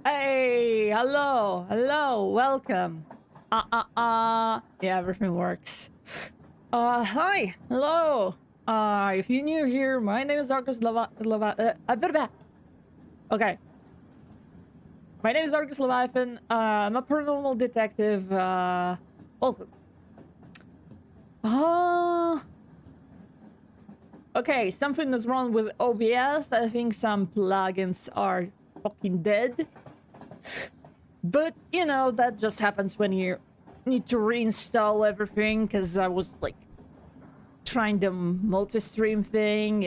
Hey, hello, welcome. Yeah, everything works. Hi, hello. If you're new here, my name is arguslevi. Okay. My name is arguslevi. I'm a paranormal detective. Welcome. Okay, something is wrong with OBS. I think some plugins are fucking dead. But, you know, that just happens when you need to reinstall everything, because I was, like, trying the multi-stream thing.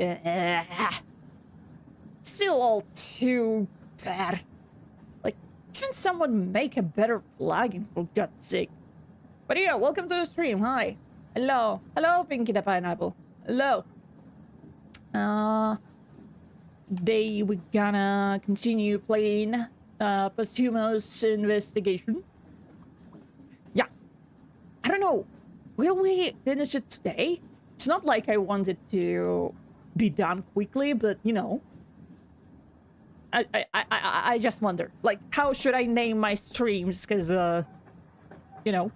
Still all too bad. Like, can someone make a better plugin, for God's sake? But yeah, welcome to the stream. Hi. Hello. Hello, Pinky the Pineapple. Hello. Today we're gonna continue playing Posthumous investigation. Yeah. I don't know. Will we finish it today? It's not like I want it to be done quickly, but you know. I just wonder. Like, how should I name my streams? Because, you know.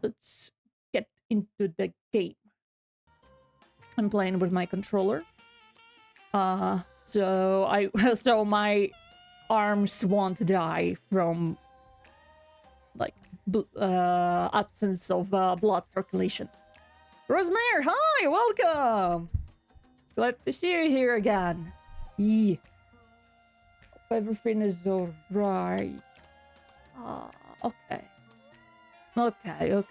Let's get into the game. I'm playing with my controller. So my arms won't die from, like, absence of blood circulation. Rosemary, hi, welcome. Glad to see you here again. Yeah. Hope everything is alright. Okay. Okay.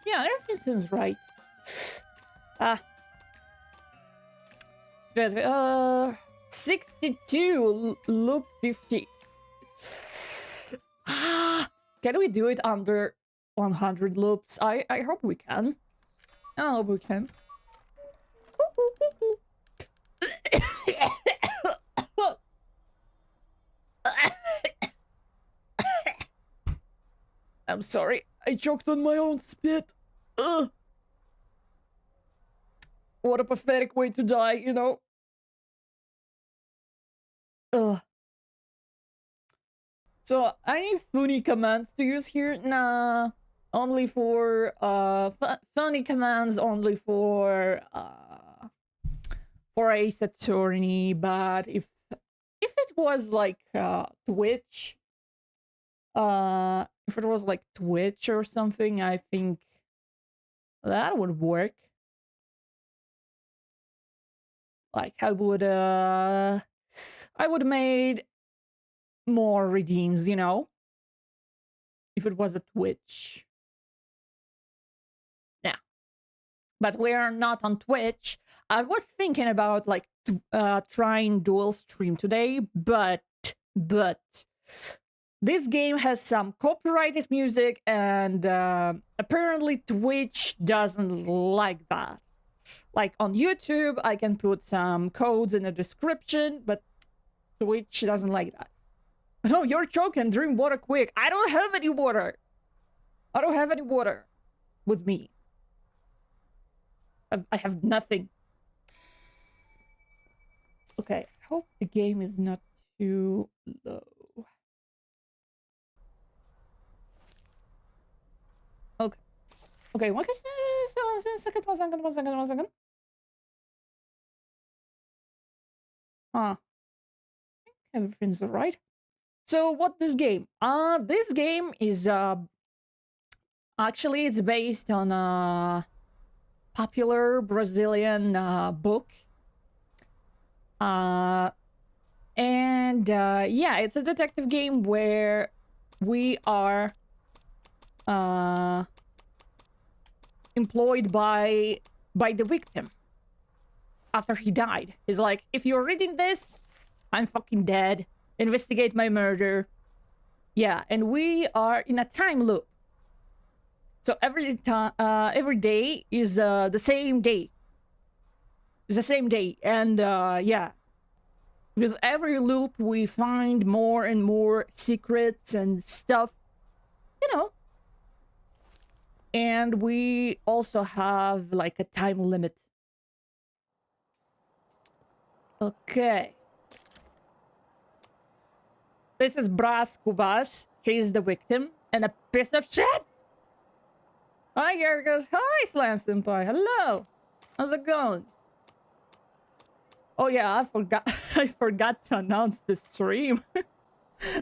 Yeah, everything seems right. 62 loop 50. Can we do it under 100 loops? I hope we can. I hope we can. I'm sorry, I choked on my own spit. Ugh. What a pathetic way to die, you know? Ugh. So, any funny commands to use here? Nah. Only for, funny commands only for Ace Attorney, but if it was like, Twitch, if it was like Twitch or something, I think that would work. Like, I would made more redeems, you know? If it was a Twitch. Yeah. But we're not on Twitch. I was thinking about, like, trying dual stream today, but this game has some copyrighted music, and apparently Twitch doesn't like that. Like, on YouTube, I can put some codes in the description, but Twitch doesn't like that. No, you're choking. Drink water quick. I don't have any water. I don't have any water with me. I have nothing. Okay, I hope the game is not too low. Okay. Okay, one second. Huh. Everything's alright. So what this game? This game is actually it's based on a popular Brazilian book. Yeah, it's a detective game where we are employed by the victim after he died. He's like, if you're reading this, I'm fucking dead. Investigate my murder. Yeah, and we are in a time loop. So every day is the same day. It's the same day, and yeah. With every loop, we find more and more secrets and stuff, you know. And we also have like a time limit. Okay. This is Brás Cubas. He's the victim and a piece of shit. Hi, Argus. Hi, Slam Senpai. Hello. How's it going? Oh yeah, I forgot. I forgot to announce the stream.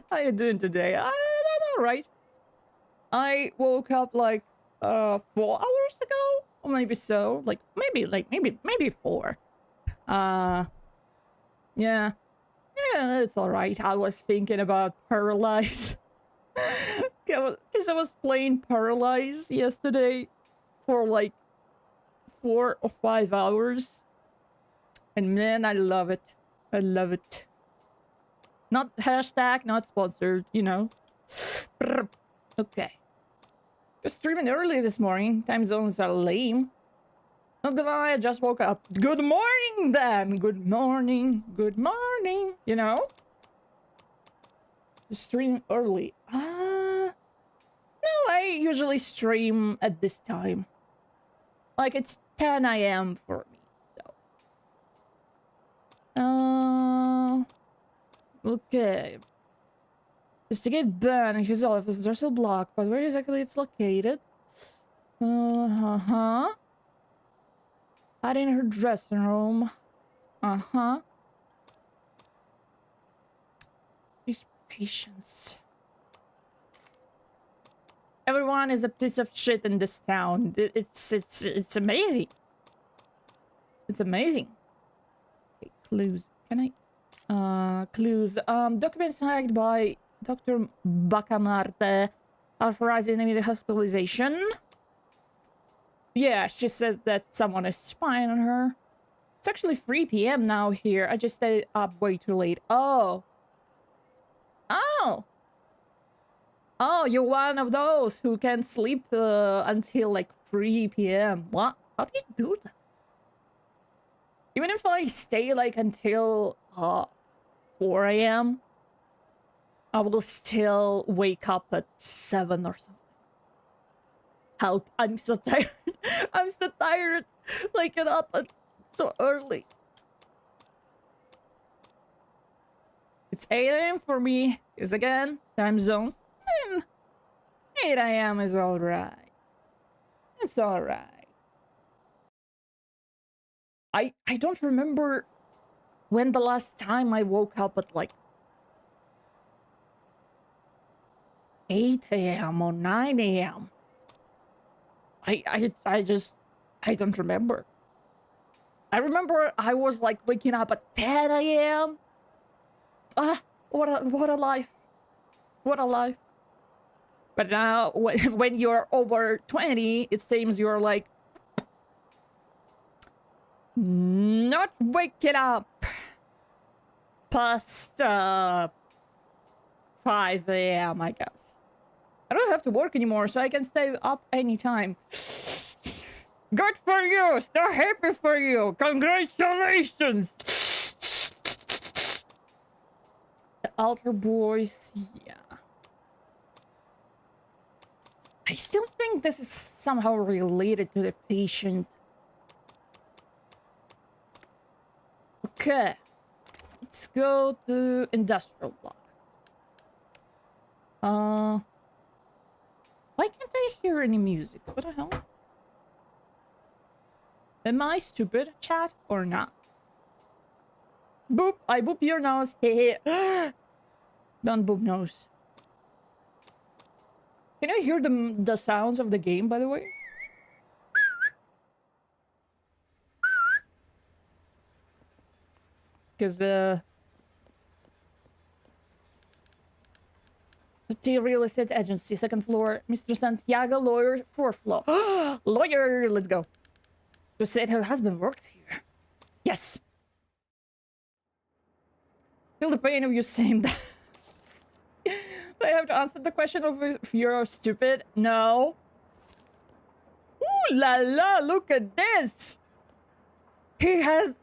How you doing today? I'm all right. I woke up like 4 hours ago, or maybe so. Maybe 4. Yeah, it's all right. I was thinking about Paralyze. Because I was playing Paralyze yesterday for like 4 or 5 hours. And man, I love it. I love it. Not hashtag, not sponsored, you know. Okay. Just streaming early this morning. Time zones are lame. Not gonna lie, I just woke up. Good morning, then. Good morning. Good morning. You know? Stream early. No, I usually stream at this time. Like, it's 10 a.m. for me. So. Okay. Investigate Ben and his office. There's a block, but where exactly it's located? Hide in her dressing room. These patients. Everyone is a piece of shit in this town. It's amazing. It's amazing. Okay, clues. Can I? Clues. Documents hacked by Dr. Bacamarte, authorizing immediate hospitalization. Yeah, she said that someone is spying on her. It's actually 3 p.m. now here. I just stayed up way too late. Oh. Oh. Oh, you're one of those who can sleep until like 3 p.m. What? How do you do that? Even if I stay like until 4 a.m., I will still wake up at 7 or something. Help, I'm so tired. I'm so tired waking up so early. It's 8 a.m. for me. Because again, time zones. 8 a.m. is alright. It's alright. I don't remember when the last time I woke up at like 8 a.m. or 9 a.m. I don't remember. I remember I was like waking up at 10 a.m. What a life. What a life. But now when you're over 20, it seems you're like not waking up past 5 a.m. I guess. I don't have to work anymore, so I can stay up anytime. Good for you! So happy for you! Congratulations! The altar boys, yeah. I still think this is somehow related to the patient. Okay. Let's go to industrial block. Why can't I hear any music? What the hell? Am I stupid, chat, or not? Boop. I boop your nose. Hey. Don't boop nose. Can you hear the sounds of the game, by the way? Because, the real estate agency, 2nd floor. Mr. Santiago, lawyer, 4th floor. Lawyer, let's go. She said her husband works here. Yes. Feel the pain of you saying that. I have to answer the question of if you're stupid. No. Ooh la la, look at this. He has...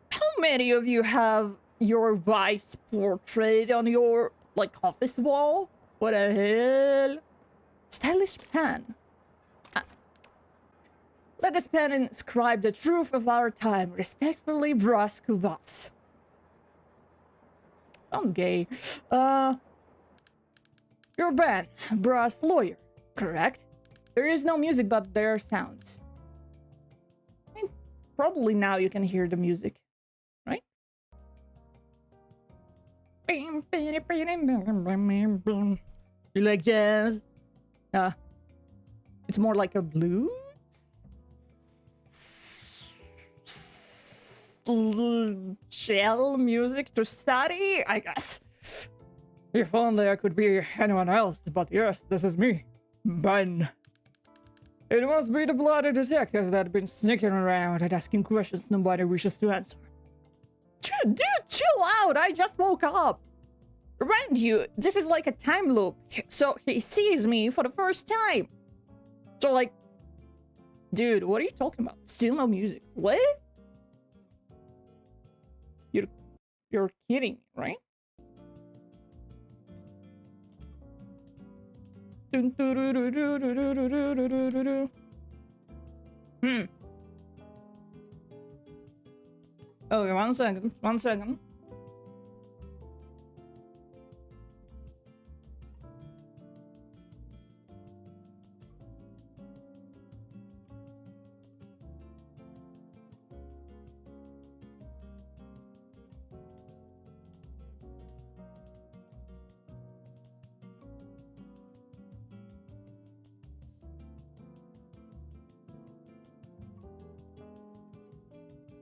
How many of you have your wife's portrait on your, like, office wall? What the hell? Stylish pen. Let this pen inscribe the truth of our time. Respectfully, Bluesky boss. Sounds gay. You're Ben, Brass lawyer, correct? There is no music, but there are sounds. I mean, probably now you can hear the music, right? You like jazz? It's more like a blues? Shell music to study, I guess. If only I could be anyone else, but yes, this is me, Ben. It must be the bloody detective that's been sneaking around and asking questions nobody wishes to answer. Dude, chill out, I just woke up. Remind you, this is like a time loop, so he sees me for the first time. So like, dude, what are you talking about? Still no music, what? You're kidding, right? Okay, 1 second. 1 second.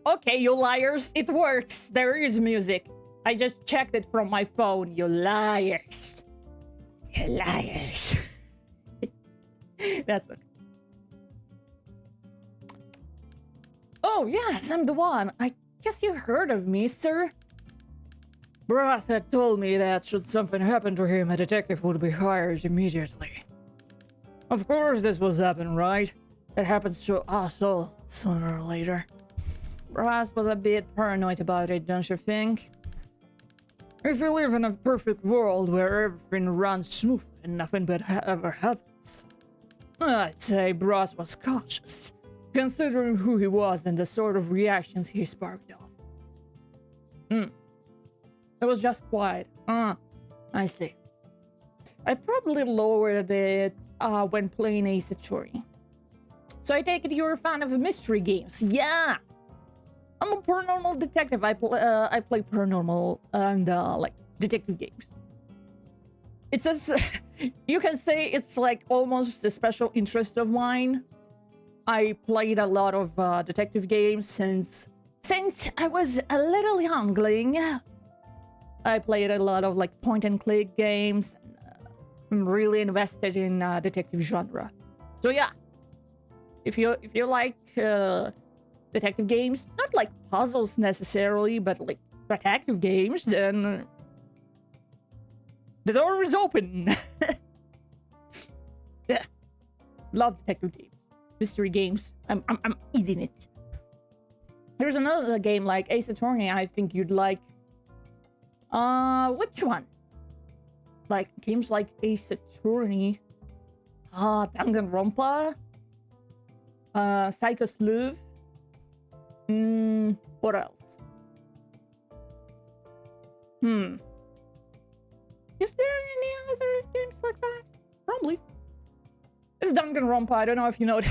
Okay, you liars, it works. There is music. I just checked it from my phone, you liars. You liars. That's okay. Oh, yes, I'm the one. I guess you heard of me, sir. Brass had told me that should something happen to him, a detective would be hired immediately. Of course this will happen, right? It happens to us all, sooner or later. Brass was a bit paranoid about it, don't you think? If you live in a perfect world where everything runs smoothly and nothing bad ever happens, I'd say Brass was cautious, considering who he was and the sort of reactions he sparked off. It was just quiet. I see. I probably lowered it when playing Ace Attorney. So I take it you're a fan of mystery games. Yeah! I'm a paranormal detective. I play paranormal and like detective games. It's a, you can say it's like almost a special interest of mine. I played a lot of detective games since I was a little youngling. I played a lot of like point and click games. I'm really invested in detective genre. So yeah, if you like detective games, not like puzzles necessarily, but like detective games, then the door is open. Yeah, love detective games, mystery games. I'm eating it. There's another game like Ace Attorney. I think you'd like. Which one? Like games like Ace Attorney, Danganronpa, Psycho Sleuth. What else? Is there any other games like that? Probably. It's Danganronpa. I don't know if you know it.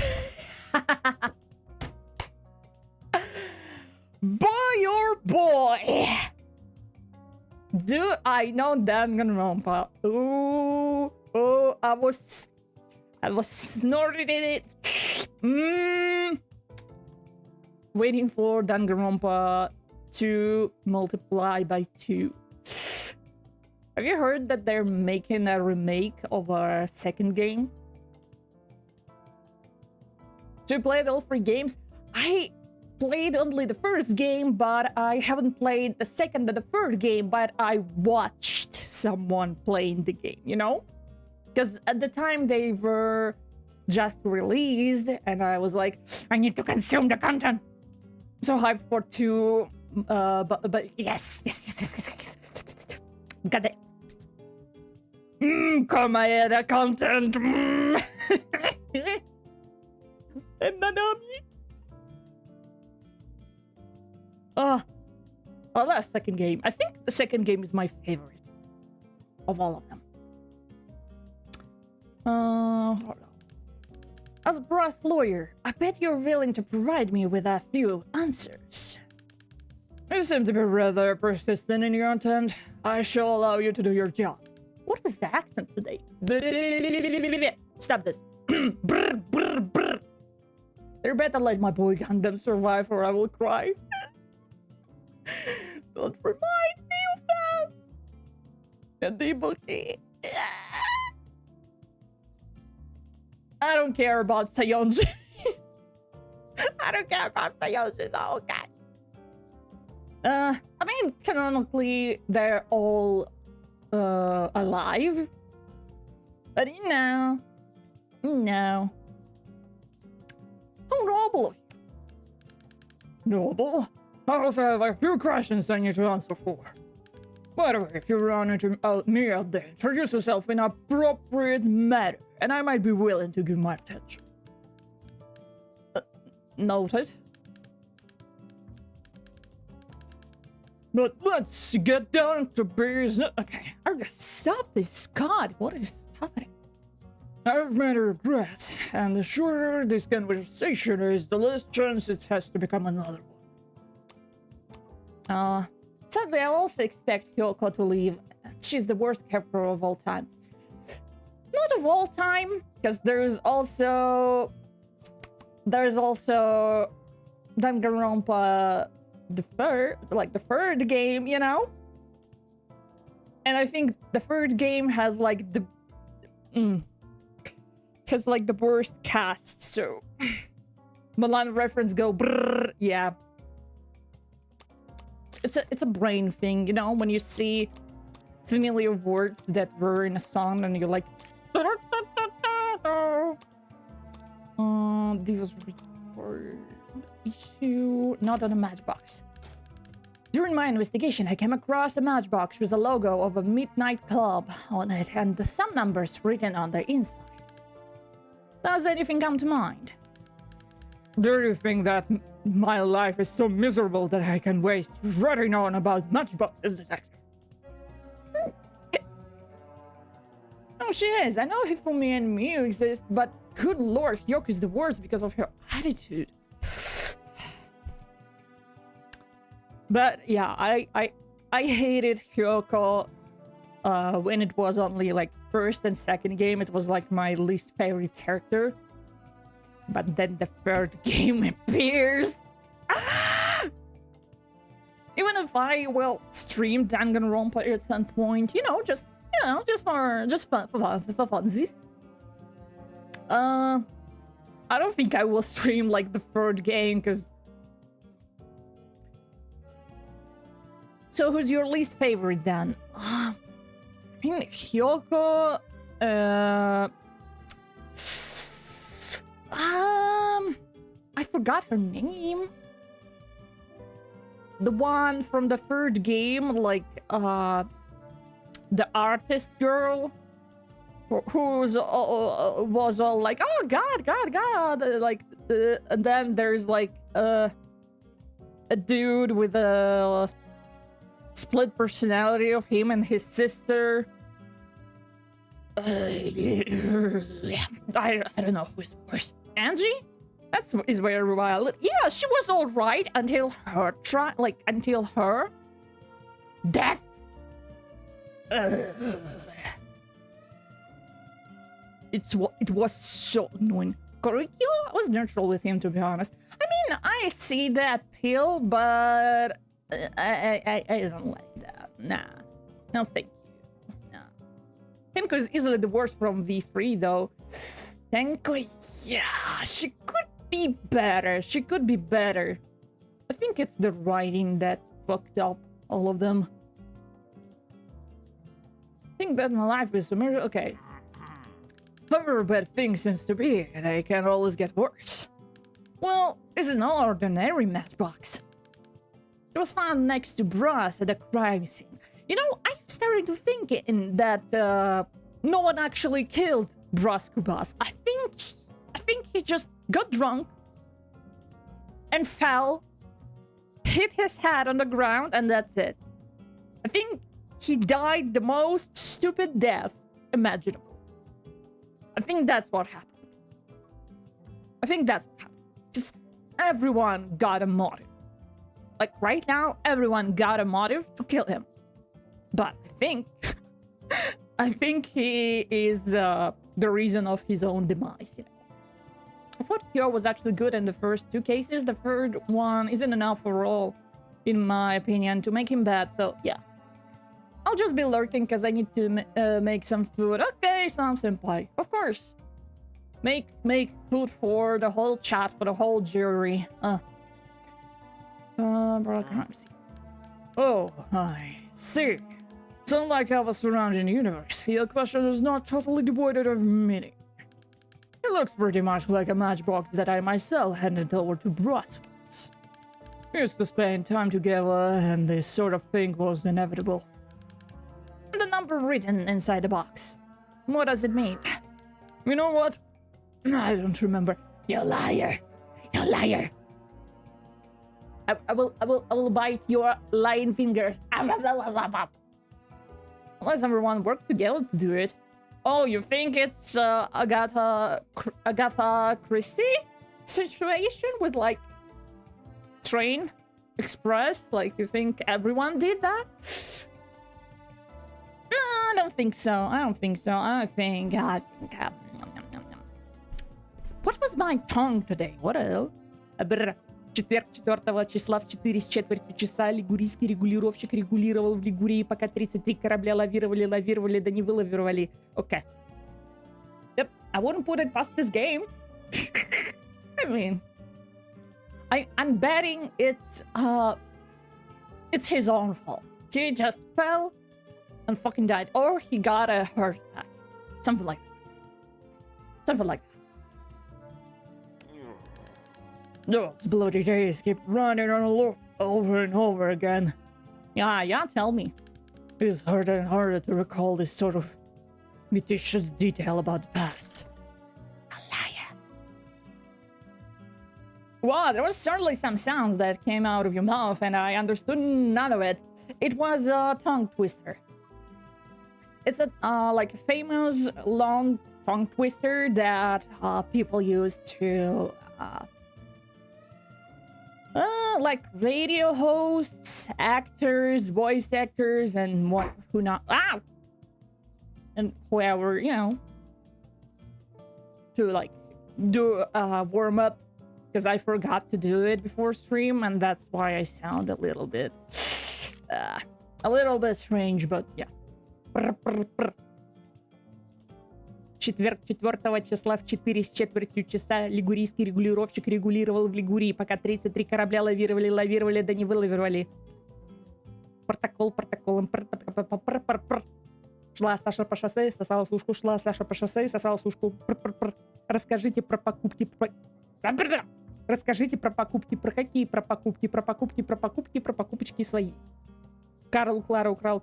Boy, oh Do I know Danganronpa? Ooh, oh, I was snorting in it. Waiting for Danganronpa to multiply by 2. Have you heard that they're making a remake of our second game? So you played all 3 games? I played only the first game, but I haven't played the second and the third game, but I watched someone playing the game, you know? Because at the time they were just released, and I was like, I need to consume the content. So hyped for 2, but yes. Got it. Come ahead, the content. And Nanami. I love second game. I think the second game is my favorite of all of them. Hold on. As a brass lawyer, I bet you're willing to provide me with a few answers. You seem to be rather persistent in your intent. I shall allow you to do your job. What was the accent today? Stop this. You better let my boy Gundam survive or I will cry. Don't remind me of that. And debuggy. I don't care about Sayonji. I don't care about Sayonji though, God. I mean, canonically, they're all alive. But no. How noble of you. Noble? I also have a few questions I need to answer for. By the way, if you run into me out there, introduce yourself in appropriate manner, and I might be willing to give my attention. Noted. But let's get down to business. Okay, I gotta stop this. God, what is happening? I've made regrets, and the shorter this conversation is, the less chance it has to become another one. Sadly, I also expect Hyoko to leave. She's the worst character of all time. Not of all time, because there's also Danganronpa the third game, you know? And I think the third game has like the worst cast, so Milan reference go brrr, yeah. It's a brain thing, you know, when you see familiar words that were in a song and you're like this record issue not on a matchbox. During my investigation, I came across a matchbox with a logo of a midnight club on it and some numbers written on the inside. Does anything come to mind? Do you think that my life is so miserable that I can waste writing on about matchboxes, detective? Oh, she is. I know Hifumi and Miu exist, but good lord, Hyoko is the worst because of her attitude. But yeah, I hated Hyoko when it was only like first and second game. It was like my least favorite character. But then the third game appears. Even if I will stream Danganronpa at some point, just for funsies. I don't think I will stream like the third game, because. So who's your least favorite then? I mean, Hyoko. I forgot her name. The one from the third game, like the artist girl, who was all like, "Oh God, like, and then there's like a dude with a split personality of him and his sister. I don't know who is worse. Angie? That is very wild. Yeah, she was all right until her death. It was so annoying. Korikyo was neutral with him, to be honest. I mean, I see that pill, but I don't like that. Nah. No, thank you. Nah. Tenko is easily the worst from V3, though. Tenko, yeah, she could be better. She could be better. I think it's the writing that fucked up all of them. I think that my life is submerged. Okay. However bad things seems to be, they can always get worse. Well, this is no ordinary matchbox. It was found next to brass at the crime scene. You know, I'm starting to think that no one actually killed Brass Kubas. I think he just got drunk and fell, hit his head on the ground, and that's it. I think he died the most stupid death imaginable. I think that's what happened. Just everyone got a motive. Like right now, everyone got a motive to kill him. But I think he is the reason of his own demise, you know. I thought Kyo was actually good in the first two cases. The third one isn't enough overall, in my opinion, to make him bad, so yeah. I'll just be lurking because I need to make some food. Okay, Sam Senpai. Of course. Make food for the whole chat, for the whole jury. Oh, I see. So unlike our surrounding universe, your question is not totally devoid of meaning. It looks pretty much like a matchbox that I myself handed over to Brussels. We used to spend time together, and this sort of thing was inevitable. The number written inside the box. What does it mean? You know what? I don't remember. You liar. You liar. I will bite your lying fingers. Unless everyone worked together to do it. Oh, you think it's Agatha Christie situation with like train express? Like you think everyone did that? No, I don't think so. What was my tongue today? What else? Четверг 4 числа в 4 с четвертью часа лигурийский регулировщик регулировал в Лигурии, пока 33 корабля лавировали, да не вылавировали. Okay. Yep, I wouldn't put it past this game. I mean, I'm betting it's his own fault. He just fell and fucking died, or he got a heart attack, something like that. Those bloody days keep running on a loop over and over again. Yeah, tell me. It is harder and harder to recall this sort of meticulous detail about the past. A liar. Wow, there was certainly some sounds that came out of your mouth, and I understood none of it. It was a tongue twister. It's a like a famous long tongue twister that people use to like radio hosts, actors, voice actors, and and whoever, you know, to like do warm up, because I forgot to do it before stream, and that's why I sound a little bit strange, but yeah. Четверг 4 числа в 4 с четвертью часа лигурийский регулировщик регулировал в Лигурии, пока 33 корабля лавировали, да не вылавировали. Протоколом. Шла Саша по шоссе, сосала сушку. Расскажите про покупки. Расскажите про покупки. Про какие про покупки? Про покупочки свои. Карл Клара украл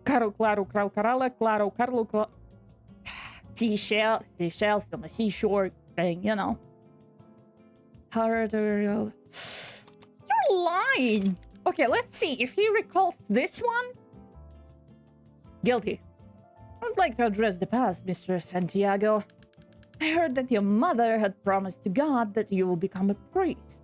Карл Клару украл Карла, Клара у Карла украл... Seashells on the seashore thing, you know. You're lying! Okay, let's see if he recalls this one. Guilty. I'd like to address the past, Mr. Santiago. I heard that your mother had promised to God that you will become a priest.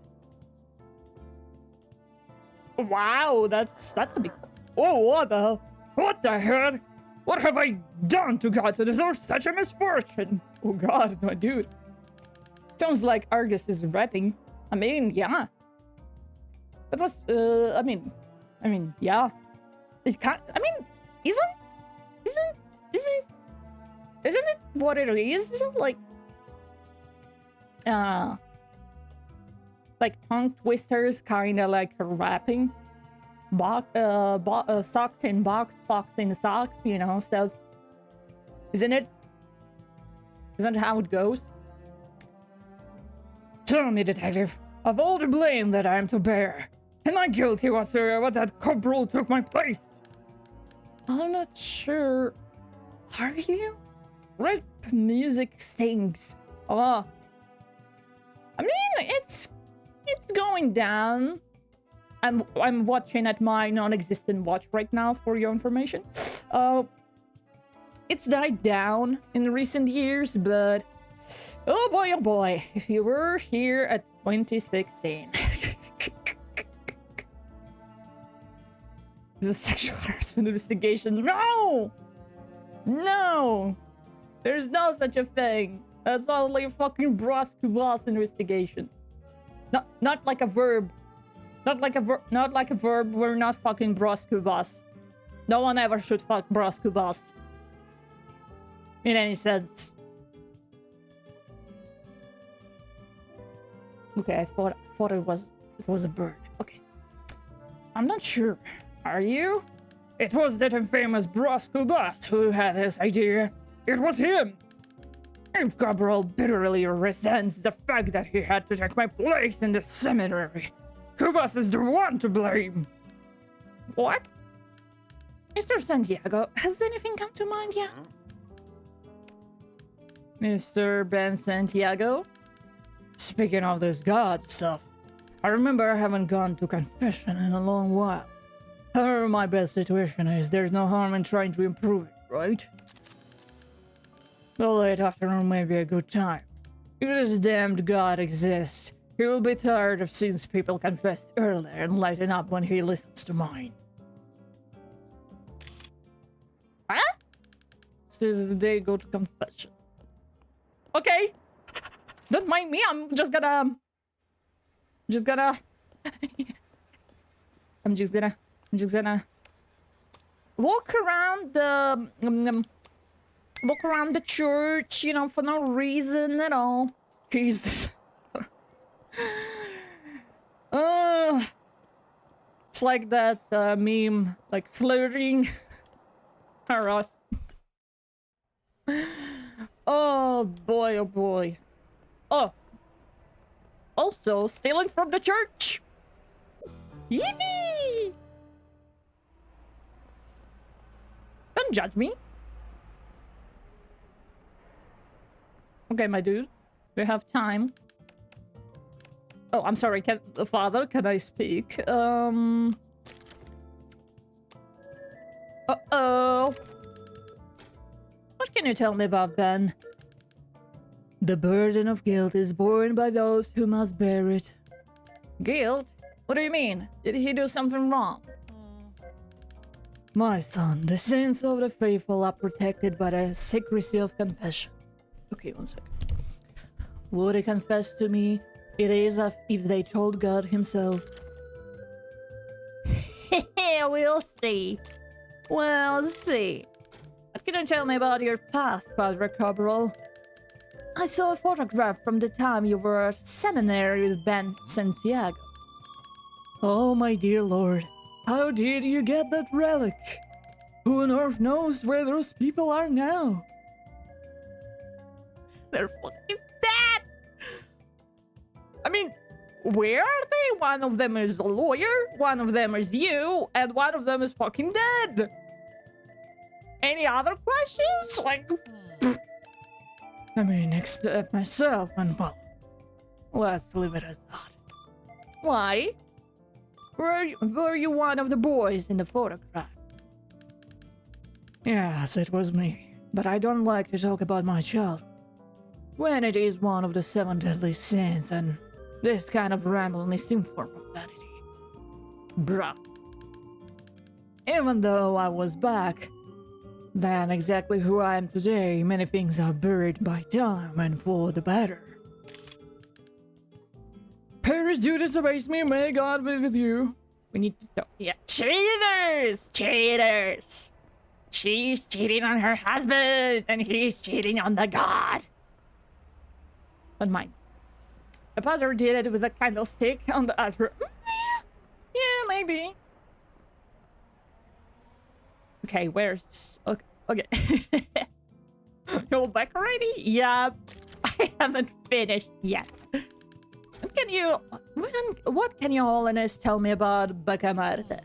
Wow, that's a big... Oh, what the hell? What the hell? What have I done to God to deserve such a misfortune? Oh God, my dude. Sounds like Argus is rapping. I mean, yeah. That was, I mean, yeah. It can't, I mean, isn't it what it is? Like tongue twisters, kind of like rapping. Socks in box, fox in socks, you know, stuff. Isn't it? Isn't how it goes? Tell me, detective, of all the blame that I am to bear, am I guilty whatsoever that corporal took my place? I'm not sure. Are you? Rap music sings. Oh. I mean, it's going down. I'm watching at my non-existent watch right now for your information. It's died down in recent years, but oh boy, if you were here at 2016. This is a sexual harassment investigation. No! No! There's no such a thing. That's only a fucking bsky investigation. Not like a verb. Not like a verb. We're not fucking bsky. No one ever should fuck bsky. In any sense. Okay, I thought it was a bird. Okay. I'm not sure. Are you? It was that infamous bsky who had this idea. It was him. If Gabriel bitterly resents the fact that he had to take my place in the seminary, Kubas is the one to blame. What? Mr. Santiago, has anything come to mind yet? Mr. Ben Santiago? Speaking of this God stuff, I remember I haven't gone to confession in a long while. However, my best situation is there's no harm in trying to improve it, right? The late afternoon may be a good time. If this damned God exists, he will be tired of seeing people confess earlier and lighten up when he listens to mine. Huh? This is the day go to confession. Okay. Don't mind me, I'm just gonna walk around the church, you know, for no reason at all. Jesus. It's like that meme, like flirting. Harassment. Oh boy, oh boy. Oh. Also, stealing from the church. Yippee! Don't judge me. Okay, my dude. We have time. Oh, I'm sorry, Father, can I speak? Uh-oh. What can you tell me about Ben? The burden of guilt is borne by those who must bear it. Guilt? What do you mean? Did he do something wrong? My son, the sins of the faithful are protected by the secrecy of confession. Okay, one second. Would he confess to me? It is as if they told God himself. We'll see. We'll see. What can you tell me about your past, Padre Cabral? I saw a photograph from the time you were at seminary with Ben Santiago. Oh, my dear lord. How did you get that relic? Who on earth knows where those people are now? They're fucking dead! I mean, where are they? One of them is a lawyer, one of them is you, and one of them is fucking dead. Any other questions? Like, I mean, except myself, and well, let's leave it at that. Why? Were you one of the boys in the photograph? Yes, it was me, but I don't like to talk about my child. When it is one of the 7 deadly sins, and this kind of rambling is in form of vanity. Bruh. Even though I was back then exactly who I am today, many things are buried by time and for the better. Paris duties erase me, may God be with you. We need to talk. Yeah, cheaters! Cheaters! She's cheating on her husband, and he's cheating on the god. On mine. The padre did it with a candlestick on the altar. Yeah, maybe. Okay, where's... Okay. You're back already? Yeah. I haven't finished yet. Can you... What can your holiness tell me about Bacamarte?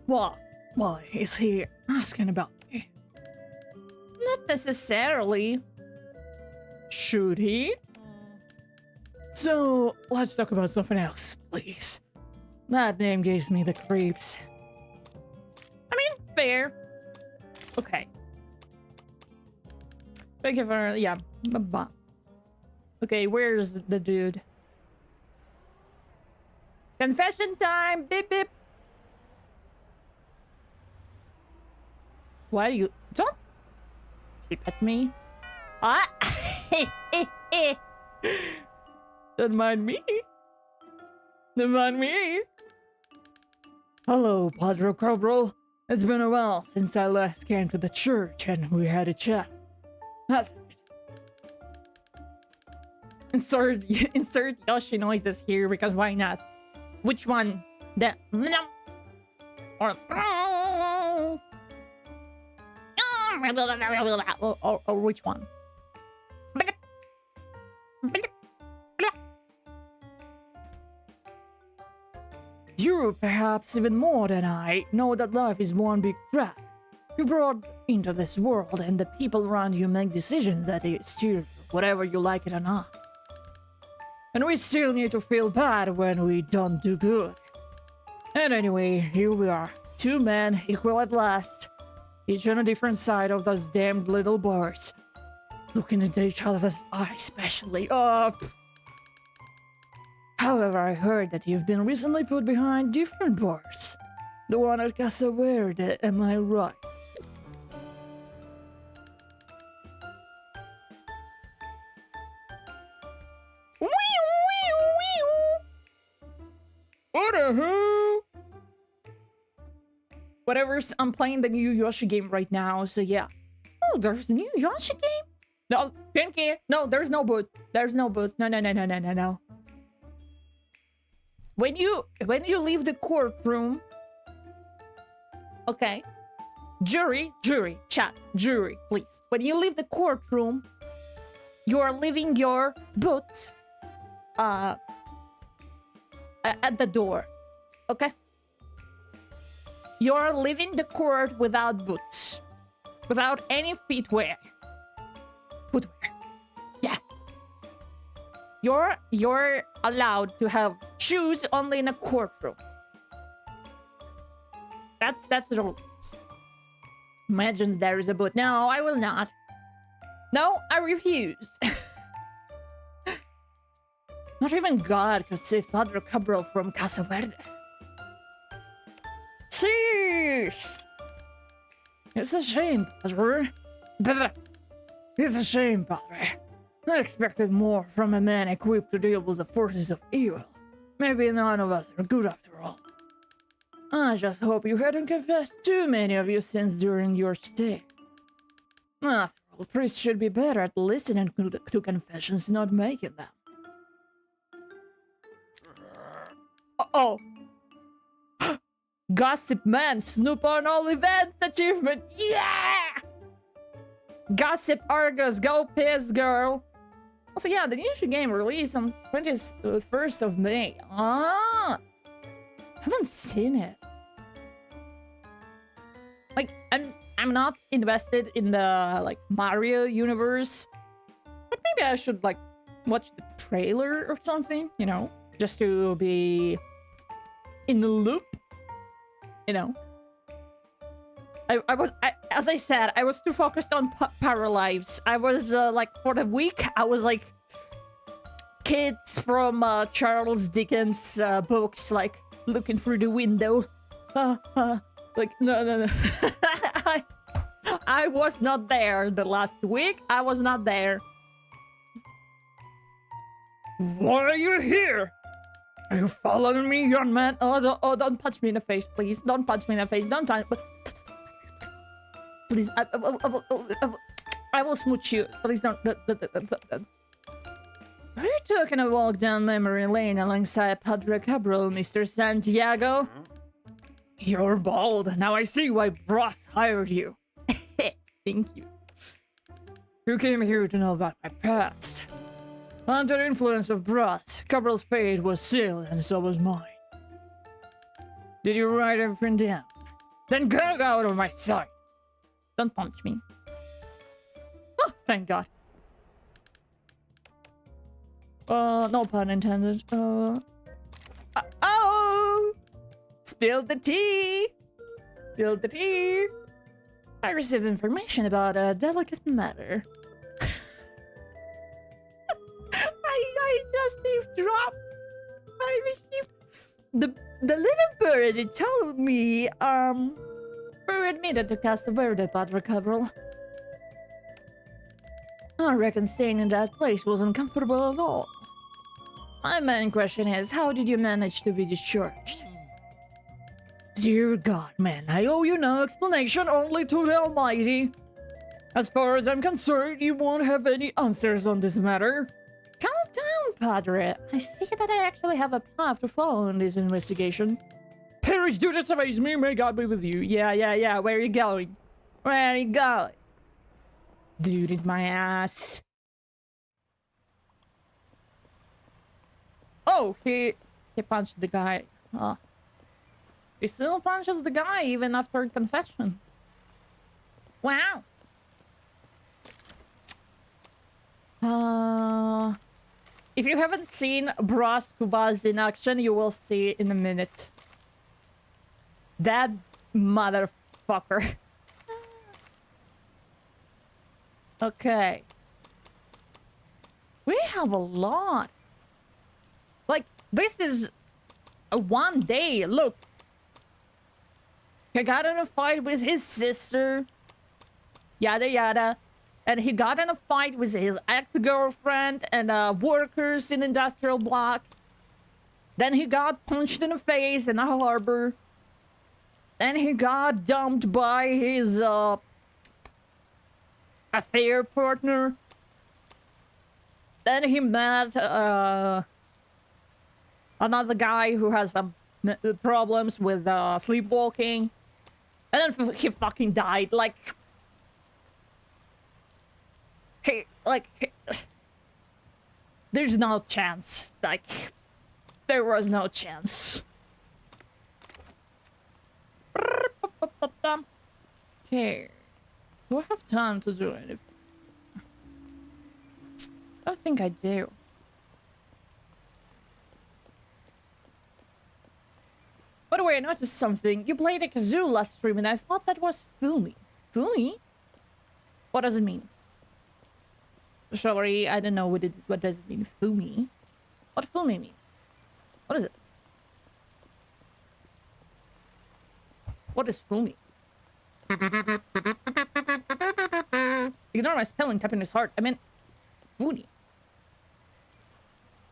What? Why is he asking about me? Not necessarily. Should he? So, let's talk about something else, please. That name gives me the creeps. I mean, fair. Okay. Thank you for... Yeah. Okay, where's the dude? Confession time! Beep beep! Why do you... Don't... Peep at me. Ah! Don't mind me. Don't mind me. Hello, Padre Cabral. It's been a while since I last came to the church and we had a chat. Hasn't it? Insert Yoshi noises here because why not? Which one? The... Or which one? You, perhaps even more than I, know that life is one big trap. You're brought into this world and the people around you make decisions that they steer whatever you like it or not. And we still need to feel bad when we don't do good. And anyway, here we are, two men equal at last, each on a different side of those damned little bars, looking into each other's eyes especially. However, I heard that you've been recently put behind different bars. The one at Casa Verde, am I right? What the hell? Whatever, I'm playing the new Yoshi game right now, so yeah. Oh, there's a new Yoshi game? No, Pinky, no, there's no boot. There's no boot. No. When you leave the courtroom, okay, jury, chat, jury, please. When you leave the courtroom, you are leaving your boots, at the door, okay? You're leaving the court without boots, without any footwear. Yeah. You're allowed to have shoes only in a courtroom. That's the rules. Imagine there is a boot. No, I will not. No, I refuse. Not even God could save Padre Cabral from Casa Verde. Sheesh! It's a shame, Padre. It's a shame, Padre. I expected more from a man equipped to deal with the forces of evil. Maybe none of us are good after all. I just hope you hadn't confessed too many of your sins during your stay. After all, priests should be better at listening to confessions, not making them. Uh-oh. Gossip Man, Snoop on all events achievement. Yeah! Gossip Argus, go piss, girl. Also, yeah, the new game released on 21st of May. Haven't seen it. Like, I'm not invested in the, like, Mario universe. But maybe I should, like, watch the trailer or something, you know? Just to be in the loop, you know? As I said, I was too focused on Paralives. I was, like, for the week, I was, like, kids from Charles Dickens' books, like, looking through the window. Like, no. I was not there the last week. I was not there. Why are you here? Are you following me, young man? Don't punch me in the face, please. Don't punch me in the face. Don't punch. Please, I will smooch you. Please don't. Are you taking a walk down memory lane alongside Padre Cabral, Mr. Santiago? You're bald. Now I see why Broth hired you. Thank you. You came here to know about my past. Under the influence of Broth, Cabral's fate was sealed, and so was mine. Did you write everything down? Then get out of my sight! Don't punch me. Oh, thank God. No pun intended. Oh! Spill the tea! Spill the tea! I received information about a delicate matter. I just eavesdropped. I received the little bird. It told me we admitted to Casa Verde, Padre Cabral. I reckon staying in that place wasn't comfortable at all. My main question is, how did you manage to be discharged? Dear God, man, I owe you no explanation, only to the Almighty. As far as I'm concerned, you won't have any answers on this matter. Calm down, Padre. I see that I actually have a path to follow in this investigation. Perish, do this amaze me, may God be with you. Yeah, where are you going? Where are you going? Dude, it's my ass. Oh, he punched the guy. He still punches the guy even after confession. Wow. If you haven't seen Bluesky in action, you will see in a minute. That motherfucker. Okay. We have a lot. Like, this is a one day. Look. He got in a fight with his sister. Yada yada. And he got in a fight with his ex-girlfriend and workers in industrial block. Then he got punched in the face in a harbor. Then he got dumped by his affair partner. Then he met another guy who has some problems with sleepwalking. And then he fucking died. There's no chance. There was no chance. Okay. Do I have time to do it? I don't think I do. By the way, I noticed something. You played a kazoo last stream and I thought that was Fumi. Fumi? What does it mean? Sorry, I don't know what does it mean. Fumi? What Fumi means? What is it? What is Fumi? Ignore my spelling, typing is hard. I meant Funi.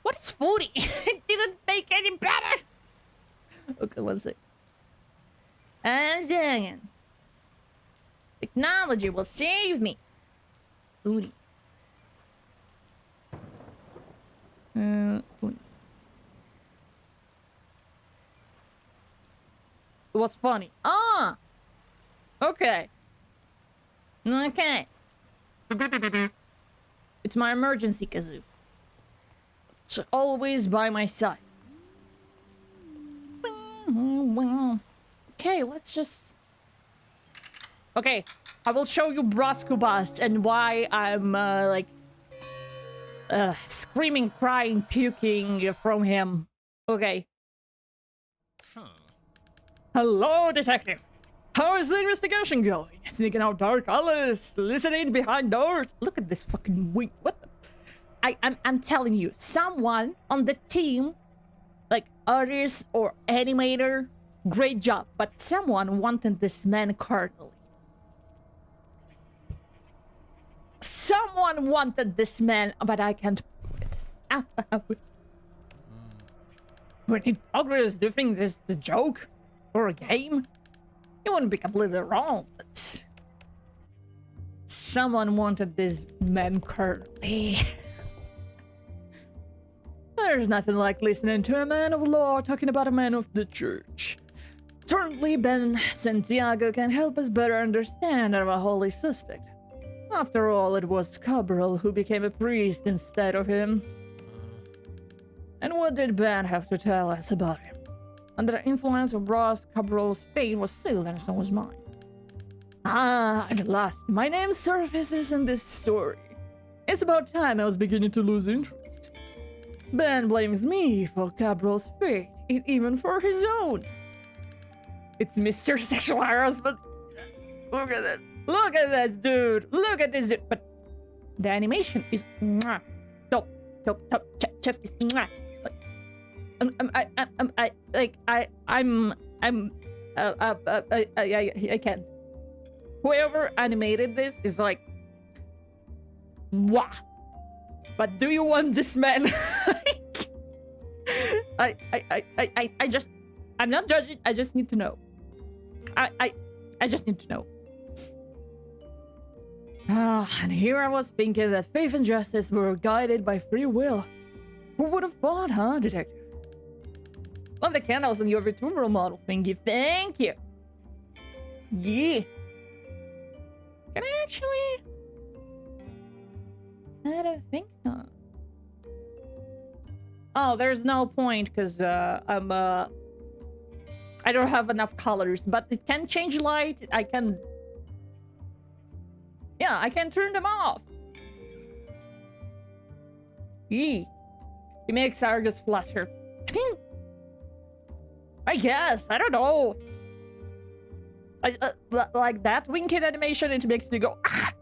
What is Funi? It didn't make any better! Okay, one sec. And then technology will save me. Funi. Funi. It was funny. Ah! Okay. Okay. It's my emergency kazoo. It's always by my side. Okay, let's just... Okay, I will show you Bluesky and why I'm, screaming, crying, puking from him. Okay. Hello, detective. How is the investigation going? Sneaking out dark alleys, listening behind doors. Look at this fucking wing. What the... I'm telling you, someone on the team, like artist or animator, Great job, but someone wanted this man carnally. Someone wanted this man, but I can't prove it. When in progress, do you think this is a joke? Or a game? You wouldn't be completely wrong, but... Someone wanted this man curly. There's nothing like listening to a man of law talking about a man of the church. Certainly, Ben Santiago can help us better understand our holy suspect. After all, it was Cabral who became a priest instead of him. And what did Ben have to tell us about him? Under the influence of Ross, Cabral's fate was sealed and so was mine. Ah, at last, my name surfaces in this story. It's about time I was beginning to lose interest. Ben blames me for Cabral's fate, even for his own. It's Mr. Sexual Harassment. Look at this. Look at this, dude. Look at this dude. But the animation is mwah. Top. Chef is mwah. I can't. Whoever animated this is like, wow. But do you want this man? I'm not judging. I just need to know. I just need to know. And here I was thinking that faith and justice were guided by free will. Who would have thought, huh, detective? Love the candles on your VTuber model thingy. Thank you. Yeah. Can I actually? I don't think so. Oh, there's no point because I don't have enough colors, but it can change light. I can. Yeah, I can turn them off. Yee. It makes Argus fluster. I mean, I guess. I don't know. Like that winking animation, it makes me go. Ah!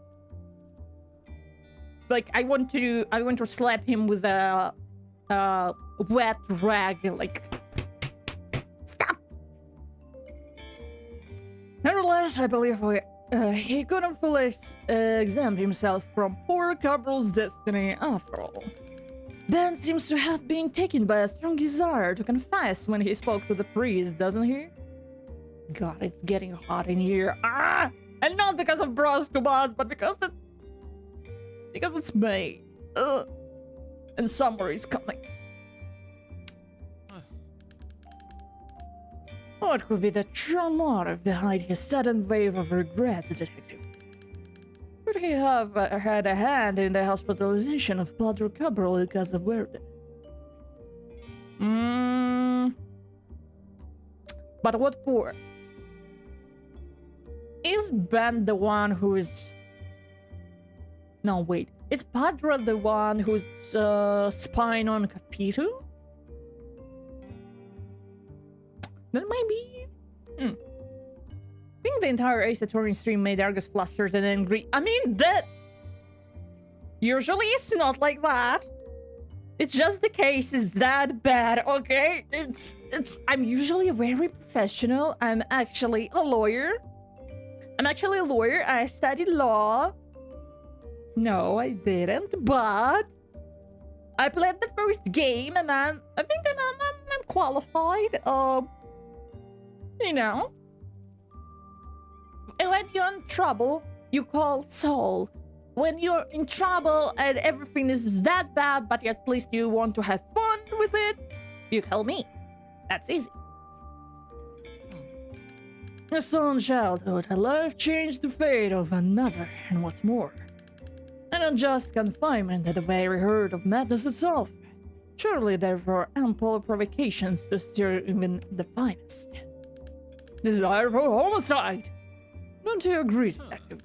Like I want to slap him with a wet rag. Like, stop. Nevertheless, I believe he couldn't fully exempt himself from poor Cabral's destiny after all. Ben seems to have been taken by a strong desire to confess when he spoke to the priest, doesn't he? God, it's getting hot in here. Ah! And not because of Posthumous, but because it's May. Ugh. And summer is coming. What could be the trauma behind his sudden wave of regret, detective? Could he have had a hand in the hospitalization of Padre Cabral in Casa Verde? But what for? Is Ben the one who is... No, wait. Is Padre the one who's spying on Capito? That might be... I think the entire Ace Attorney stream made Argus flustered and angry. I mean, that... Usually it's not like that. It's just the case is that bad, okay? I'm usually very professional. I'm actually a lawyer. I studied law. No, I didn't, but... I played the first game and I think I'm qualified. You know. And when you're in trouble, you call Saul. When you're in trouble and everything is that bad, but at least you want to have fun with it, you call me. That's easy. A son's childhood, a life changed the fate of another, and what's more, an unjust confinement at the very heart of madness itself. Surely there were ample provocations to stir even the finest. Desire for homicide! Don't you agree, detective?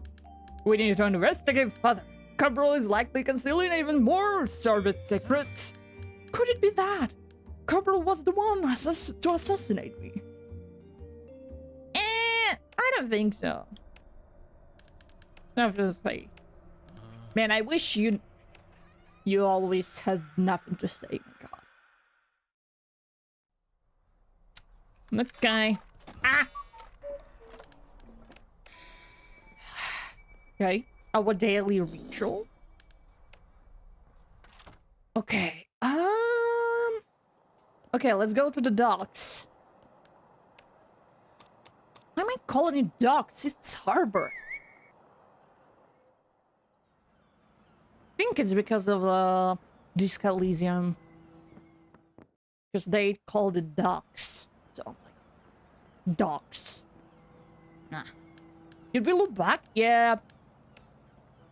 We need to investigate further. Cabral is likely concealing even more sordid secrets. Could it be that Cabral was the one to assassinate me? I don't think so. Obviously. Man, I wish you always had nothing to say, my god. Okay. Okay. Our daily ritual. Okay. Okay, let's go to the docks. Why am I calling it docks? It's harbor. I think it's because of Disco Elysium. Because they called it docks. So I'm like, docks. Nah. Did we look back? Yeah.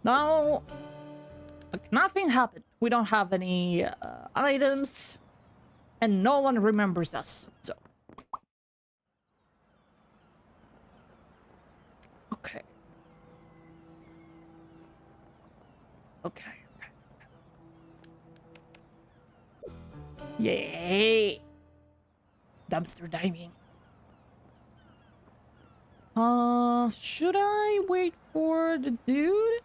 No. Like, nothing happened. We don't have any items. And no one remembers us. So. Okay. Okay. Yay! Dumpster diving. Should I wait for the dude?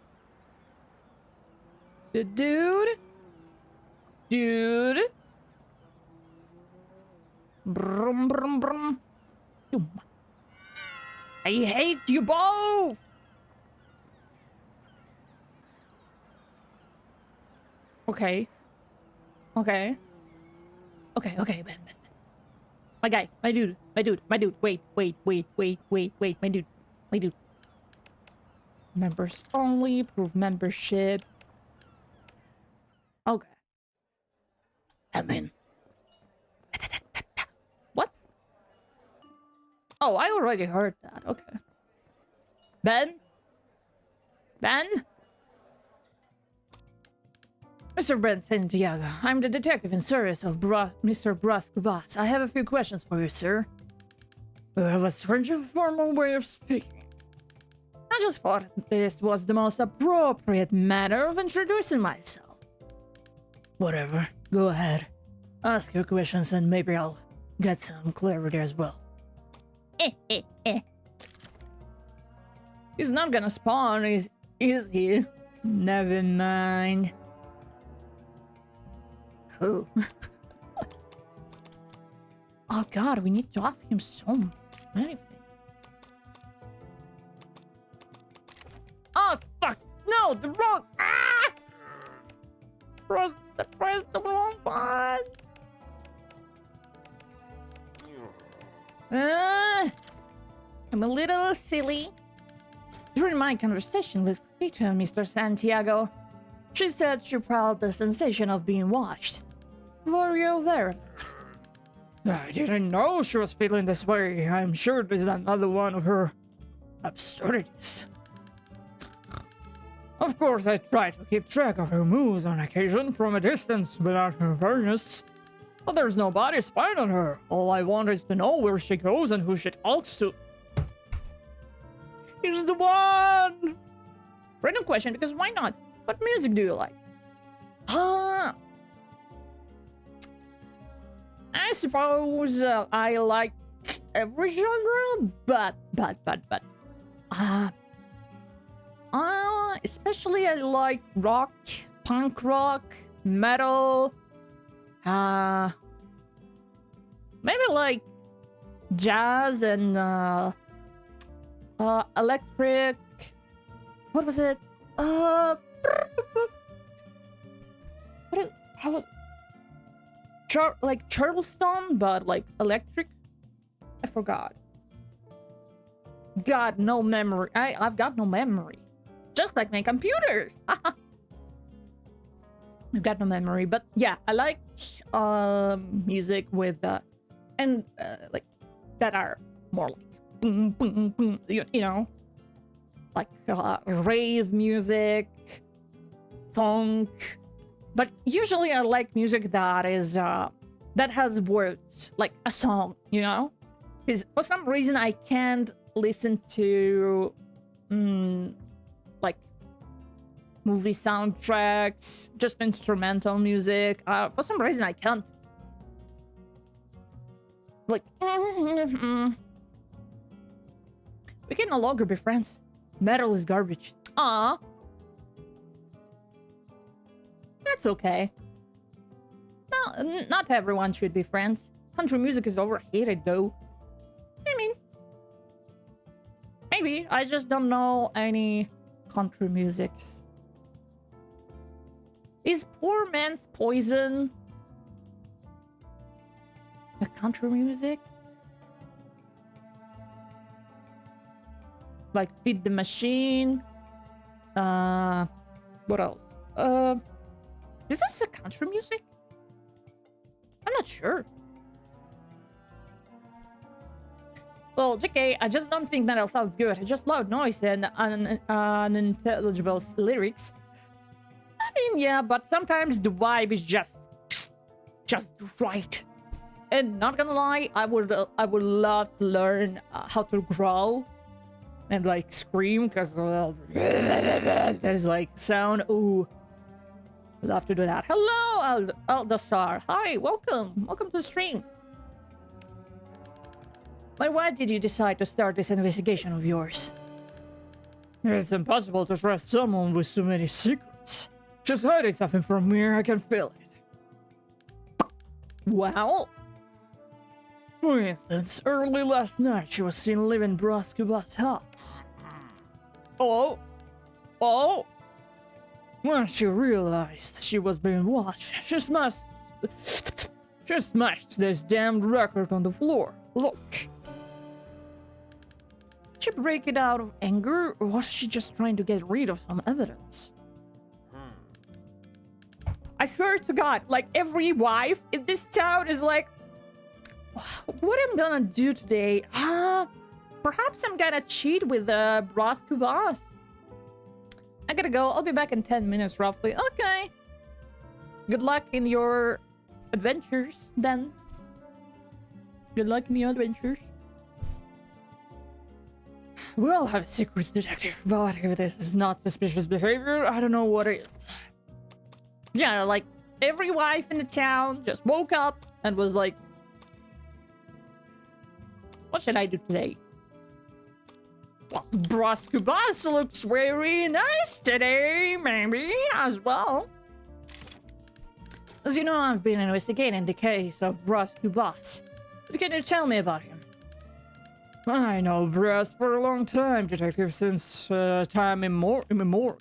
The dude? Dude? Brum brum brum. I hate you both! Okay. Okay. Okay, Ben. My guy, my dude, wait, my dude. Members only, prove membership. Okay. I'm in. What? Oh, I already heard that, okay. Ben? Mr. Brent Santiago, I'm the detective in service of Mr. Brusque. I have a few questions for you, sir. We have a strange and formal way of speaking. I just thought this was the most appropriate manner of introducing myself. Whatever, go ahead. Ask your questions and maybe I'll get some clarity as well. He's not gonna spawn, is he? Never mind. Who? Oh god, we need to ask him so many things. Oh fuck! No, the wrong. Ah! Press the wrong button. I'm a little silly. During my conversation with Mr. Santiago, she said she felt the sensation of being watched. Were you aware of that? I didn't know she was feeling this way. I'm sure this is another one of her absurdities. Of course, I try to keep track of her moves on occasion from a distance without her awareness. But there's nobody spying on her. All I want is to know where she goes and who she talks to. Here's the one! Random question, because why not? What music do you like? I suppose I like every genre, but especially I like rock, punk rock, metal, maybe like jazz and electric. What was it? How was like Charleston, but like electric? I forgot. God, no memory. I've got no memory. Just like my computer. I've got no memory, but yeah, I like music with like that are more like boom boom boom. You know, like rave music, funk. But usually I like music that is that has words, like a song, you know? Because for some reason I can't listen to like movie soundtracks, just instrumental music. For some reason I can't. Like we can no longer be friends. Metal is garbage. Aww. That's okay. No, not everyone should be friends. Country music is overrated, though. I mean, maybe I just don't know any country musics. Is Poor Man's Poison a country music? Like Feed the Machine. What else? Is this a country music? I'm not sure. Well, JK, I just don't think metal sounds good. It's just loud noise and unintelligible lyrics. I mean, yeah, but sometimes the vibe is just right. And not gonna lie, I would love to learn how to growl and like scream, because there's like sound. Ooh, love to do that. Hello, Aldastar. Hi, welcome to the stream. Why did you decide to start this investigation of yours? It's impossible to trust someone with so many secrets. She's hiding something from me, I can feel it. Well, for instance, early last night she was seen leaving Bluesky's house. Oh? When she realized she was being watched, she smashed this damned record on the floor. Look. Did she break it out of anger, or was she just trying to get rid of some evidence? I swear to God, like every wife in this town is like, what am I gonna do today? Perhaps I'm gonna cheat with the Bluesky boss. I gotta go. I'll be back in 10 minutes roughly. Okay. Good luck in your adventures then. Good luck in your adventures. We'll have secrets, detective, but if this is not suspicious behavior, I don't know what is. Yeah, like every wife in the town just woke up and was like, what should I do today? Well, Bluesky boss looks very nice today, maybe, as well. As you know, I've been investigating the case of Bluesky boss. What can you tell me about him? I know Brass for a long time, detective, since time immemorial.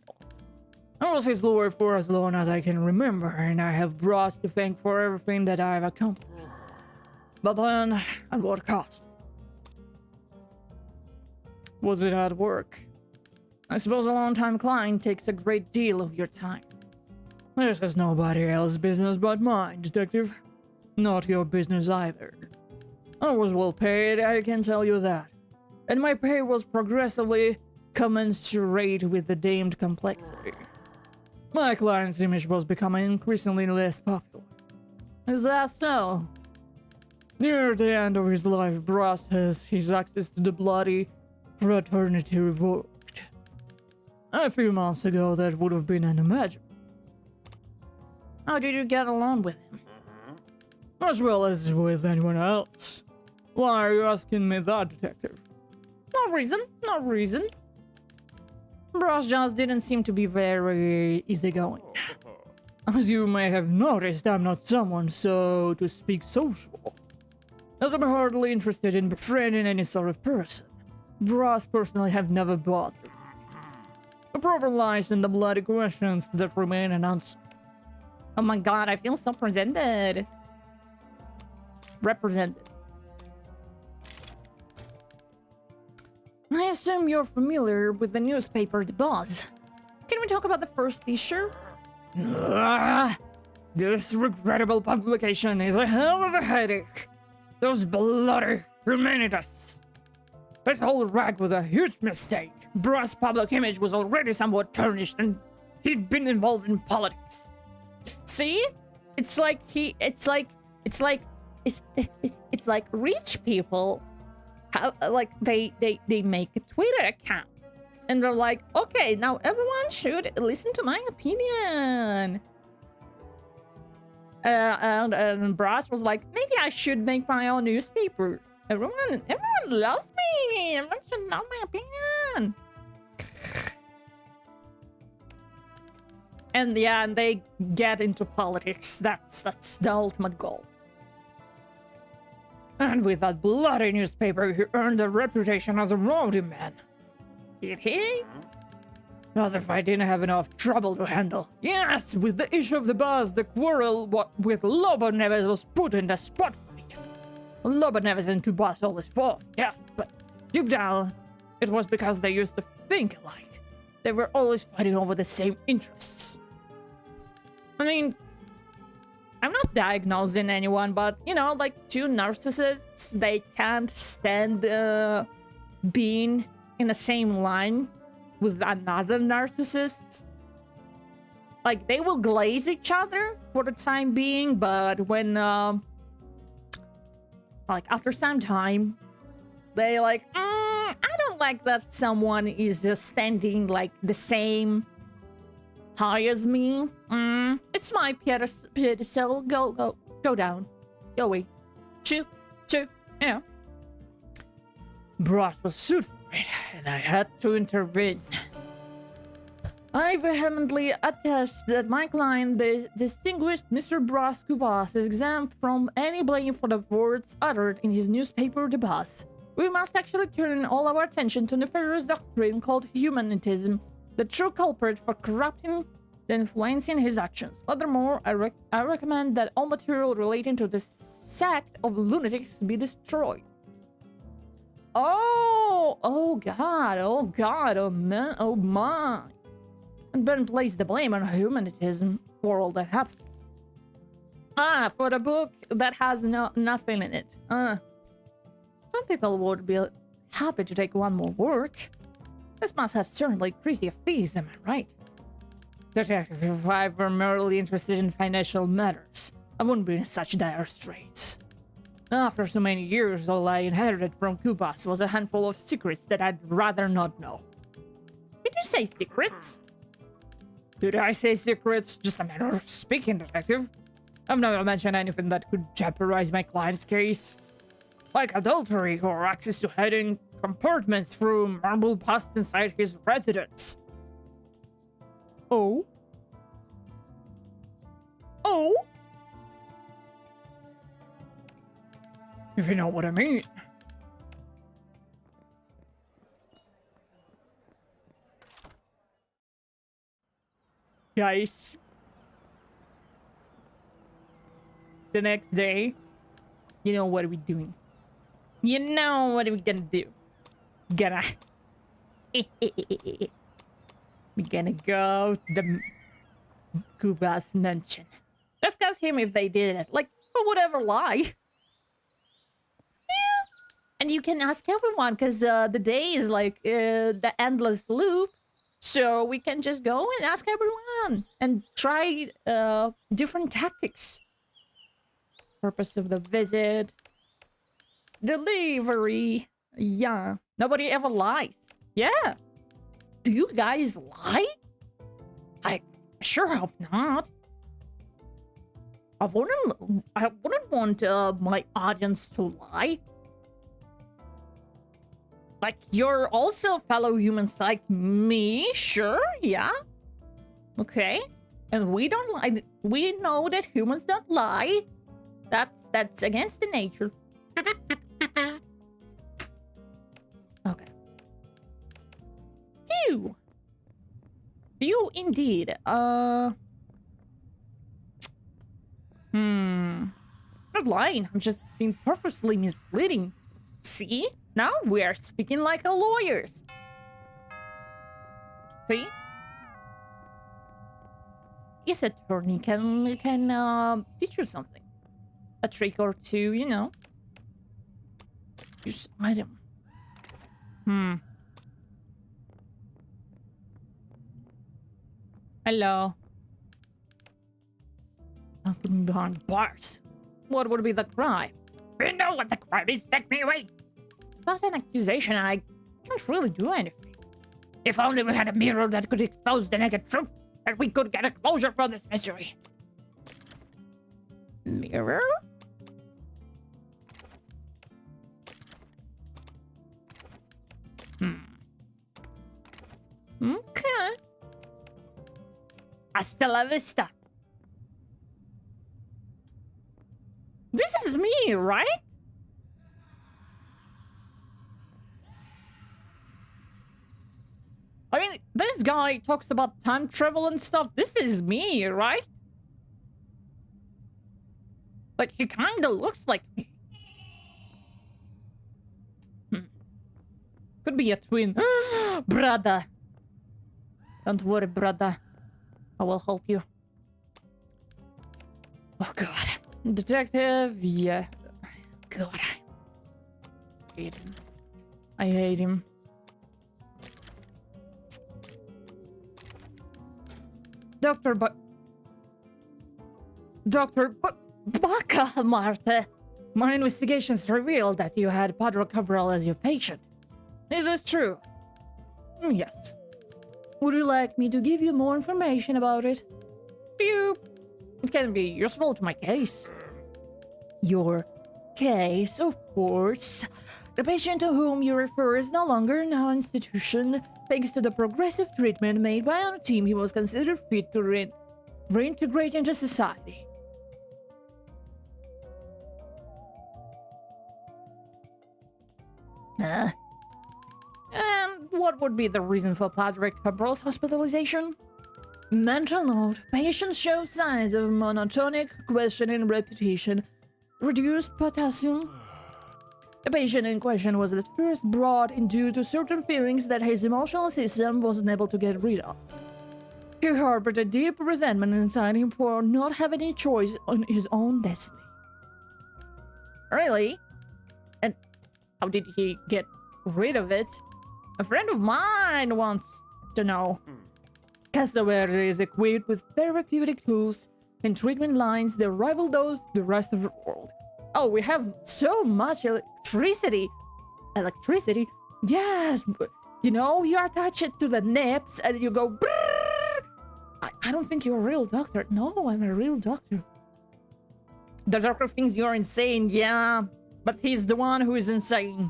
I was his lawyer for as long as I can remember, and I have Brass to thank for everything that I've accomplished. But then, at what cost? Was it at work? I suppose a long-time client takes a great deal of your time. This is nobody else's business but mine, detective. Not your business either. I was well paid, I can tell you that. And my pay was progressively commensurate with the damned complexity. My client's image was becoming increasingly less popular. Is that so? Near the end of his life, Brass has his access to the bloody fraternity revoked. A few months ago, that would have been unimaginable. How did you get along with him? As well as with anyone else. Why are you asking me that, detective? No reason. Brass just didn't seem to be very easygoing. As you may have noticed, I'm not someone, so to speak, social. As I'm hardly interested in befriending any sort of person. Brass personally have never bothered me. The problem lies in the bloody questions that remain unanswered. Oh my god, I feel so represented. I assume you're familiar with the newspaper The Buzz. Can we talk about the first issue? This regrettable publication is a hell of a headache. Those bloody humanities. This whole rag was a huge mistake. Brass' public image was already somewhat tarnished, and he'd been involved in politics. See? It's like rich people, like they make a Twitter account, and they're like, okay, now everyone should listen to my opinion. And Brass was like, maybe I should make my own newspaper. Everyone loves me. Everyone should know my opinion. And yeah, and they get into politics. That's the ultimate goal. And with that bloody newspaper, he earned a reputation as a rowdy man. Did he? As if I didn't have enough trouble to handle. Yes, with the issue of the bus, the quarrel with Lobo Neves was put in the spotlight. Lobo Neves and two boss always fought, yeah, but deep down, it was because they used to think alike. They were always fighting over the same interests. I mean, I'm not diagnosing anyone, but, you know, like two narcissists, they can't stand being in the same line with another narcissist. Like, they will glaze each other for the time being, but when, like, after some time, they like, I don't like that someone is just standing, like, the same high as me. It's my pedestal. Go down. Go away. Choo, yeah. Brass was sued for it, and I had to intervene. I vehemently attest that my client, the distinguished Mr. Brass Kubas, is exempt from any blame for the words uttered in his newspaper, The Buzz. We must actually turn all our attention to nefarious doctrine called humanism, the true culprit for corrupting and influencing his actions. Furthermore, I recommend that all material relating to this sect of lunatics be destroyed. Oh God, oh man, oh my. And Ben placed the blame on humanism for all that happened. For the book that has nothing in it. Some people would be happy to take one more work. This must have certainly increased your fees, am I right? Detective, if I were merely interested in financial matters, I wouldn't be in such dire straits. After so many years, all I inherited from Kubas was a handful of secrets that I'd rather not know. Did you say secrets? Did I say secrets? Just a matter of speaking, Detective. I've never mentioned anything that could jeopardize my client's case. Like adultery or access to hidden compartments through marble posts inside his residence. Oh? If you know what I mean. Guys. The next day, you know what are we doing? You know what are we gonna do? We're gonna go to the Kuba's mansion. Just ask him if they did it. Like, who would ever lie? Yeah. And you can ask everyone, because the day is like the endless loop. So we can just go and ask everyone and try different tactics. Purpose of the visit. Delivery. Yeah. Nobody ever lies. Yeah. Do you guys lie? I sure hope not. I wouldn't want my audience to lie. Like, you're also fellow humans like me, sure, yeah. Okay. And we don't lie. We know that humans don't lie. That's against the nature. Okay. Phew. You indeed. Not lying. I'm just being purposely misleading. See? Now we are speaking like a lawyers. See? Yes, attorney can teach you something. A trick or two, you know. Use item. Hello. I'll put me behind bars. What would be the crime? You know what the crime is. Take me away. Without an accusation, I can't really do anything. If only we had a mirror that could expose the naked truth, that we could get a closure for this mystery. Mirror? Okay. Hasta la vista. This is me, right? I mean, this guy talks about time travel and stuff. This is me, right? Like, he kinda looks like me. Could be a twin. Brother. Don't worry, brother. I will help you. Oh, God. Detective, yeah. God, I hate him. I hate him. Dr. Baka, Martha. My investigations revealed that you had Padre Cabral as your patient. Is this true? Yes. Would you like me to give you more information about it? Phew. It can be useful to my case. Your case, of course. The patient to whom you refer is no longer in our institution. Thanks to the progressive treatment made by our team, he was considered fit to reintegrate into society. And what would be the reason for Padre Cabral's hospitalization? Mental note: patients show signs of monotonic questioning repetition, reduced potassium. The patient in question was at first brought in due to certain feelings that his emotional system wasn't able to get rid of. He harbored a deep resentment inside him for not having any choice on his own destiny. Really? And how did he get rid of it? A friend of mine wants to know. Cassowary is equipped with therapeutic tools and treatment lines that rival those of the rest of the world. Oh, we have so much electricity. Electricity? Yes. You know, you attach it to the nips and you go brrrr. I don't think you're a real doctor. No, I'm a real doctor. The doctor thinks you're insane, yeah. But he's the one who is insane.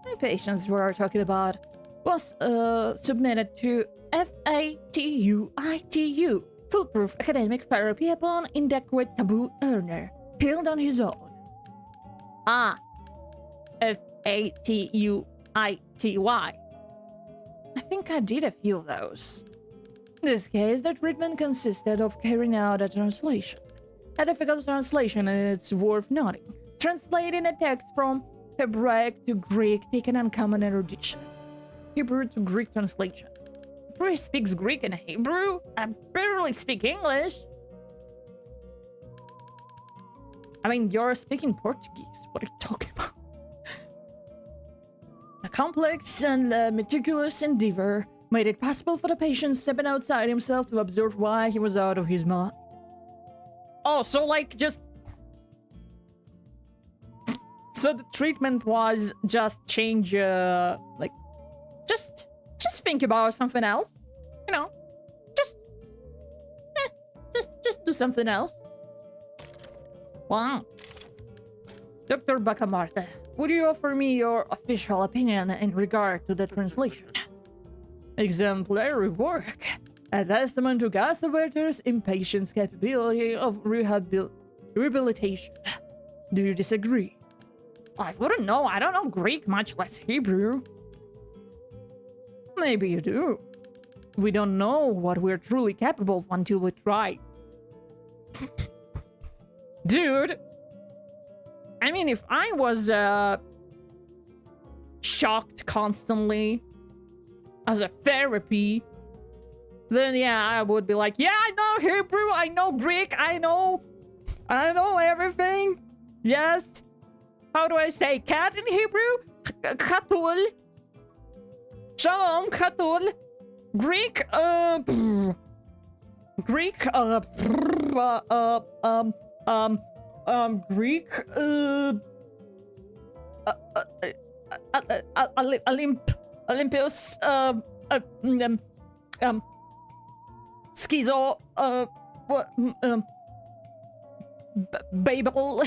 The patients we're talking about was submitted to FATUITU, foolproof academic therapy upon inadequate taboo earner, healed on his own. Ah, FATUITY. I think I did a few of those. In this case, the treatment consisted of carrying out a translation. A difficult translation, it's worth noting. Translating a text from Hebraic to Greek taking uncommon erudition. Hebrew to Greek translation. The priest speaks Greek and Hebrew? I barely speak English. I mean, you're speaking Portuguese. What are you talking about? A complex and meticulous endeavor made it possible for the patient stepping outside himself to observe why he was out of his mind. Oh, so like just... So the treatment was just change, like... Just think about something else. You know? Just do something else. Wow. Dr. Bacamarta, would you offer me your official opinion in regard to the translation? Exemplary work. A testament to Gassawater's impatience capability of rehabilitation. Do you disagree? I wouldn't know. I don't know Greek, much less Hebrew. Maybe you do. We don't know what we're truly capable of until we try. Dude. I mean, if I was shocked constantly as a therapy, then yeah, I would be like, yeah, I know Hebrew, I know Greek, I know everything. Yes. How do I say cat in Hebrew? Katul. Shalom, katul. Greek, Greek, Greek, Olympus, Schizo, Babel.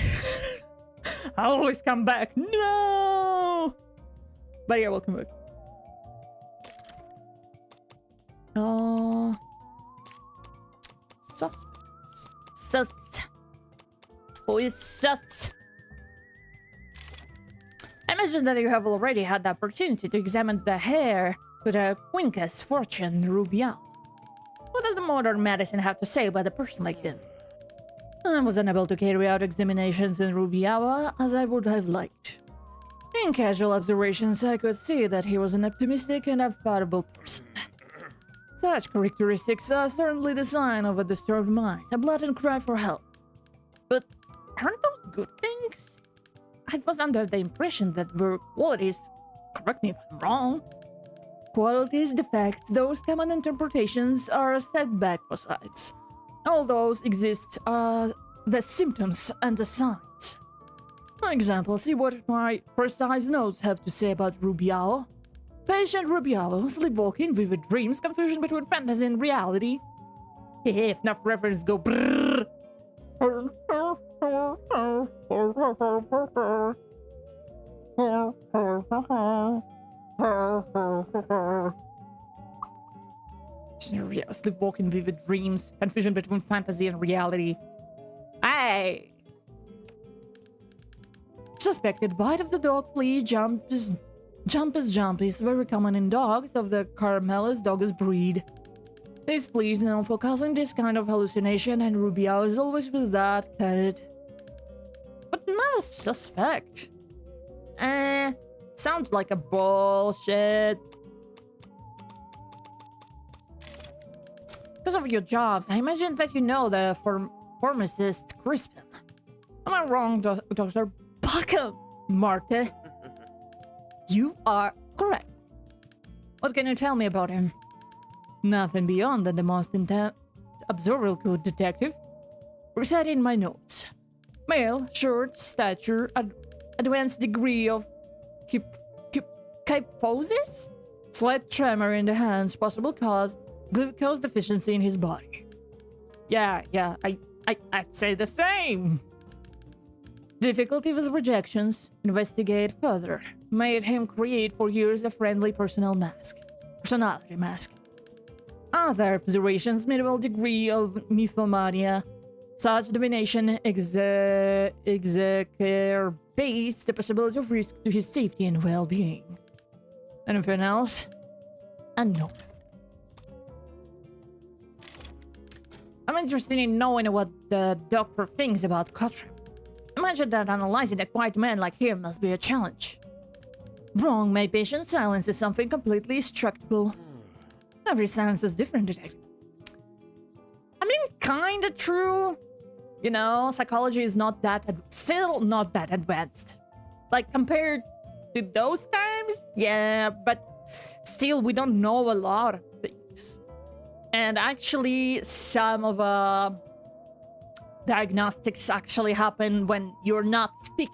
I always come back. No! But yeah, welcome back. Suspects. Who is sus? I'm Imagine that you have already had the opportunity to examine the hair with a Quincus Fortune Rubial. What does the modern medicine have to say about a person like him? I was unable to carry out examinations in Rubiawa as I would have liked. In casual observations, I could see that he was an optimistic and affable person. Such characteristics are certainly the sign of a disturbed mind, a blatant cry for help. But aren't those good things? I was under the impression that were qualities. Correct me if I'm wrong. Qualities, defects, those common interpretations are a setback for science. All those exist are the symptoms and the signs. For example, see what my precise notes have to say about Rubiao. Patient Rubiao, sleepwalking, vivid dreams, confusion between fantasy and reality. If enough reference go brrrr. Sleepwalking, vivid dreams, confusion between fantasy and reality. Hey! Suspected bite of the dog flea jump is very common in dogs of the Carmelis dogus breed. These fleas known for causing this kind of hallucination, and Rubiao is always with that cat. But not a suspect. Sounds like a bullshit. Because of your jobs, I imagine that you know the pharmacist Crispin. Am I wrong, Dr. Baka Marte? You are correct. What can you tell me about him? Nothing beyond than the most observable detective. Reciting my notes. Male, short stature, advanced degree of kyphosis? Slight tremor in the hands, possible cause glucose deficiency in his body. Yeah, I'd say the same. Difficulty with rejections. Investigate further. Made him create for years a friendly personality mask. Other observations, minimal degree of mythomania. Such divination exacerbates the possibility of risk to his safety and well-being. Anything else? Unknown. I'm interested in knowing what the doctor thinks about Cotram. Imagine that analyzing a quiet man like him must be a challenge. Wrong, my patient. Silence is something completely destructible. Every silence is different, detective. I mean, kinda true. You know, psychology is still not that advanced. Like, compared to those times, yeah, but still, we don't know a lot of things. And actually, some of diagnostics actually happen when you're not speaking.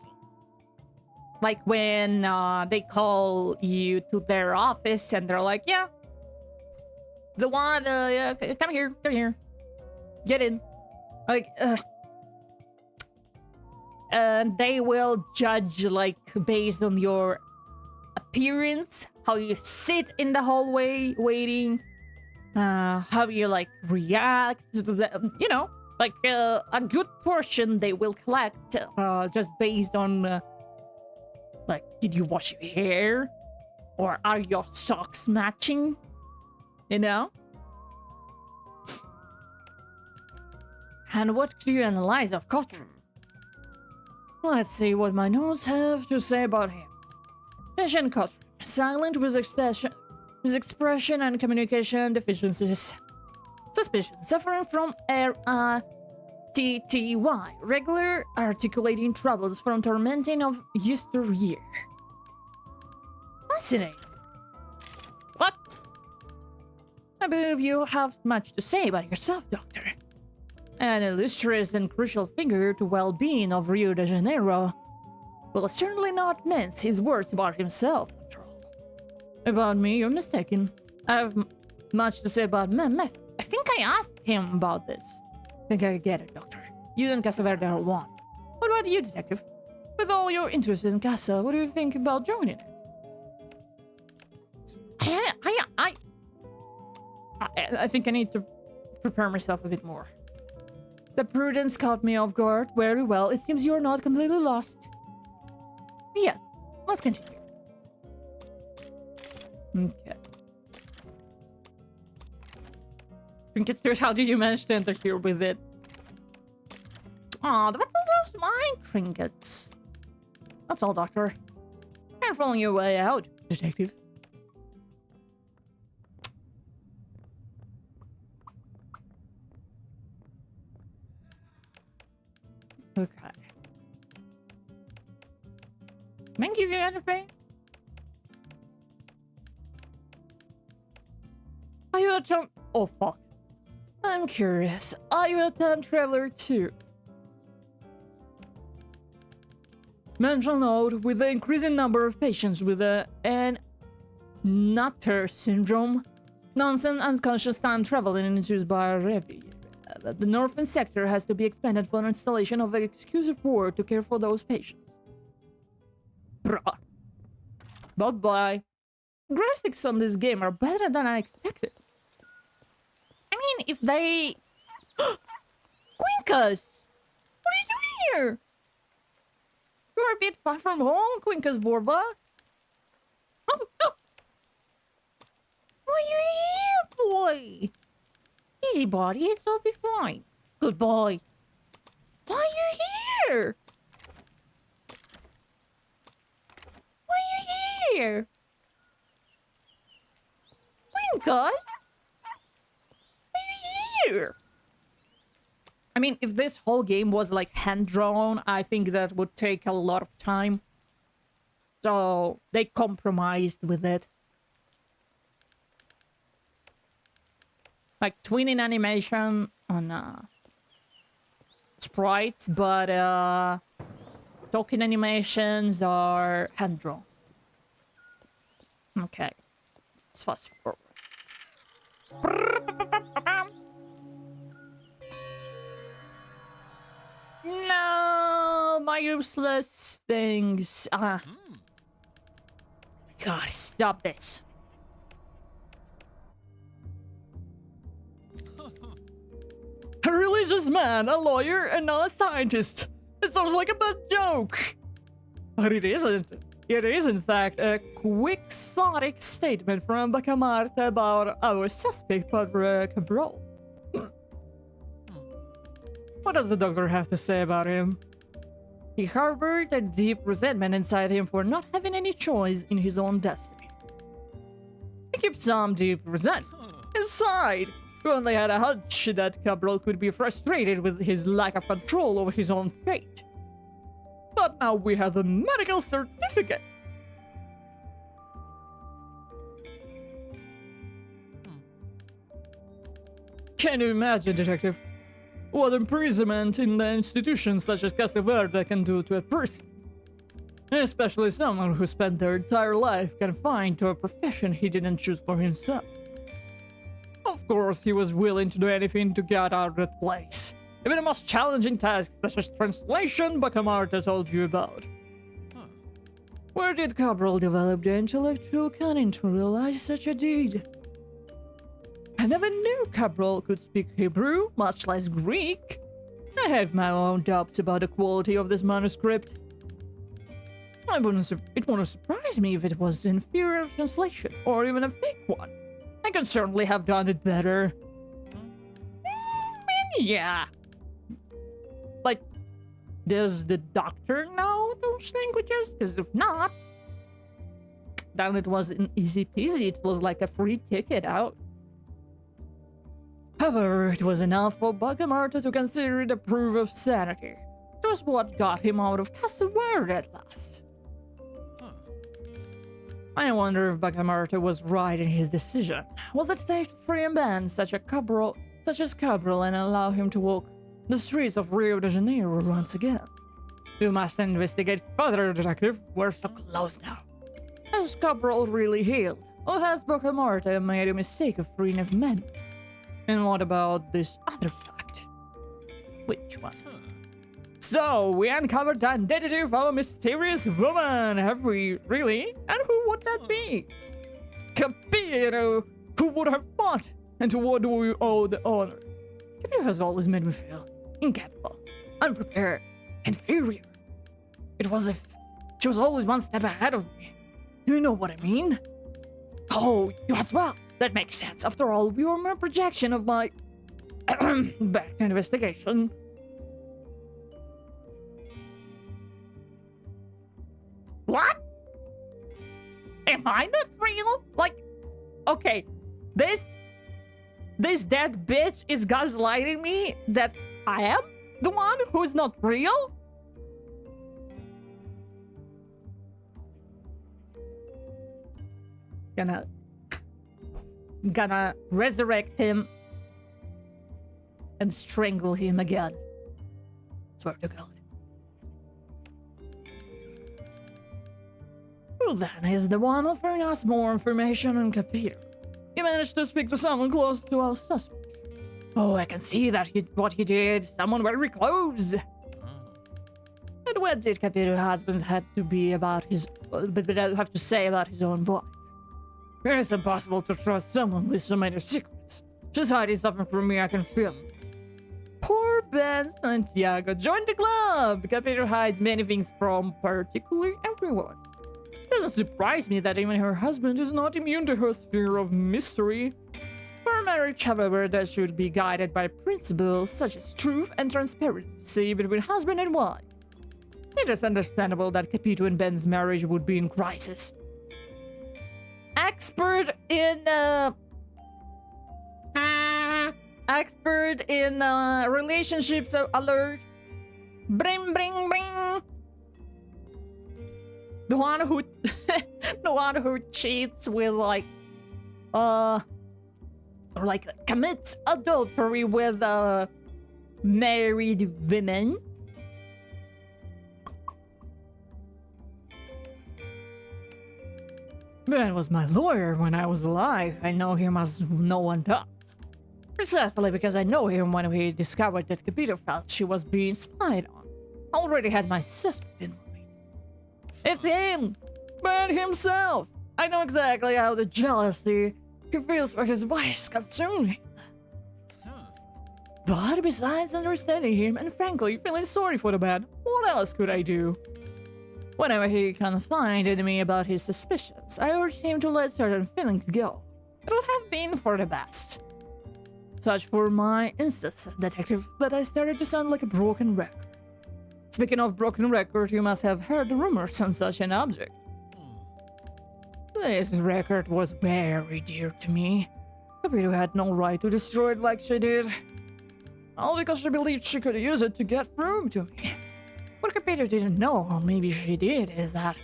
Like when they call you to their office and they're like, yeah, the one, come here, get in. Like, and they will judge, like, based on your appearance, how you sit in the hallway waiting, how you, like, react to the, you know, like, a good portion they will collect just based on, like, did you wash your hair? Or are your socks matching? You know? And what do you analyze of Cotram? Let's see what my notes have to say about him. Patient Cotram. Silent with expression and communication deficiencies. Suspicion. Suffering from RTTY. Regular articulating troubles from tormenting of yesteryear. Fascinating. What? I believe you have much to say about yourself, Doctor. An illustrious and crucial figure to well-being of Rio de Janeiro will certainly not mince his words about himself, after all. About me, you're mistaken. I have much to say about me. I think I asked him about this. I think I get it, Doctor. You and Casa Verde are one. What about you, Detective? With all your interest in Casa, what do you think about joining it? I think I need to prepare myself a bit more. The prudence caught me off guard very well. It seems you're not completely lost. Yet, let's continue. Okay. Trinkets, how did you manage to enter here with it? Aw, but those mine trinkets. That's all, Doctor. You're following your way out, Detective. Okay. Can I give you anything? Are you a time... Oh, fuck. I'm curious. Are you a time traveler too? Mental note, with the increasing number of patients with an Nutter syndrome, nonsense unconscious time traveling induced by a revy. The northern sector has to be expanded for installation of an exclusive ward to care for those patients. Bruh. Bye-bye. Graphics on this game are better than I expected. I mean, if they... Quincus! What are you doing here? You're a bit far from home, Quincus Borba. Oh, oh. Why are you here, boy? Easy, buddy. It'll be fine. Good boy. Why are you here? Why are you here? Quincus? Why are you here? I mean, if this whole game was like hand-drawn, I think that would take a lot of time. So they compromised with it. Like twinning animation on sprites, but talking animations are hand-drawn. Okay, let's fast forward. No, my useless things. God, stop this. A religious man, a lawyer, and not a scientist. It sounds like a bad joke. But it isn't. It is, in fact, a quixotic statement from Bacamarta about our suspect, Padre Cabral. What does the doctor have to say about him? He harbored a deep resentment inside him for not having any choice in his own destiny. He keeps some deep resentment inside. He only had a hunch that Cabral could be frustrated with his lack of control over his own fate. But now we have the medical certificate. Can you imagine, Detective, what imprisonment in the institutions such as Casa Verde can do to a person? Especially someone who spent their entire life confined to a profession he didn't choose for himself. Of course, he was willing to do anything to get out of that place. Even the most challenging tasks such as translation Bacamarta told you about. Where did Cabral develop the intellectual cunning to realize such a deed? I never knew Cabral could speak Hebrew, much less Greek. I have my own doubts about the quality of this manuscript. It wouldn't surprise me if it was an inferior translation, or even a fake one. I could certainly have done it better. Yeah. Like, does the doctor know those languages? Because if not, then it was an easy peasy. It was like a free ticket out. However, it was enough for Bacamarta to consider it a proof of sanity. It was what got him out of Casa Verde at last. I wonder if Bacamarta was right in his decision. Was it safe to free a man such as Cabral and allow him to walk the streets of Rio de Janeiro once again? You must investigate further, Detective. We're so close now. Has Cabral really healed? Or has Bacamarta made a mistake of freeing a man? And what about this other fact? Which one? So, we uncovered the identity of our mysterious woman, have we? Really? And who would that be? Capito! Who would have thought? And to what do we owe the honor? Capito has always made me feel incapable, unprepared, inferior. It was as if She was always one step ahead of me. Do you know what I mean? Oh, you as well. That makes sense. After all, we were mere projection of my back to investigation. What? Am I not real? Like, okay, this dead bitch is gaslighting me that I am the one who's not real? Gonna resurrect him and strangle him again. Swear to God. Who then is the one offering us more information on Capito? He managed to speak to someone close to our suspect. Oh, I can see that what he did. Someone very close. And what did Capito's husband have to say about his own wife? It's impossible to trust someone with so many secrets. She's hiding something from me, I can feel it. Poor Ben Santiago. Join the club! Capito hides many things from particularly everyone. It doesn't surprise me that even her husband is not immune to her sphere of mystery. For a marriage, however, that should be guided by principles such as truth and transparency between husband and wife. It is understandable that Capito and Ben's marriage would be in crisis. Expert in relationships alert. Bring, bring, bring. The one who the one who cheats with or commits adultery with married women. Ben was my lawyer when I was alive. I know him as no one does. Precisely because I know him when he discovered that Capito felt she was being spied on. I already had my suspect in mind. It's him! Ben himself! I know exactly how the jealousy he feels for his wife's consumed him. But besides understanding him and frankly feeling sorry for the man, what else could I do? Whenever he confided in me about his suspicions, I urged him to let certain feelings go. It would have been for the best. Such for my instance, detective, that I started to sound like a broken record. Speaking of broken record, you must have heard rumors on such an object. This record was very dear to me. Capito had no right to destroy it like she did. All because she believed she could use it to get through to me. What Capito didn't know, or maybe she did, is that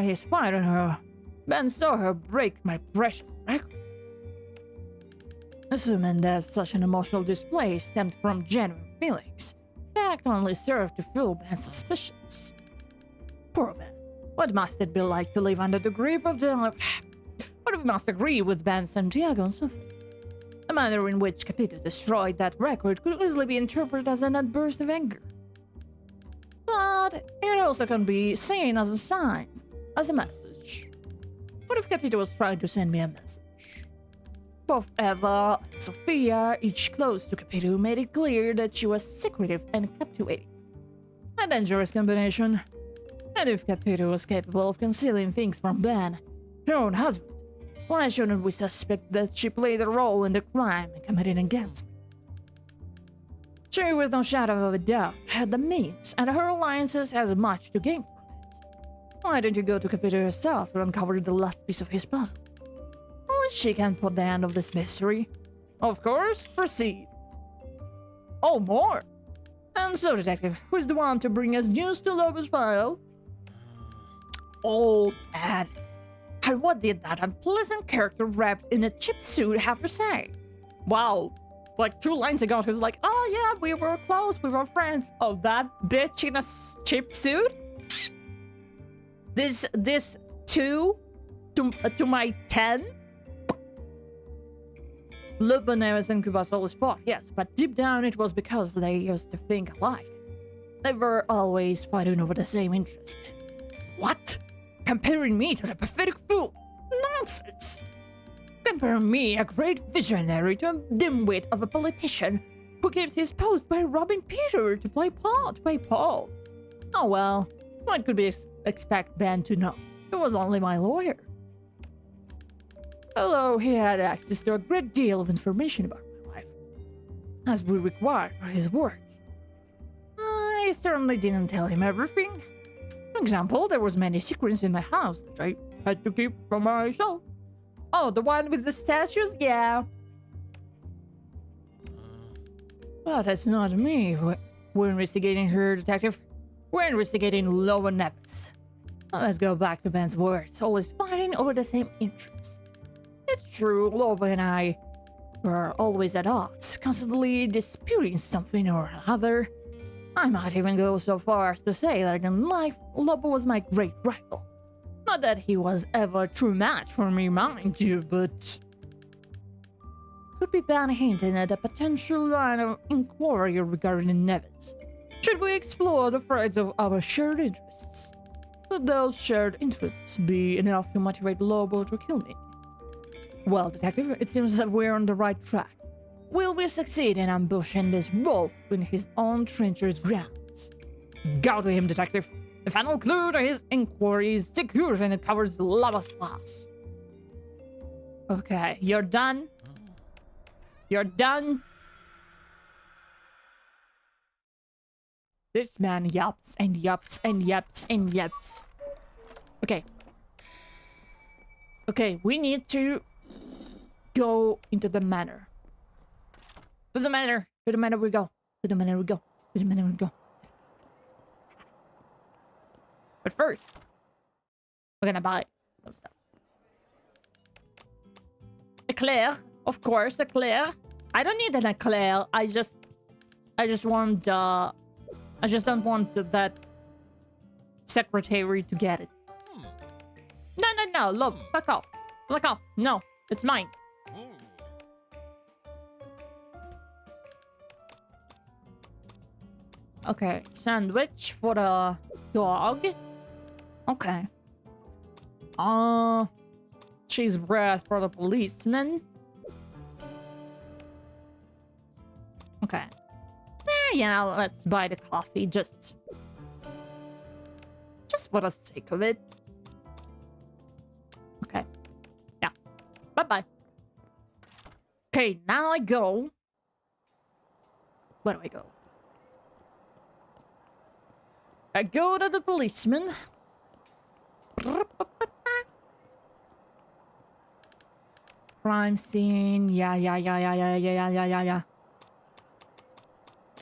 he spied on her. Ben saw her break my precious record. Assuming that such an emotional display stemmed from genuine feelings, the act only served to fuel Ben's suspicions. Poor Ben. What must it be like to live under the grip of the... But we must agree with Ben Santiago on something. The manner in which Capito destroyed that record could easily be interpreted as an outburst of anger. But it also can be seen as a sign, as a message. What if Capito was trying to send me a message? Both Eva and Sophia, each close to Capito, made it clear that she was secretive and captivating. A dangerous combination. And if Capito was capable of concealing things from Ben, her own husband, why shouldn't we suspect that she played a role in the crime committed against me? She, with no shadow of a doubt, had the means, and her alliances has much to gain from it. Why don't you go to Capito herself to uncover the last piece of his puzzle? Only she can put the end of this mystery. Of course, proceed. Oh, more! And so, detective, who's the one to bring us news to Lobo's file? Oh, man. And what did that unpleasant character wrapped in a cheap suit have to say? Wow. Like 2 lines ago, he was like, oh yeah, we were close, we were friends. Oh, that bitch in a cheap suit? This 2 to my 10? Lobo and Kubas always fought, yes, but deep down it was because they used to think alike. They were always fighting over the same interest. What? Comparing me to the pathetic fool? Nonsense! Comparing me, a great visionary, to a dimwit of a politician who keeps his post by robbing Peter to play Paul. Oh well, what could be expect Ben to know. He was only my lawyer. Although he had access to a great deal of information about my life, as we required for his work. I certainly didn't tell him everything. For example, there was many secrets in my house that I had to keep from myself. Oh, the one with the statues? Yeah. But that's not me. We're investigating her, detective. We're investigating Lower Nevis. Now let's go back to Ben's words, always fighting over the same interest. It's true, Lobo and I were always at odds, constantly disputing something or another. I might even go so far as to say that in life, Lobo was my great rival. Not that he was ever a true match for me, mind you, but... Could be Ben hinting at a potential line of inquiry regarding Nevis. Should we explore the threads of our shared interests? Could those shared interests be enough to motivate Lobo to kill me? Well, detective, it seems that we're on the right track. Will we succeed in ambushing this wolf in his own treacherous grounds? Go to him, detective. The final clue to his inquiry is secured and it covers Lobo's class. Okay, you're done. You're done. This man yaps and yaps and yaps and yaps. Okay. Okay, we need to go into the manor. To the manor. To the manor we go. To the manor we go. To the manor we go. But first, we're gonna buy some stuff. Eclair. Of course, eclair. I don't need an eclair. I just want I just don't want that secretary to get it. No, look, fuck off. Fuck off. No, it's mine. Okay, sandwich for the dog. Okay. Cheese bread for the policeman. Okay. Yeah, let's buy the coffee just for the sake of it. Okay. Yeah. Bye-bye. Okay, now I go. Where do I go? I go to the policeman. Crime scene. Yeah.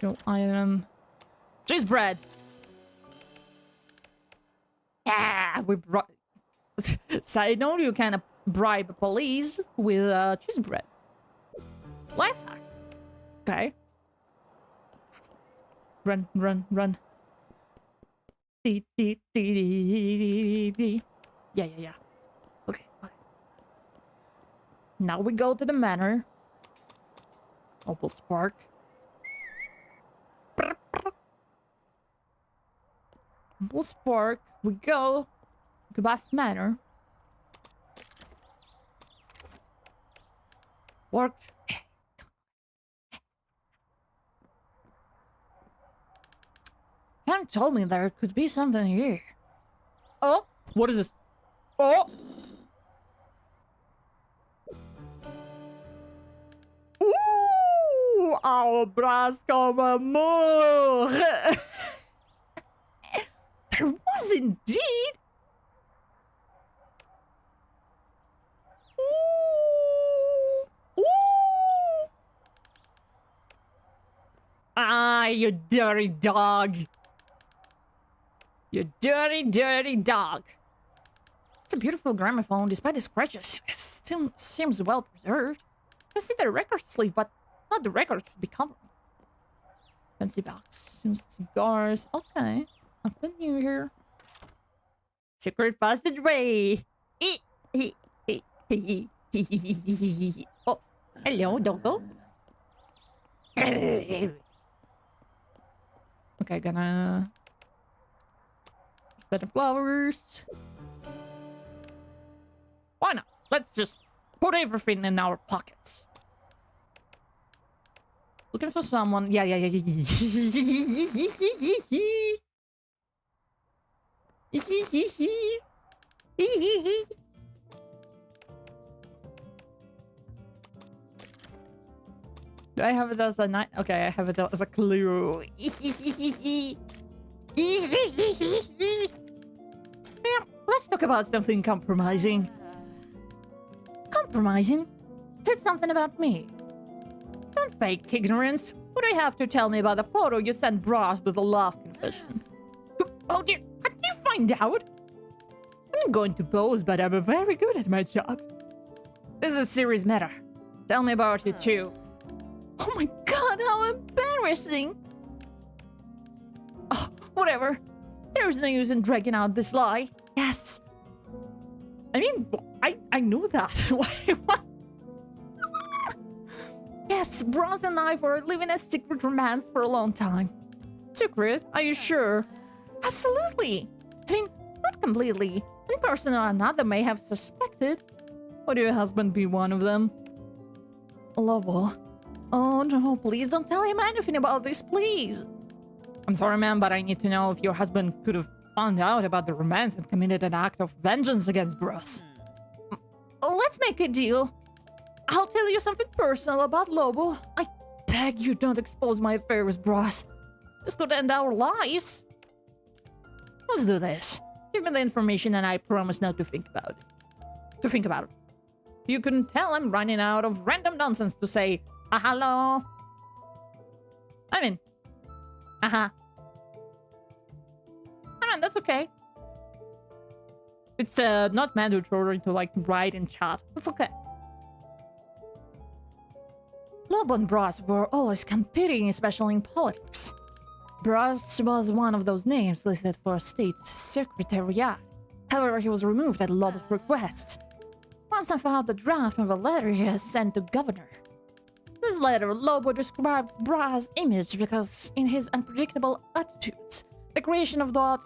No item. Cheese bread. Yeah, we brought. Side note: you can bribe police with cheese bread. Life hack. Okay. Run. Yeah. Okay. Now we go to the manor. Opal Spark. Opal Spark. We go to Bass Manor. Worked. Karen told me there could be something here. Oh, what is this? Oh! Our bras comme amour! There was indeed! Ooh. Ah, you dirty dog! You dirty dog! It's a beautiful gramophone, despite the scratches. It still seems well preserved. I can see the record sleeve, but not the record should be covered. Fancy box. Some cigars. Okay. Nothing new here. Secret passageway. Oh, hello, doggo. Okay, gonna... Bed of flowers. Why not? Let's just put everything in our pockets. Looking for someone. Yeah. Do I have it as a night? Okay, I have it as a clue. Yeah, let's talk about something compromising. Compromising? That's something about me. Don't fake ignorance. What do you have to tell me about the photo you sent Bros with a love confession? Oh dear, how did you find out? I'm not going to boast, but I'm very good at my job. This is a serious matter. Tell me about it too. Oh my god, how embarrassing! Oh, whatever. There's no use in dragging out this lie. Yes. I mean, I knew that. What? Yes, Bronze and I were living a secret romance for a long time. Secret? Are you sure? Absolutely. I mean, not completely. One person or another may have suspected. Would your husband be one of them? Lobo. Oh no, please don't tell him anything about this, please. I'm sorry, ma'am, but I need to know if your husband could have found out about the romance and committed an act of vengeance against Bros. Let's make a deal. I'll tell you something personal about Lobo. I beg you don't expose my affair with Bros. This could end our lives. Let's do this. Give me the information and I promise not to think about it. You can tell I'm running out of random nonsense to say, hello. I mean, I mean, that's okay. It's not mandatory to like write in chat. It's okay. Lobo and Bros were always competing, especially in politics. Bros was one of those names listed for state secretariat. However, he was removed at Lobo's request. Once I found the draft of a letter he has sent to governor. This letter, Lobo describes Bros' image because in his unpredictable attitudes, the creation of that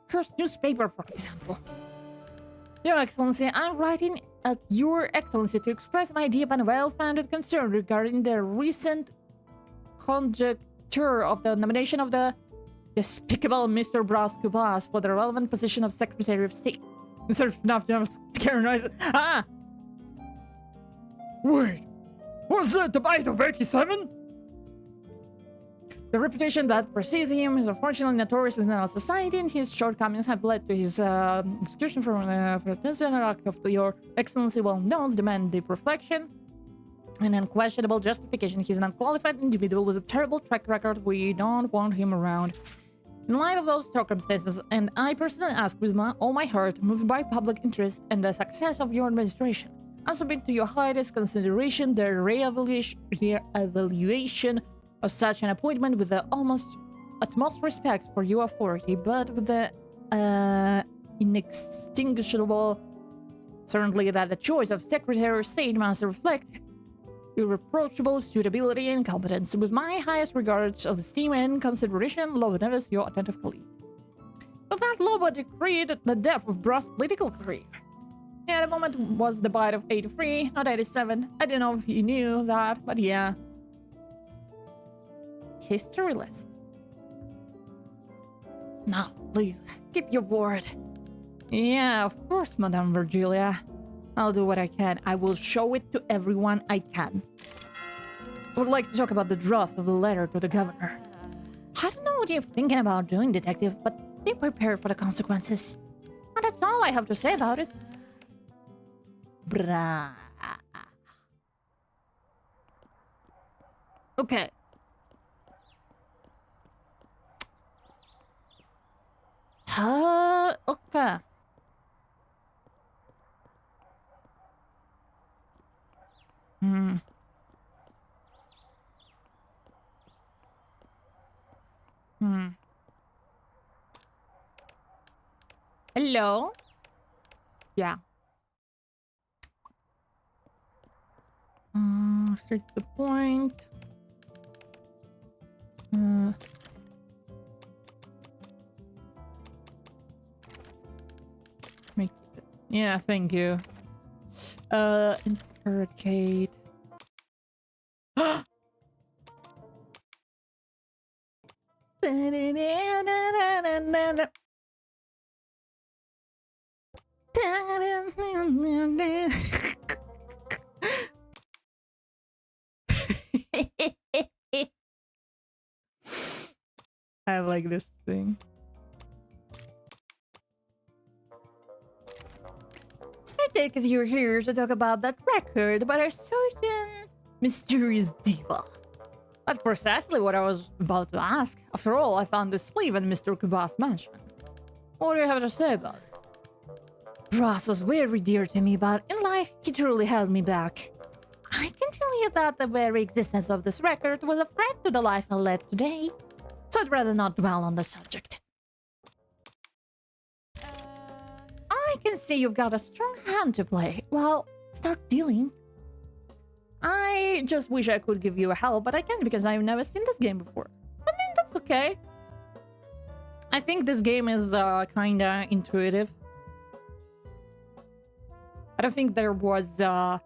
cursed newspaper, for example. Your Excellency, I'm writing at Your Excellency to express my deep and well-founded concern regarding the recent conjecture of the nomination of the despicable Mr. Bros Kupas for the relevant position of Secretary of State. Instead of enough scare noise. Ah! Wait, was it the bite of 87? The reputation that precedes him is unfortunately notorious within our society, and his shortcomings have led to his execution for an act of Your Excellency well known, demand deep reflection and unquestionable justification. He's an unqualified individual with a terrible track record. We don't want him around. In light of those circumstances, and I personally ask with all my heart, moved by public interest and the success of your administration, I submit to your highest consideration the re-evaluation of such an appointment with the utmost respect for your authority, but with the inextinguishable certainty that the choice of Secretary of State must reflect irreproachable suitability and competence. With my highest regards of esteem and consideration, Lobo Neves, your attentive colleague. But that Lobo decreed the death of Bros' political career. Yeah, the moment was the bite of 83, not 87. I don't know if you knew that, but yeah. History lesson. Now, please, keep your word. Yeah, of course, Madame Virgilia. I'll do what I can. I will show it to everyone I can. I would like to talk about the draft of the letter to the governor. I don't know what you're thinking about doing, detective, but be prepared for the consequences. And that's all I have to say about it. Brah. Okay. Okay. Hello? Yeah. Straight to the point. Make it. Yeah, thank you. Interrogate. I like this thing. I think you're here to talk about that record by a certain mysterious diva. That's precisely what I was about to ask. After all, I found the sleeve in Mr. Kuba's mansion. What do you have to say about it? Brass was very dear to me, but in life, he truly held me back. I can tell you that the very existence of this record was a threat to the life I led today, so I'd rather not dwell on the subject. I can see you've got a strong hand to play. Well, start dealing. I just wish I could give you a help, but I can't because I've never seen this game before. I mean, that's okay. I think this game is kinda intuitive. I don't think there was a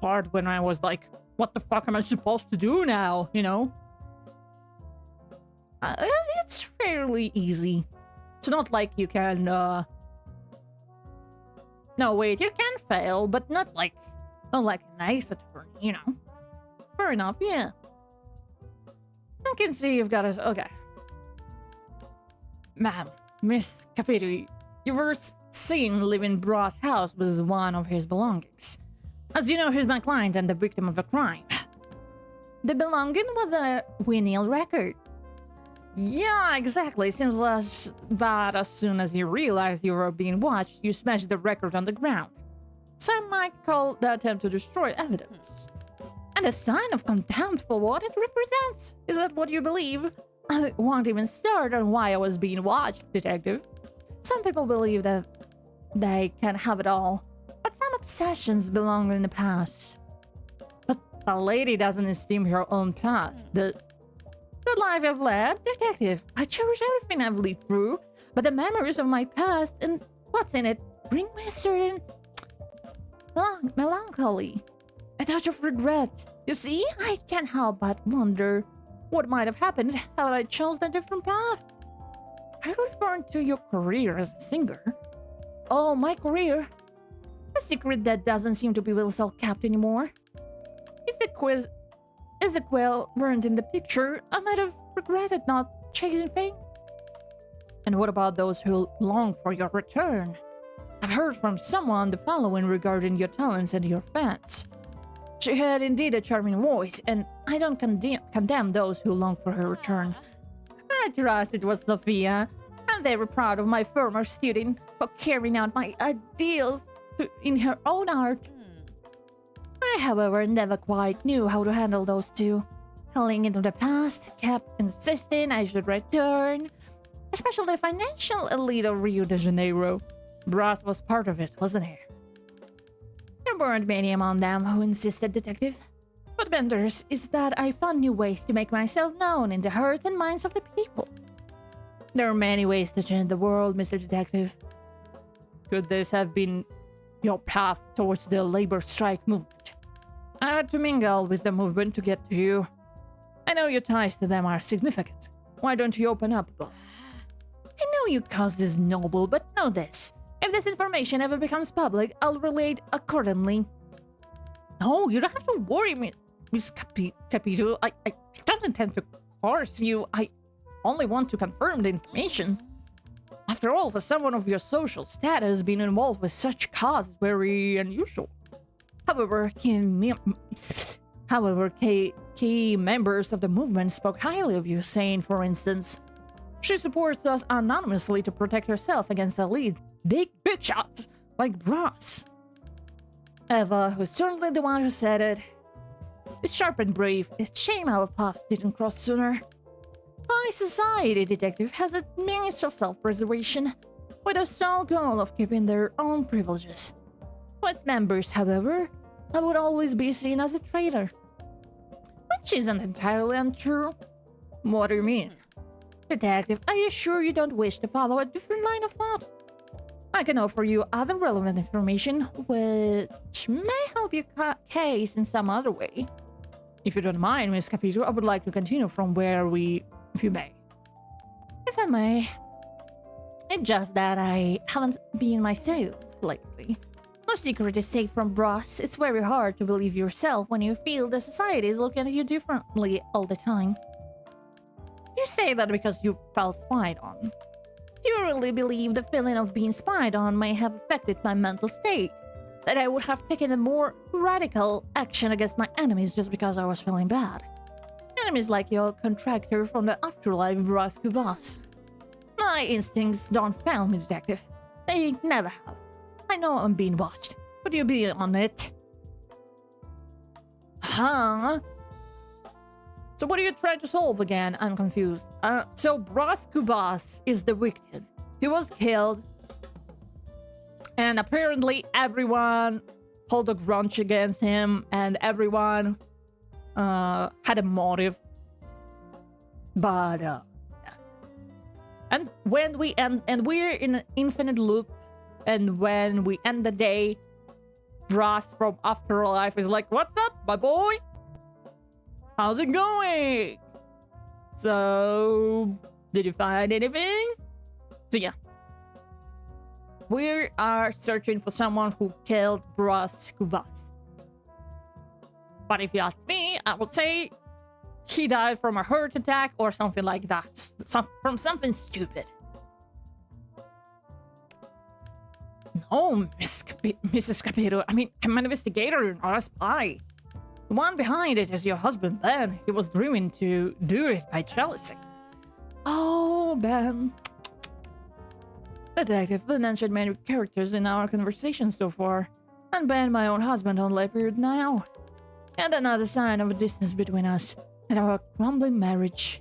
part when I was like, what the fuck am I supposed to do now, you know? It's fairly easy. It's not like you can, No, wait, you can fail, but not like a nice attorney, you know? Fair enough, yeah. I can see you've got a... Okay. Ma'am, Miss Capito, you were seen leaving Bra's house with one of his belongings. As you know, he's my client and the victim of a crime. The belonging was a vinyl record. Yeah, exactly. Seems that as soon as you realized you were being watched, you smashed the record on the ground. Some might call the attempt to destroy evidence. And a sign of contempt for what it represents. Is that what you believe? I won't even start on why I was being watched, detective. Some people believe that they can have it all, but some obsessions belong in the past. But the lady doesn't esteem her own past. The life I've led, detective. I cherish everything I've lived through, but the memories of my past and what's in it bring me a certain melancholy, a touch of regret. You see, I can't help but wonder what might have happened had I chosen a different path. I refer to your career as a singer. Oh, my career? A secret that doesn't seem to be well kept anymore. If Ezequiel weren't in the picture, I might have regretted not chasing fame. And what about those who long for your return? I've heard from someone the following regarding your talents and your fans. She had indeed a charming voice, and I don't condemn those who long for her return. I trust it was Sophia. I'm very proud of my former student for carrying out my ideals in her own art. I, however, never quite knew how to handle those two. Clinging into the past, kept insisting I should return. Especially the financial elite of Rio de Janeiro. Brass was part of it, wasn't he? There weren't many among them who insisted, detective. What matters is that I found new ways to make myself known in the hearts and minds of the people. There are many ways to change the world, Mr. Detective. Could this have been your path towards the labor strike movement? I had to mingle with the movement to get to you. I know your ties to them are significant. Why don't you open up about it? I know your cause is noble, but know this. If this information ever becomes public, I'll relate accordingly. No, you don't have to worry, Miss Capito. I don't intend to coerce you. I only want to confirm the information. After all, for someone of your social status, being involved with such cause is very unusual. However, key members of the movement spoke highly of you, saying, for instance, she supports us anonymously to protect herself against elite big shots like Brass. Eva, who's certainly the one who said it, is sharp and brave. It's shame our paths didn't cross sooner. High society, detective, has a means of self-preservation, with the sole goal of keeping their own privileges. For its members, however, I would always be seen as a traitor. Which isn't entirely untrue. What do you mean? Detective, are you sure you don't wish to follow a different line of thought? I can offer you other relevant information, which may help your case in some other way. If you don't mind, Miss Capito, I would like to continue from where if you may. If I may. It's just that I haven't been myself. lately. No secret is safe from Brass. It's very hard to believe yourself when you feel the society is looking at you differently all the time. You say that because you felt spied on. Do you really believe the feeling of being spied on may have affected my mental state? That I would have taken a more radical action against my enemies just because I was feeling bad? Enemies like your contractor from the afterlife, Posthumous. My instincts don't fail me, detective. They never have. I know I'm being watched. Would you be on it? Huh? So what are you trying to solve again? I'm confused. So Posthumous is the victim. He was killed. And apparently everyone held a grudge against him. And everyone had a motive. But, yeah. And when we end, and we're in an infinite loop, and when we end the day, Brass from Afterlife is like, "What's up, my boy? How's it going? So, did you find anything?" So yeah. We are searching for someone who killed Posthumous. But if you ask me, I would say he died from a heart attack or something like that. From something stupid. No, Mrs. Capito. I mean, I'm an investigator, not a spy. The one behind it is your husband, Ben. He was driven to do it by jealousy. Oh, Ben. Detective, we mentioned many characters in our conversation so far. And Ben, my own husband, only appeared now. And another sign of a distance between us and our crumbling marriage.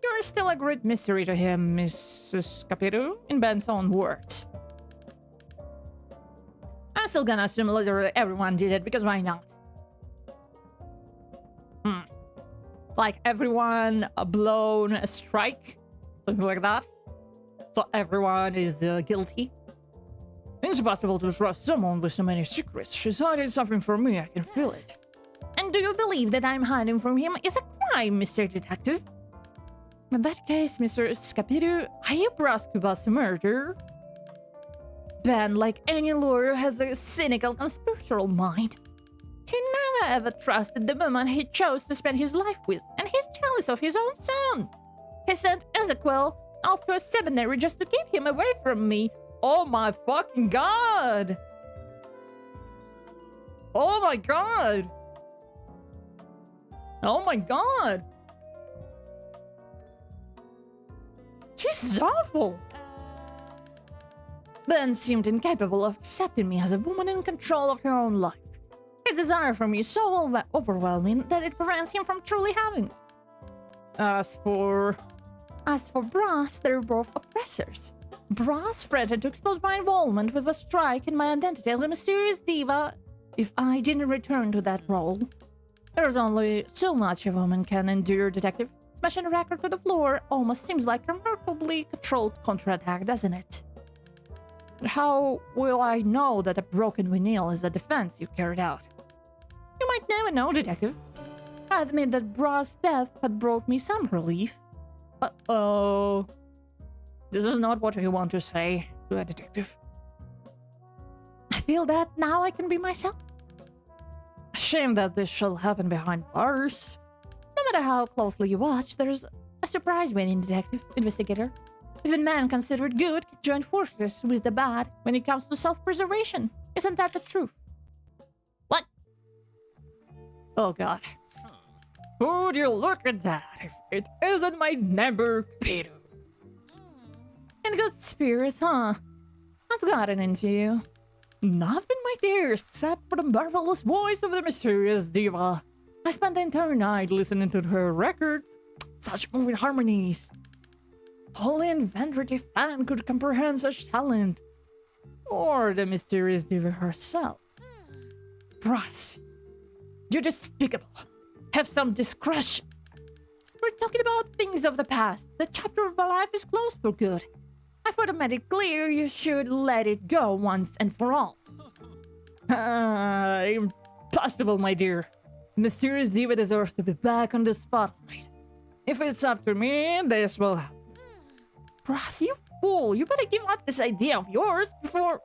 You're still a great mystery to him, Mrs. Capito, in Ben's own words. I'm still gonna assume literally everyone did it, because why not? Like everyone blown a strike? Something like that? So everyone is guilty? It's impossible to trust someone with so many secrets. She's hiding something from me, I can feel it. And do you believe that I'm hiding from him is a crime, Mr. Detective? In that case, Mr. Scapito, are you Posthumous' murderer? Ben, like any lawyer, has a cynical, conspiratorial mind. He never ever trusted the woman he chose to spend his life with, and he's jealous of his own son. He sent Ezekiel off to a seminary just to keep him away from me. Oh my fucking god! Oh my god! Oh my god! She's awful! Ben seemed incapable of accepting me as a woman in control of her own life. His desire for me is so overwhelming that it prevents him from truly having me. As for Brass, they're both oppressors. Brass threatened to expose my involvement with the strike and my identity as a mysterious diva if I didn't return to that role. There's only so much a woman can endure, Detective. Smashing a record to the floor almost seems like a remarkably controlled counterattack, doesn't it? But how will I know that a broken vinyl is the defense you carried out? You might never know, Detective. I admit that Brass' death had brought me some relief. Uh-oh. This is not what you want to say to a detective. I feel that now I can be myself. A shame that this shall happen behind bars. No matter how closely you watch, there's a surprise waiting, detective, investigator. Even men considered good can join forces with the bad when it comes to self-preservation. Isn't that the truth? What? Oh god. Would you look at that if it isn't my neighbor, Peter? In good spirits, huh? What's gotten into you? Nothing, my dear, except for the marvelous voice of the mysterious diva. I spent the entire night listening to her records. Such moving harmonies. Only an inventive fan could comprehend such talent. Or the mysterious diva herself. Brass, you're despicable. Have some discretion. We're talking about things of the past. The chapter of my life is closed for good. I thought I made it clear you should let it go once and for all. Impossible, my dear. Mysterious diva deserves to be back on the spotlight. If it's up to me, this will happen. Brass, you fool! You better give up this idea of yours before...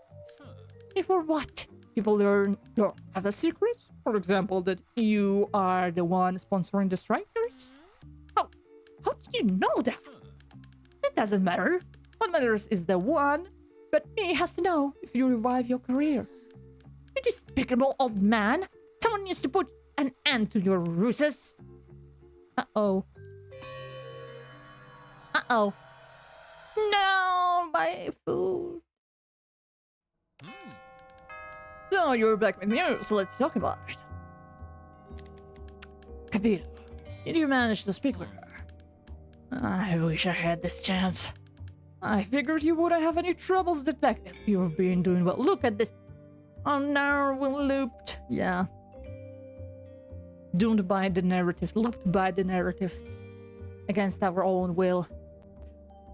Before what? People learn your other secrets? For example, that you are the one sponsoring the strikers? How did you know that? It doesn't matter. What matters is the one, but me has to know if you revive your career. You despicable old man! Someone needs to put an end to your ruses. Uh-oh. Uh-oh. No, my food. So you're back with me, so let's talk about it. Capito, did you manage to speak with her? I wish I had this chance. I figured you wouldn't have any troubles, detective. You've been doing well. Look at this. Oh no, we're looped. Yeah. Doomed by the narrative, looped by the narrative. Against our own will.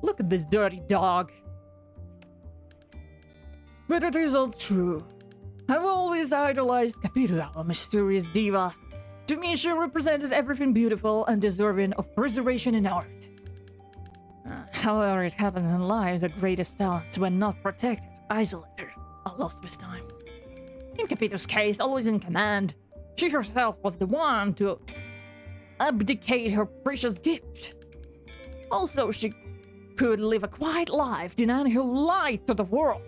Look at this dirty dog. But it is all true. I've always idolized Capito, a mysterious diva. To me, she represented everything beautiful and deserving of preservation in art. However, it happens in life, the greatest talents, when not protected, isolated, are lost with time. In Capito's case, always in command, she herself was the one to abdicate her precious gift. Also, she could live a quiet life, denying her light to the world.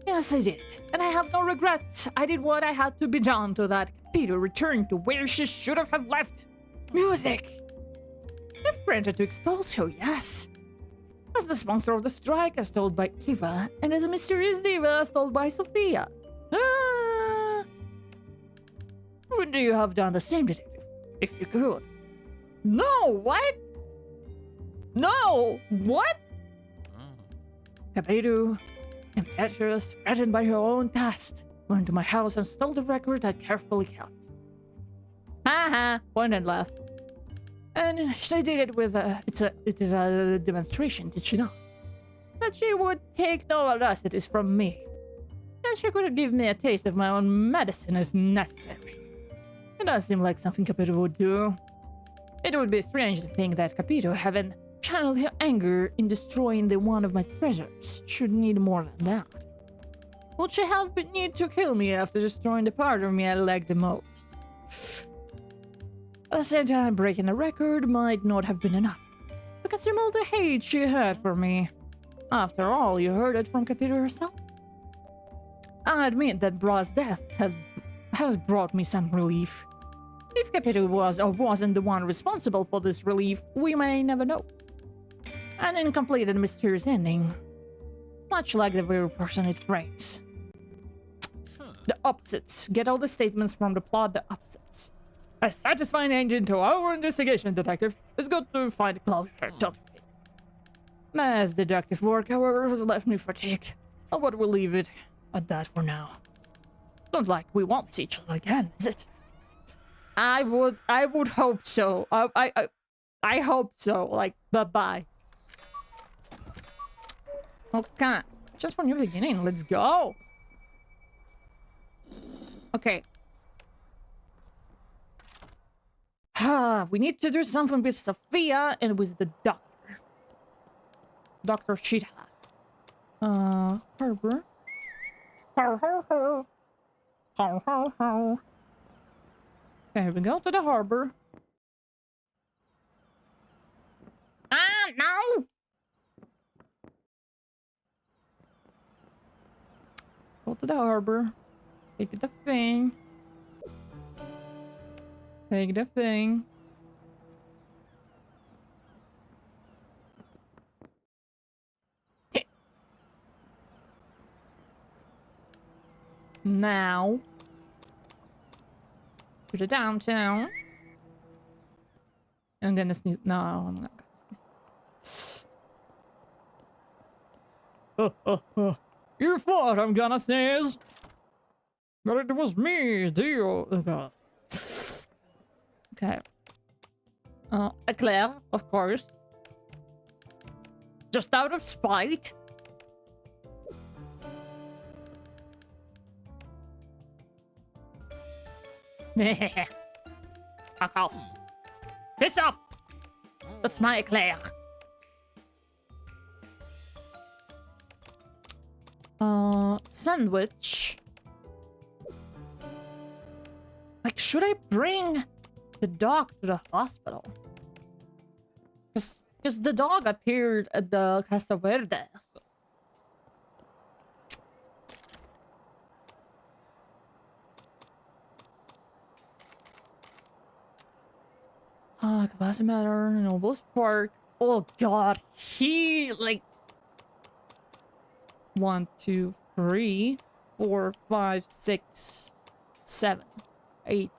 Yes, I did. And I have no regrets. I did what I had to be done to that Capito returned to where she should have left. Music! I friended to expose her, yes. As the sponsor of the strike, as told by Kiva, and as a mysterious diva, as told by Sophia. Wouldn't you have done the same, detective? If you could. No, what? No, what? Capito, impetuous, threatened by her own past, went to my house and stole the record I carefully kept. Haha, point and laugh. And she did it with it is a demonstration, did she not? That she would take no audacity from me. That she could give me a taste of my own medicine if necessary. It does seem like something Capito would do. It would be strange to think that Capito, having channeled her anger in destroying the one of my treasures, should need more than that. Would she have need to kill me after destroying the part of me I liked the most? At the same time, breaking the record might not have been enough to consume all the hate she had for me. After all, you heard it from Capito herself. I admit that Bra's death has brought me some relief. If Capito was or wasn't the one responsible for this relief, we may never know. An incomplete and mysterious ending, much like the very person it frames. The opposites. Get all the statements from the plot, the opposites. A satisfying ending to our investigation, detective. It's good to find closure, don't you? As deductive work, however, has left me fatigued. But we'll leave it at that for now. Not like we won't see each other again, is it? I would hope so. I hope so. Like, bye-bye. Okay. Just from the beginning, let's go. Okay. We need to do something with Sophia and with the doctor. Dr. Sheethead. Harbor. Okay, we go to the harbor. No! Go to the harbor. Take the thing. Take the thing. Now. To the downtown. I'm gonna sneeze. No, I'm not gonna sneeze. You thought I'm gonna sneeze? But it was me, dear. Oh, God. Okay. Eclair, of course. Just out of spite. Fuck off. Piss off! That's my eclair. Sandwich. Like, should I bring the dog to the hospital? Because the dog appeared at the Casa Verde. Capacity Matter, Nobles Park. Oh god, he like 1, 2, 3, 4, 5, 6, 7, 8.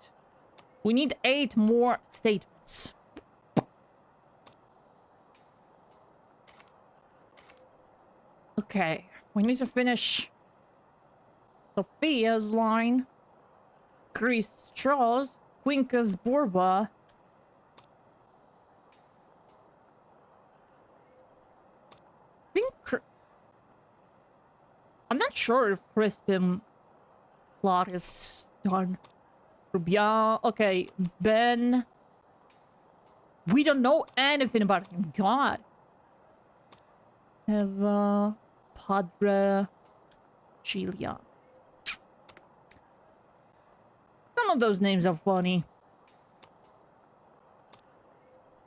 We need 8 more statements. Okay, we need to finish Sophia's line. Chris Strauss, Quincas Borba. I'm not sure if Crispin plot is done. Rubia, okay, Ben. We don't know anything about him. God. Eva, Padre, Gilia. Some of those names are funny.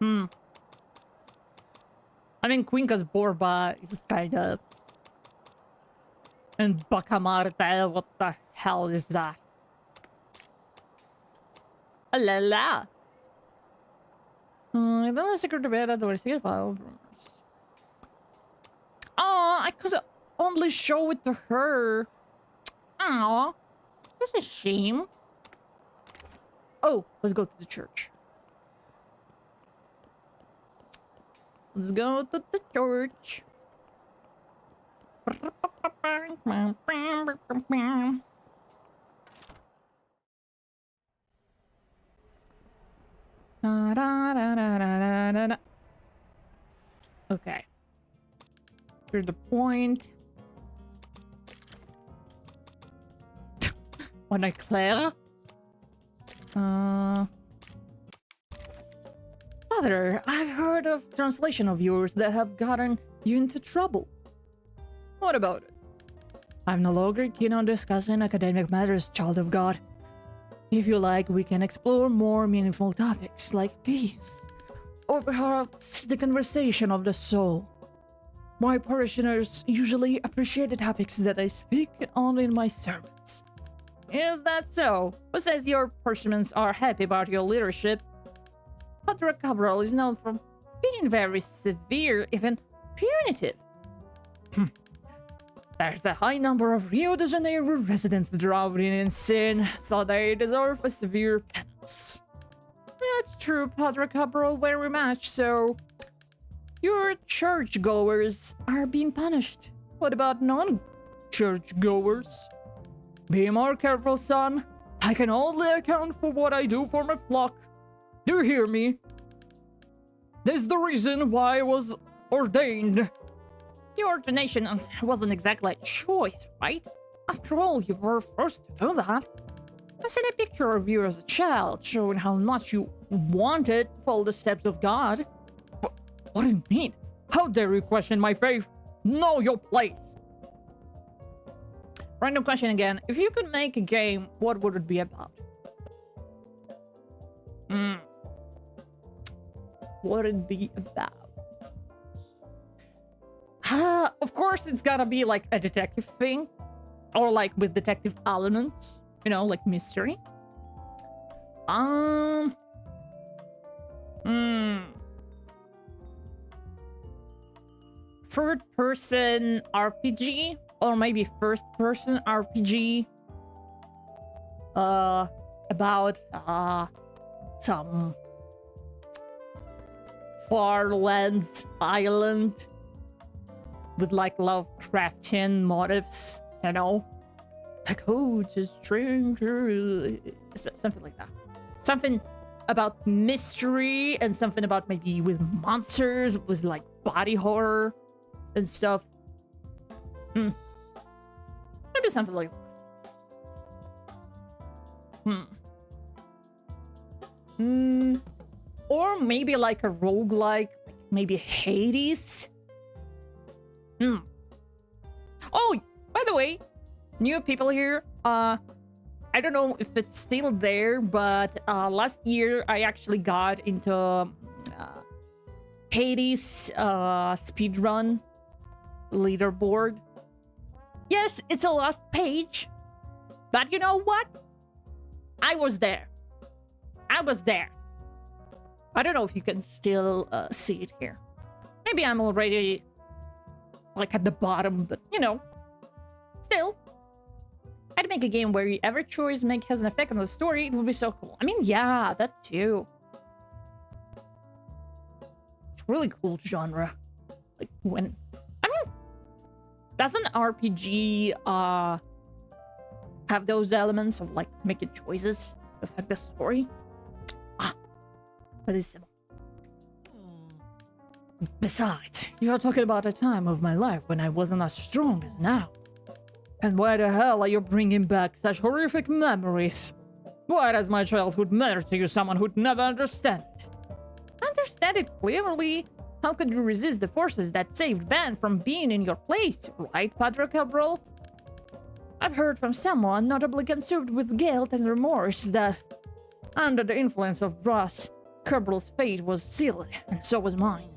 I mean, Quincas Borba is kind of... And Bacamarte, what the hell is that? La la. Then the secret debate at the secret file. Oh, I could only show it to her. Oh, that's a shame. Oh, let's go to the church. Let's go to the church. Okay. Here's the point. When I Claire. Father, I've heard of translation of yours that have gotten you into trouble. What about it? I'm no longer keen on discussing academic matters, child of God. If you like, we can explore more meaningful topics like peace, or perhaps the conversation of the soul. My parishioners usually appreciate the topics that I speak on in my sermons. Is that so? Who says your parishioners are happy about your leadership? Padre Cabral is known for being very severe, even punitive. There's a high number of Rio de Janeiro residents drowning in sin, so they deserve a severe penance. That's true, Padre Cabral, very much so. Your churchgoers are being punished. What about non-churchgoers? Be more careful, son. I can only account for what I do for my flock. Do you hear me? This is the reason why I was ordained. Your ordination wasn't exactly a choice, right? After all, you were forced to do that. I seen a picture of you as a child, showing how much you wanted to follow the steps of God. What do you mean? How dare you question my faith? Know your place! Random question again. If you could make a game, what would it be about? What would it be about? Of course, it's gotta be like a detective thing. Or like with detective elements. You know, like mystery. Third person RPG? Or maybe first person RPG? About, some Farlands Island with like Lovecraftian motives, you know? Like, oh, it's a stranger, something like that. Something about mystery and something about maybe with monsters, with like body horror and stuff. Maybe something like that. Or maybe like a roguelike, like maybe Hades. Oh, by By the way, new people here, I don't know if it's still there, but last year I actually got into Hades speedrun leaderboard. Yes, it's a lost page, but you know what? I was there. I was there. I don't know if you can still see it here. Maybe I'm already like at the bottom, but you know, still. I'd make a game where every choice make has an effect on the story. It would be so cool. I mean, yeah, that too. It's really cool genre. Like when, I mean, doesn't RPG have those elements of like making choices affect the story? Ah, that is simple. Besides, you're talking about a time of my life when I wasn't as strong as now. And why the hell are you bringing back such horrific memories? Why does my childhood matter to you, someone who'd never understand it? Understand it clearly? How could you resist the forces that saved Ben from being in your place, right, Padre Cabral? I've heard from someone notably consumed with guilt and remorse that, under the influence of Brass, Cabral's fate was sealed, and so was mine.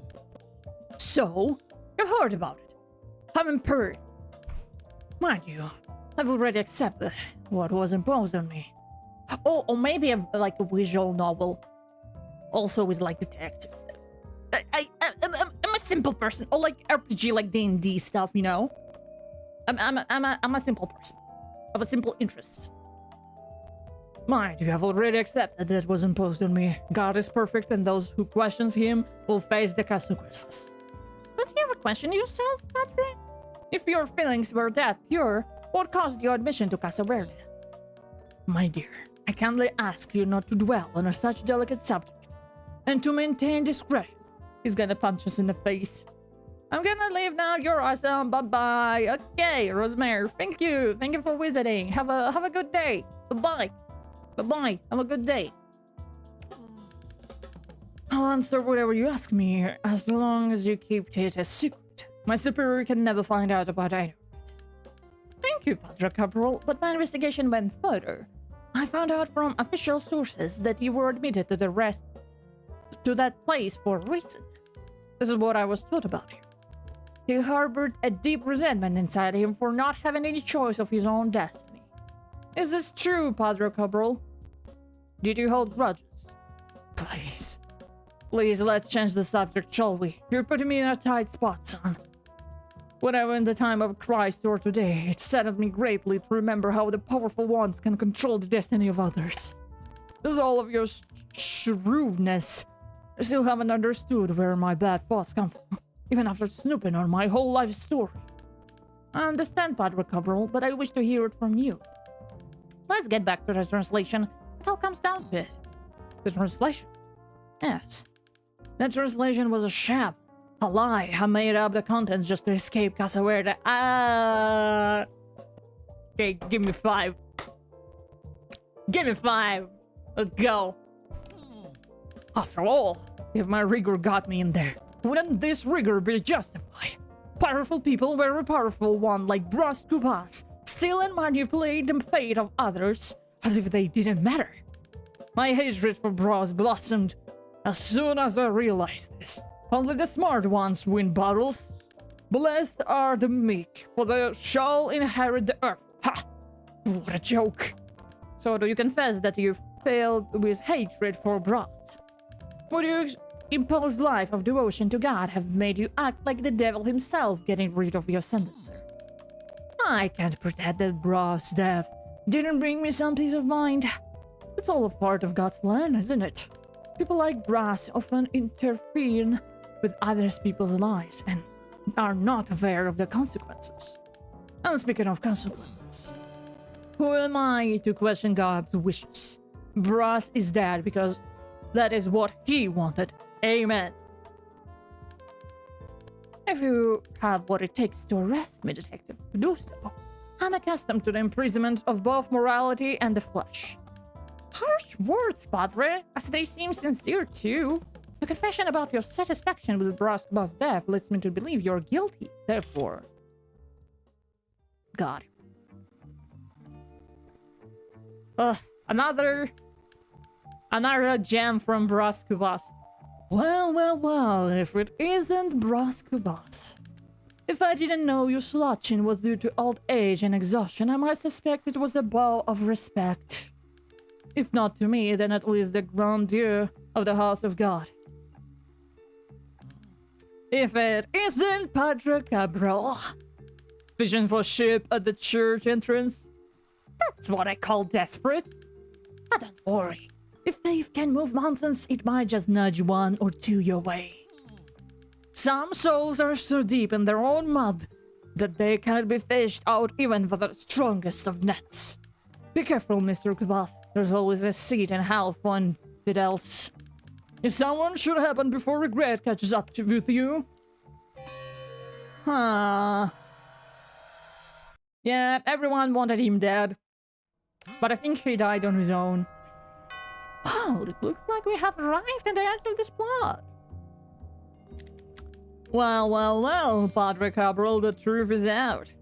So, you've heard about it. Haven't heard. Mind you, I've already accepted what was imposed on me. Oh, or maybe like a visual novel. Also with like detective stuff. I'm a simple person. Or like RPG, like D&D stuff, you know? I'm a simple person. Of a simple interest. Mind you, have already accepted that was imposed on me. God is perfect and those who question him will face the consequences. Don't you ever question yourself, Padre? If your feelings were that pure, what caused your admission to Casa Verde? My dear, I kindly ask you not to dwell on such delicate subject, and to maintain discretion. He's gonna punch us in the face. I'm gonna leave now, you're awesome, bye-bye. Okay, Rosemary, thank you for visiting. Have a good day. Bye-bye. Bye-bye, have a good day. I'll answer whatever you ask me, as long as you keep it a secret. My superior can never find out about it. Thank you, Padre Cabral, but my investigation went further. I found out from official sources that you were admitted to that place for a reason. This is what I was told about you. He harbored a deep resentment inside him for not having any choice of his own destiny. Is this true, Padre Cabral? Did you hold grudges? Please, let's change the subject, shall we? You're putting me in a tight spot, son. Whenever in the time of Christ or today, it saddens me greatly to remember how the powerful ones can control the destiny of others. With all of your shrewdness, I still haven't understood where my bad thoughts come from, even after snooping on my whole life story. I understand, Padre Cabral, but I wish to hear it from you. Let's get back to the translation. It all comes down to it. The translation? Yes. That translation was a sham. A lie. I made up the contents just to escape Casa Verde. Okay, give me 5. Give me 5. Let's go. After all, if my rigor got me in there, wouldn't this rigor be justified? Powerful people were a powerful one like Brass Kupas, steal and manipulate the fate of others as if they didn't matter. My hatred for Brass blossomed as soon as I realized this. Only the smart ones win battles. Blessed are the meek, for they shall inherit the earth. Ha! What a joke. So do you confess that you failed with hatred for Brass? Would your imposed life of devotion to God have made you act like the devil himself getting rid of your sentencer? I can't pretend that Brass' death didn't bring me some peace of mind. It's all a part of God's plan, isn't it? People like Brass often interfere with other people's lives and are not aware of the consequences. And speaking of consequences, who am I to question God's wishes? Brass is dead because that is what he wanted. Amen. If you have what it takes to arrest me, detective, do so. I'm accustomed to the imprisonment of both morality and the flesh. Harsh words, Padre, as they seem sincere too. Your confession about your satisfaction with Brass's death leads me to believe you're guilty, therefore. God. Another gem from Broscubas. Well, if it isn't Broscubas. If I didn't know your slouching was due to old age and exhaustion, I might suspect it was a bow of respect. If not to me, then at least the grandeur of the house of God. If it isn't Padre Cabral. Vision for ship at the church entrance. That's what I call desperate. But don't worry. If faith can move mountains, it might just nudge one or two your way. Some souls are so deep in their own mud that they cannot be fished out even for the strongest of nets. Be careful, Mr. Kubath. There's always a seat in hell for infidels. If someone should happen before regret catches up with you. Huh. Yeah, everyone wanted him dead. But I think he died on his own. Well, it looks like we have arrived at the end of this plot. Well, Padre Cabral, the truth is out.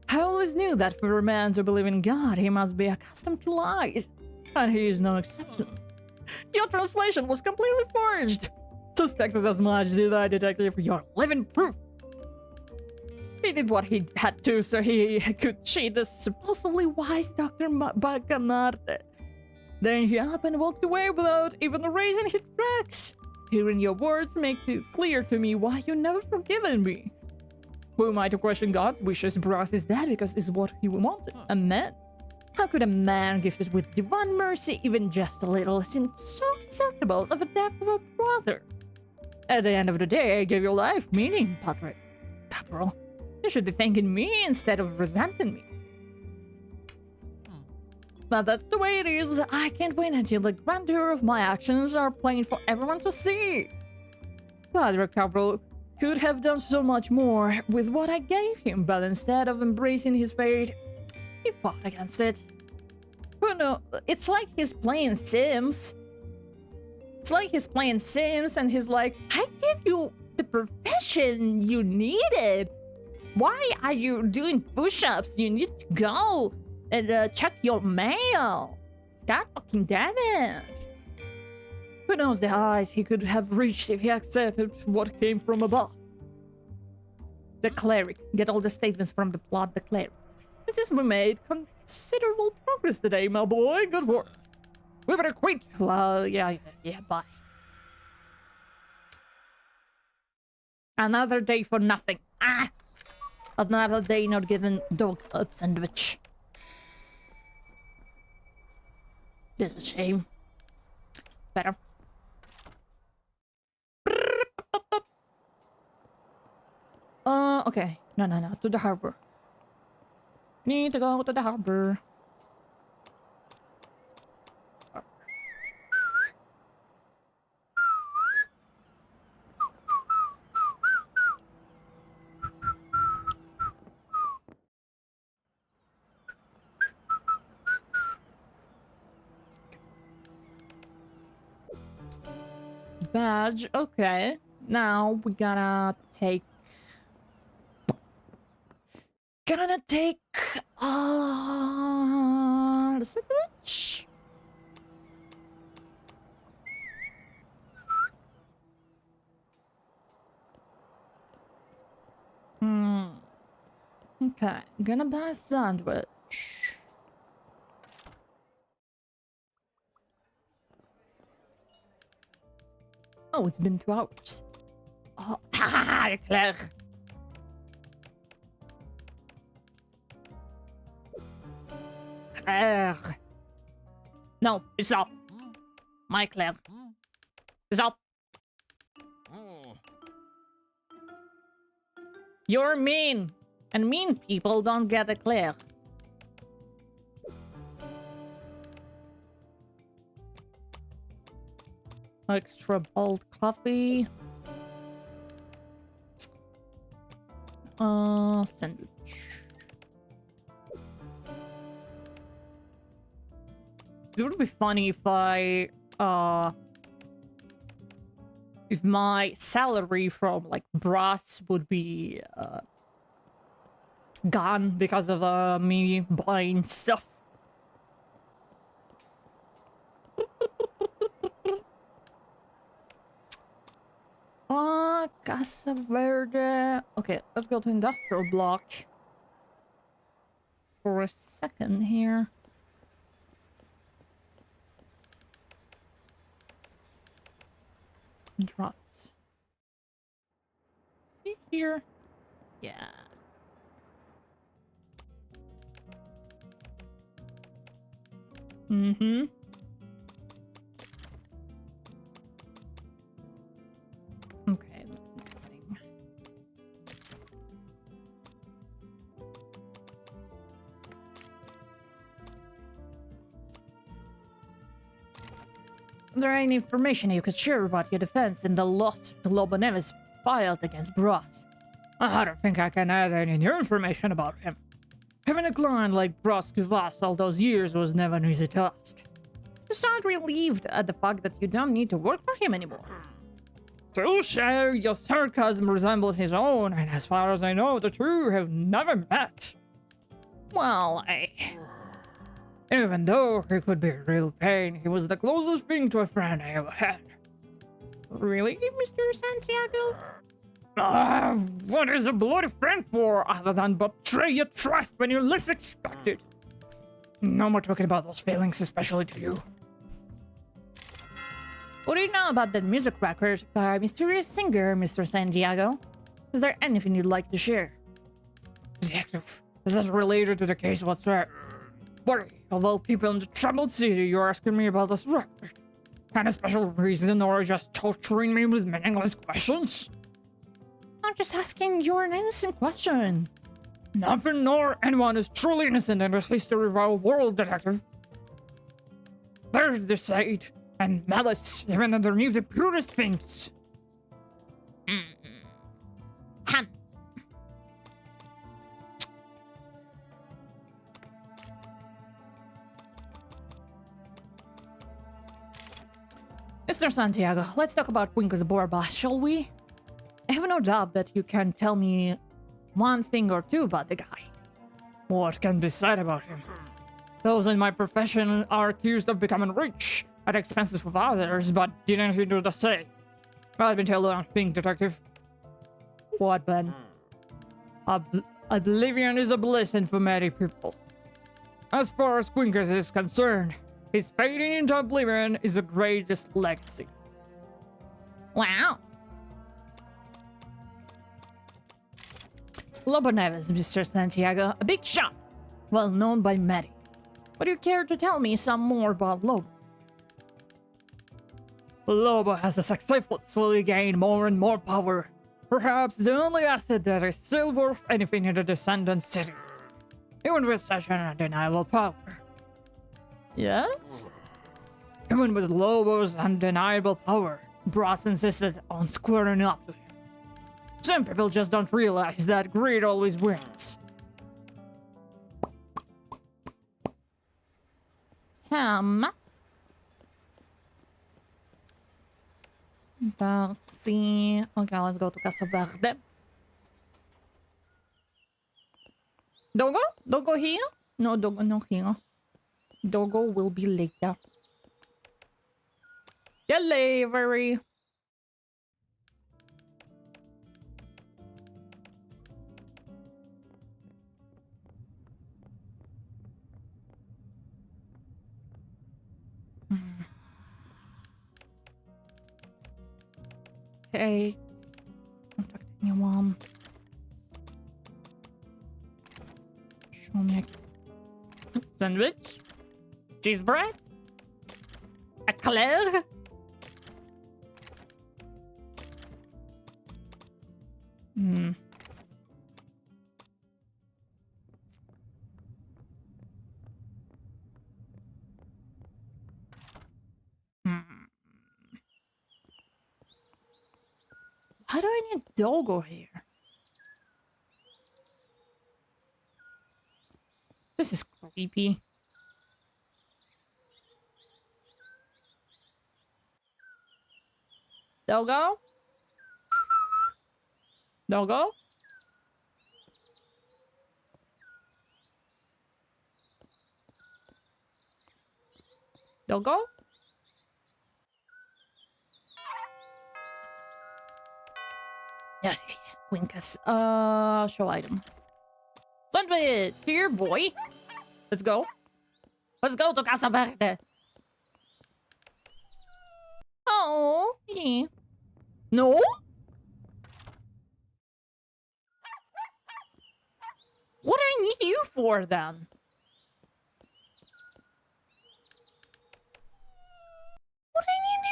I always knew that for a man to believe in God, he must be accustomed to lies. And he is no exception. Your translation was completely forged. Suspected as much, did I, detective? You're living proof. He did what he had to so he could cheat the supposedly wise Dr. Bacamarte. Then he up and walked away without even erasing his tracks. Hearing your words makes it clear to me why you never forgiven me. Who am I to question God's wishes? Brass is dead because it's what he wanted. A man? How could a man gifted with divine mercy, even just a little, seem so acceptable of the death of a brother? At the end of the day, I gave your life meaning, Padre Cabral. You should be thanking me instead of resenting me. But that's the way it is. I can't wait until the grandeur of my actions are plain for everyone to see. Padre Cabral could have done so much more with what I gave him, but instead of embracing his fate, he fought against it. Who knows? It's like he's playing Sims. And he's like, I gave you the profession you needed. Why are you doing push-ups? You need to go and check your mail. God fucking damn it. Who knows the heights he could have reached if he accepted what came from above. The cleric. Get all the statements from the plot, the cleric. It seems we made considerable progress today, my boy. Good work. We better quit. Well, yeah, bye. Another day for nothing. Another day not giving dog a sandwich. This is a shame. Better. Okay. No. To the harbor. Need to go to the harbor. Badge, okay. Now we gotta take the sandwich. Okay, gonna buy a sandwich. Oh, it's been 2 hours. Oh, Claire. Claire. No, it's off. My Claire. It's off. You're mean. And mean people don't get a Claire. Extra bold coffee. Sandwich. It would be funny if if my salary from like brass would be gone because of me buying stuff. Casa Verde. Okay, let's go to industrial block for a second here. Drafts. See here? Yeah. Mm-hmm. Okay. Is there any information you could share about your defense in the lost Lobo Neves filed against Bros? I don't think I can add any new information about him. Having a client like Bros Kuvas all those years was never an easy task. You sound relieved at the fact that you don't need to work for him anymore. Touche, your sarcasm resembles his own, and as far as I know, the two have never met. Well, even though he could be a real pain, he was the closest thing to a friend I ever had. Really, Mr. Santiago? What is a bloody friend for, other than betray your trust when you least expect it? No more talking about those feelings, especially to you. What do you know about that music record by a mysterious singer, Mr. Santiago? Is there anything you'd like to share? Detective, is this related to the case whatsoever? What, of all people in the troubled city, you're asking me about this record? Any special reason, or just torturing me with meaningless questions? I'm just asking you an innocent question. Nothing nor anyone is truly innocent in this history of our world, Detective. There's deceit and malice even underneath the purest things. Mr. Santiago, let's talk about Winkles Borba, shall we? I have no doubt that you can tell me one thing or two about the guy. What can be said about him? Those in my profession are accused of becoming rich at the expense of others, but didn't he do the same? I've been told one thing, Detective. What, Ben? Oblivion is a blessing for many people. As far as Quinkers is concerned, his fading into oblivion is the greatest legacy. Wow. Lobo Neves, Mr. Santiago, a big shot, well known by many. Would you care to tell me some more about Lobo? Lobo has successfully gained more and more power. Perhaps the only asset that is still worth anything in the Descendant City. Even with such an undeniable power. Yes? Even with Lobo's undeniable power, Bros insisted on squaring up to him. Some people just don't realize that greed always wins. Let's see. Okay, let's go to Casa Verde. Dogo? Dogo here? No, Dogo not here. Dogo will be later. Delivery. Okay. Contact anyone. Show me a sandwich. Cheese bread. Eclair. How do I need Dogo here? This is creepy. Dogo? Dogo? They'll go? Yes, Quinkus. Show item. Sandwich! Here, boy! Let's go. Let's go to Casa Verde! Oh, yeah. No? What I need you for, then? What do I need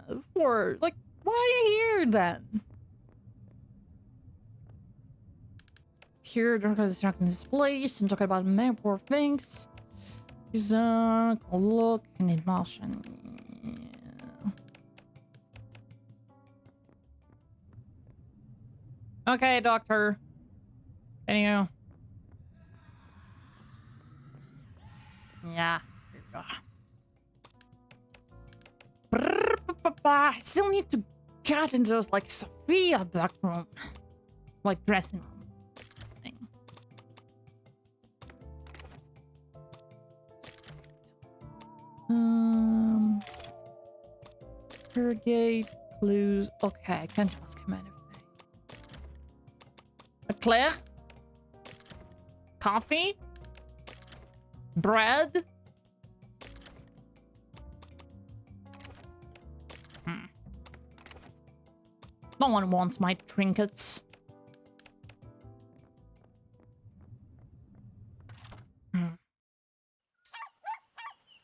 you for? Like, why are you here, then? Here, they're gonna distract in this place and talk about many poor things. He's look and emotion. Yeah. Okay, doctor. Can you? Yeah. Here you go. I still need to get into those, like, Sophia back room. Like, dressing room. Interrogate, clues. Okay, I can't ask him anything. Claire? Coffee? Bread? No one wants my trinkets. Ow,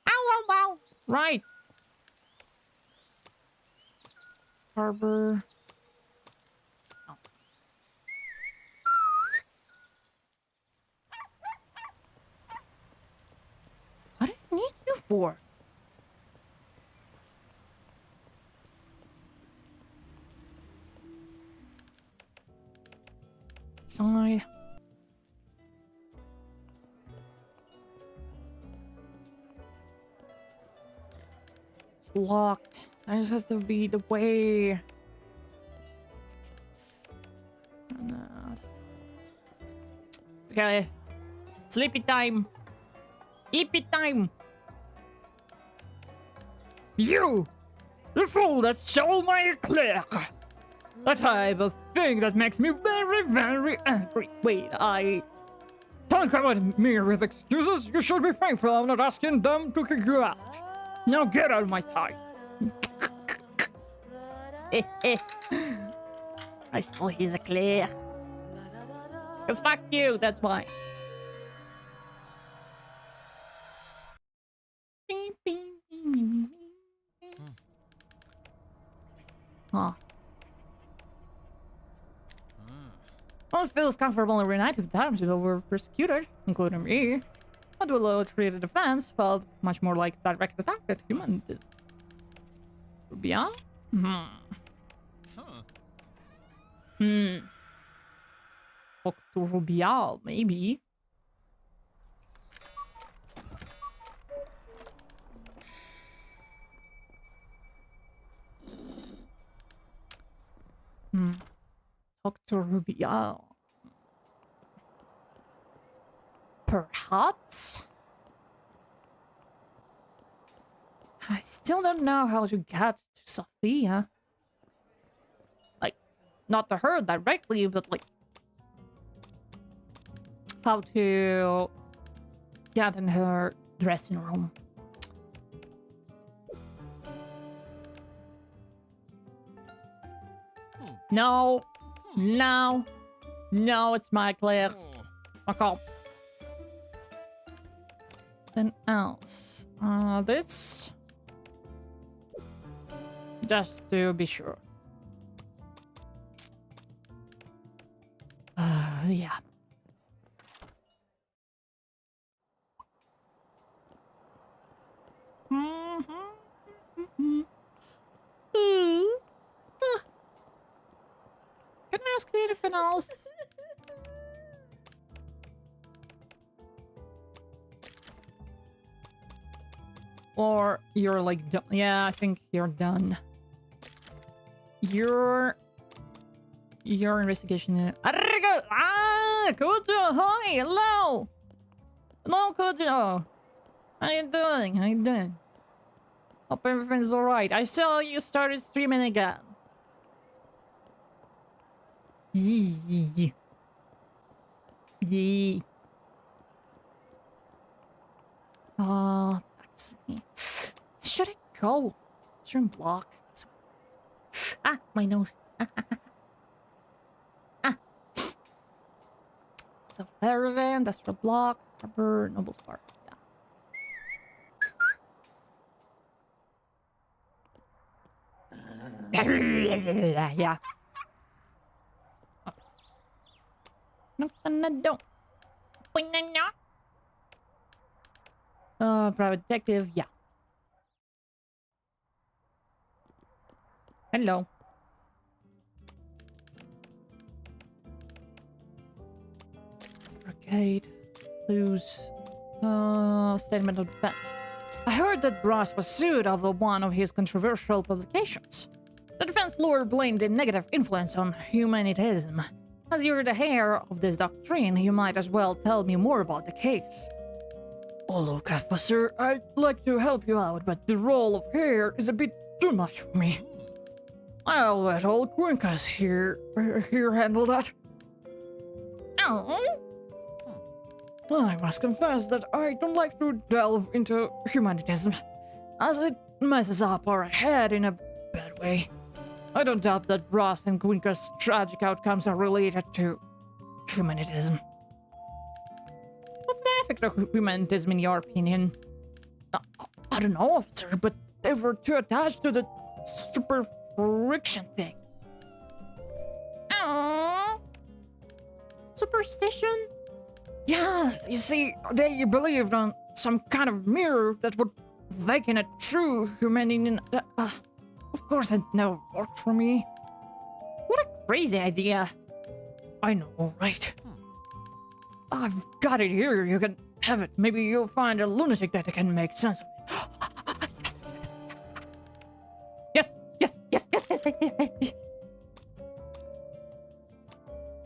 ow, ow. Right. Harbor. Oh. What do I need you for? Side. It's locked. That just has to be the way. Okay. Sleepy time. Sleepy time. You! The fool that stole my eclair! A type of thing that makes me very, very angry. Wait, Don't come at me with excuses. You should be thankful I'm not asking them to kick you out. Now get out of my sight. I stole his eclair. Cause fuck you, that's why. Huh. One feels comfortable every night at times when we're persecuted, including me. But a low treated defense felt much more like direct attack at humans. Rubia? Talk to Rubial, maybe. Talk to Rubial. Perhaps? I still don't know how to get to Sophia. Like, not to her directly, but like, how to get in her dressing room. No. No. No, it's my Claire. Fuck off. Then else. This. Just to be sure. Yeah. Can I ask you anything else? Or you're like done? Yeah, I think you're done. Your investigation. Kojo, hi, hello. Hello, Kojo. How you doing? How you doing? Hope everything's alright. I saw you started streaming again. Yee. Yee. Taxi. Should I go? Stream block. Ah, my nose. Ah. So there's an industrial block, harbor, Noble's Park. Yeah. Nothing I don't. Private detective, yeah. Hello. Arcade. Blues. Statement of defense. I heard that Ross was sued over one of his controversial publications. The defense lawyer blamed a negative influence on humanism. As you're the heir of this doctrine, you might as well tell me more about the case. Oh, look, officer, I'd like to help you out, but the role of heir is a bit too much for me. I'll let old Quincus here handle that. Oh. I must confess that I don't like to delve into humanism, as it messes up our head in a bad way. I don't doubt that Ross and Quincus' tragic outcomes are related to humanism. What's the effect of humanism in your opinion? I don't know, officer, but they were too attached to the super friction thing. Superstition? Yes, you see, they believed on some kind of mirror that would awaken a true humanity. Of course it never worked for me. What a crazy idea. I know, right? I've got it here, you can have it. Maybe you'll find a lunatic that can make sense of it. Yes. Yes.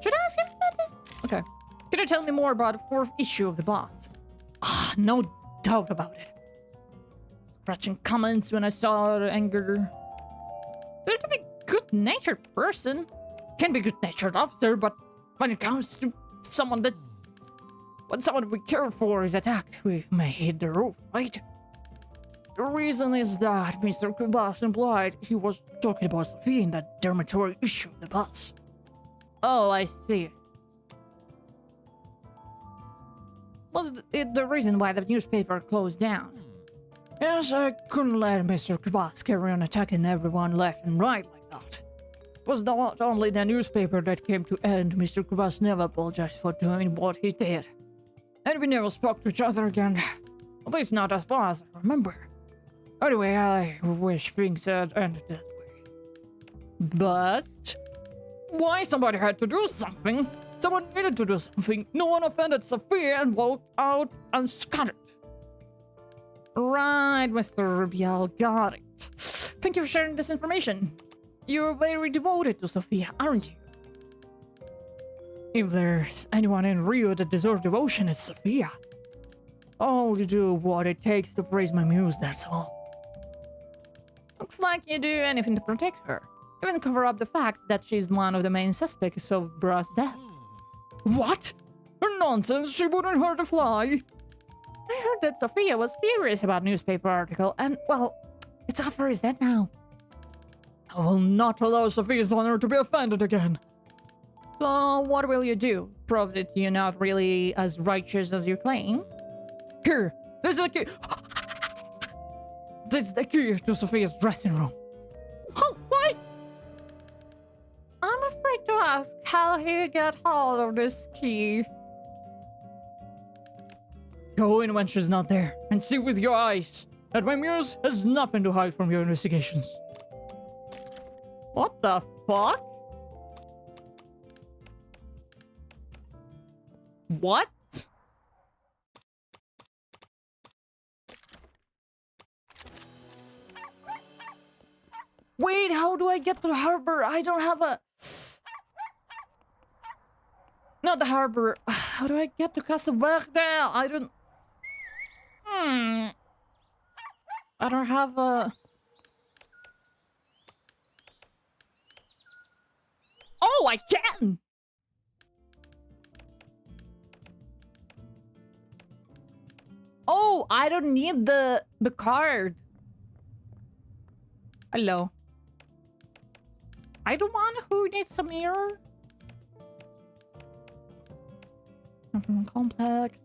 Should I ask him about this? Okay. Could you tell me more about the fourth issue of the boss? No doubt about it. Scratching comments when I saw the anger. They're to be good-natured person. Can be good-natured officer, but when it comes to someone that... When someone we care for is attacked, we may hit the roof, right? The reason is that Mr. Kubas implied he was talking about Sophie in that derogatory issue of the bus. Oh, I see. Was it the reason why the newspaper closed down? Yes, I couldn't let Mr. Kubas carry on attacking everyone left and right like that. It was not only the newspaper that came to end. Mr. Kubas never apologized for doing what he did. And we never spoke to each other again. At least not as far as I remember. Anyway, I wish things had ended that way. But... why somebody had to do something? Someone needed to do something. No one offended Sophia and walked out unscattered. Right, Mr. Rubiel, got it. Thank you for sharing this information. You're very devoted to Sophia, aren't you? If there's anyone in Rio that deserves devotion, it's Sophia. I'll do what it takes to praise my muse, that's all. Looks like you do anything to protect her. Even cover up the fact that she's one of the main suspects of Bra's death. What? Nonsense, she wouldn't hurt a fly. I heard that Sophia was furious about newspaper article and, well, it's after his death now. I will not allow Sophia's honor to be offended again. So, what will you do? Prove that you're not really as righteous as you claim? Here, this is the key. This is the key to Sophia's dressing room. Oh, what? I'm afraid to ask how he got hold of this key. Go in when she's not there and see with your eyes that my muse has nothing to hide from your investigations. What the fuck? What? Wait, how do I get to the harbor? I don't have a... Not the harbor. How do I get to Casa Verde? I don't... I don't have a... Oh, I can! Oh, I don't need the card. Hello. I don't want who needs a mirror. Complex.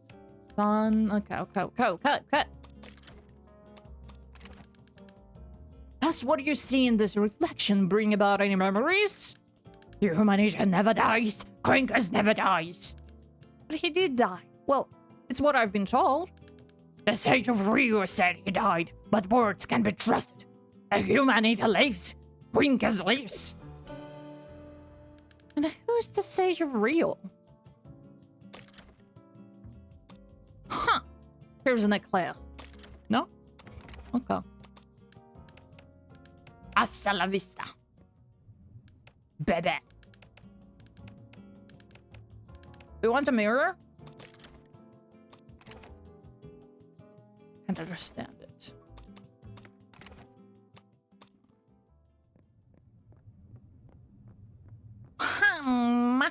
Fun. Okay. Does what you see in this reflection bring about any memories? Humanity never dies. Quinkers never dies. But he did die. Well, it's what I've been told. The Sage of Rio said he died, but words can be trusted. A humanity lives. Quinkers lives. And who's the Sage of Rio? Huh. Here's an eclair. No? Okay. Hasta la vista. Baby. You want a mirror? Can't understand it. Ow.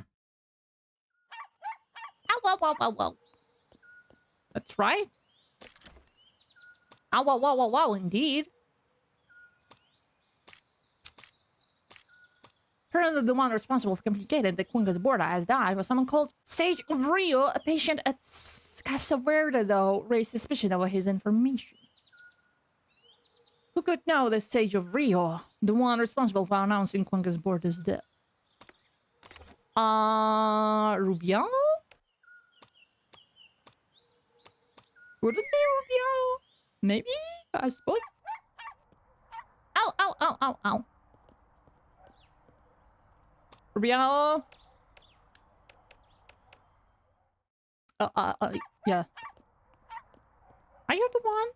That's right. Ow, indeed. Apparently the one responsible for complicating the Quinca's border has died was someone called Sage of Rio. A patient at Casa Verde, though, raised suspicion about his information. Who could know the Sage of Rio, the one responsible for announcing Quinca's border's death? Rubiano? Would it be Rubio? Maybe? I suppose. Ow. Rubio? Yeah. Are you the one?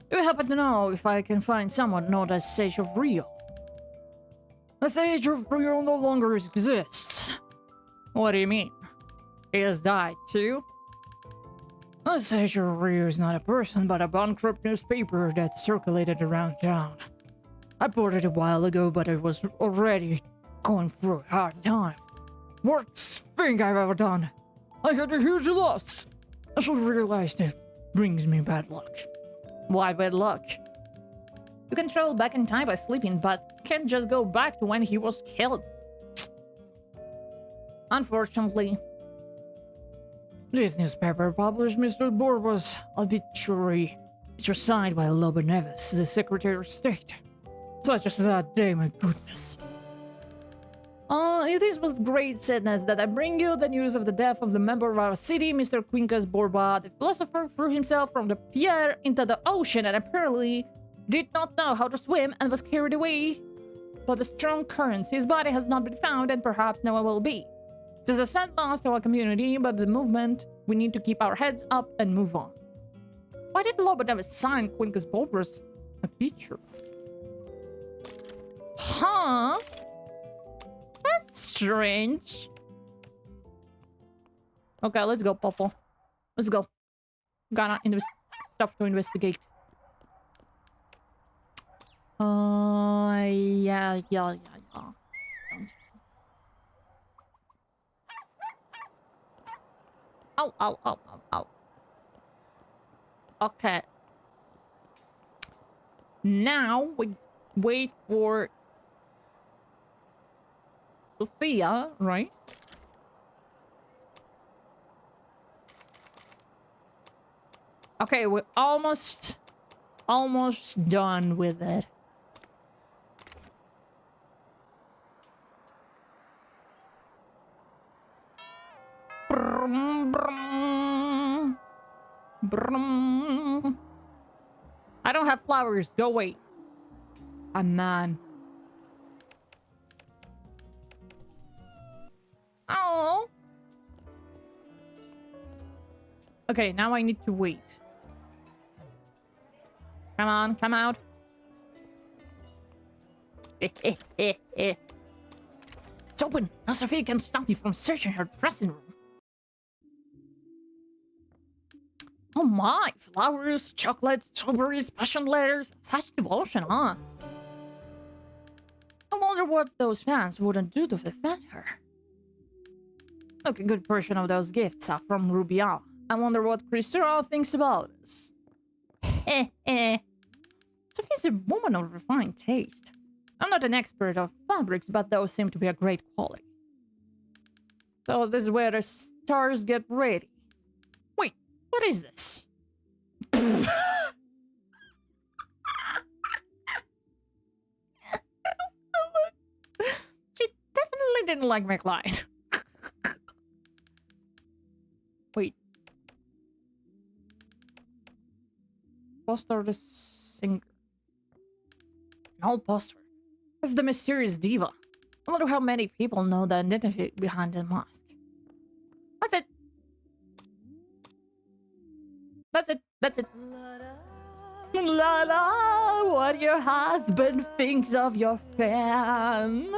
Do you happen to know if I can find someone known as Sage of Rio? The Sage of Rio no longer exists. What do you mean? He has died too? The Sage of Rio is not a person, but a bankrupt newspaper that circulated around town. I bought it a while ago, but it was already going through a hard time. Worst thing I've ever done. I had a huge loss. I should realize that brings me bad luck. Why bad luck? You can travel back in time by sleeping, but can't just go back to when he was killed. Unfortunately. This newspaper published Mr. Borba's obituary, which was signed by Lobo Neves, the Secretary of State. Such a sad day, my goodness. It is with great sadness that I bring you the news of the death of the member of our city, Mr. Quincas Borba. The philosopher threw himself from the pier into the ocean and apparently did not know how to swim and was carried away by the strong currents. His body has not been found and perhaps never will be. It is a sad loss to our community, but the movement, we need to keep our heads up and move on. Why did Lobo Neves sign Quincas Borba's obituary? Huh? That's strange. Okay, let's go, Popo. Let's go. Got stuff to investigate. Yeah. Ow. Okay. Now we wait for Sophia, right? Okay, we're almost done with it. Brum, brum. Brum. I don't have flowers. Go wait. Ah, man. Oh. Okay, now I need to wait. Come on, come out. It's open. Now Sophia can stop me from searching her dressing room. Oh my, flowers, chocolates, strawberries, passion letters. Such devotion, huh? I wonder what those fans wouldn't do to defend her. Look, a good portion of those gifts are from Rubial. I wonder what Christina thinks about us. Sophie's a woman of refined taste. I'm not an expert of fabrics, but those seem to be a great quality. So this is where the stars get ready. Wait, what is this? She definitely didn't like my client. Wait. Poster the singer. No poster. It's the mysterious diva. I wonder how many people know the identity behind the mask. That's it. That's it. That's it. La la, what your husband thinks of your fan.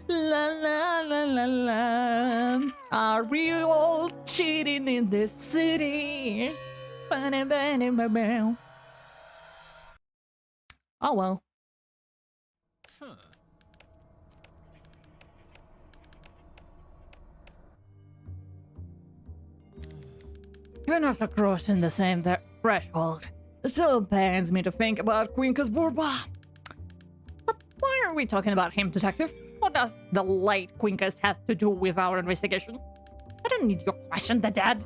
La la la la la. Are we all cheating in this city? Oh well. You're not crossing the same threshold. It still pains me to think about Quink's Borba. But why are we talking about him, Detective? What does the late Quink's have to do with our investigation? I don't need your question, Dad.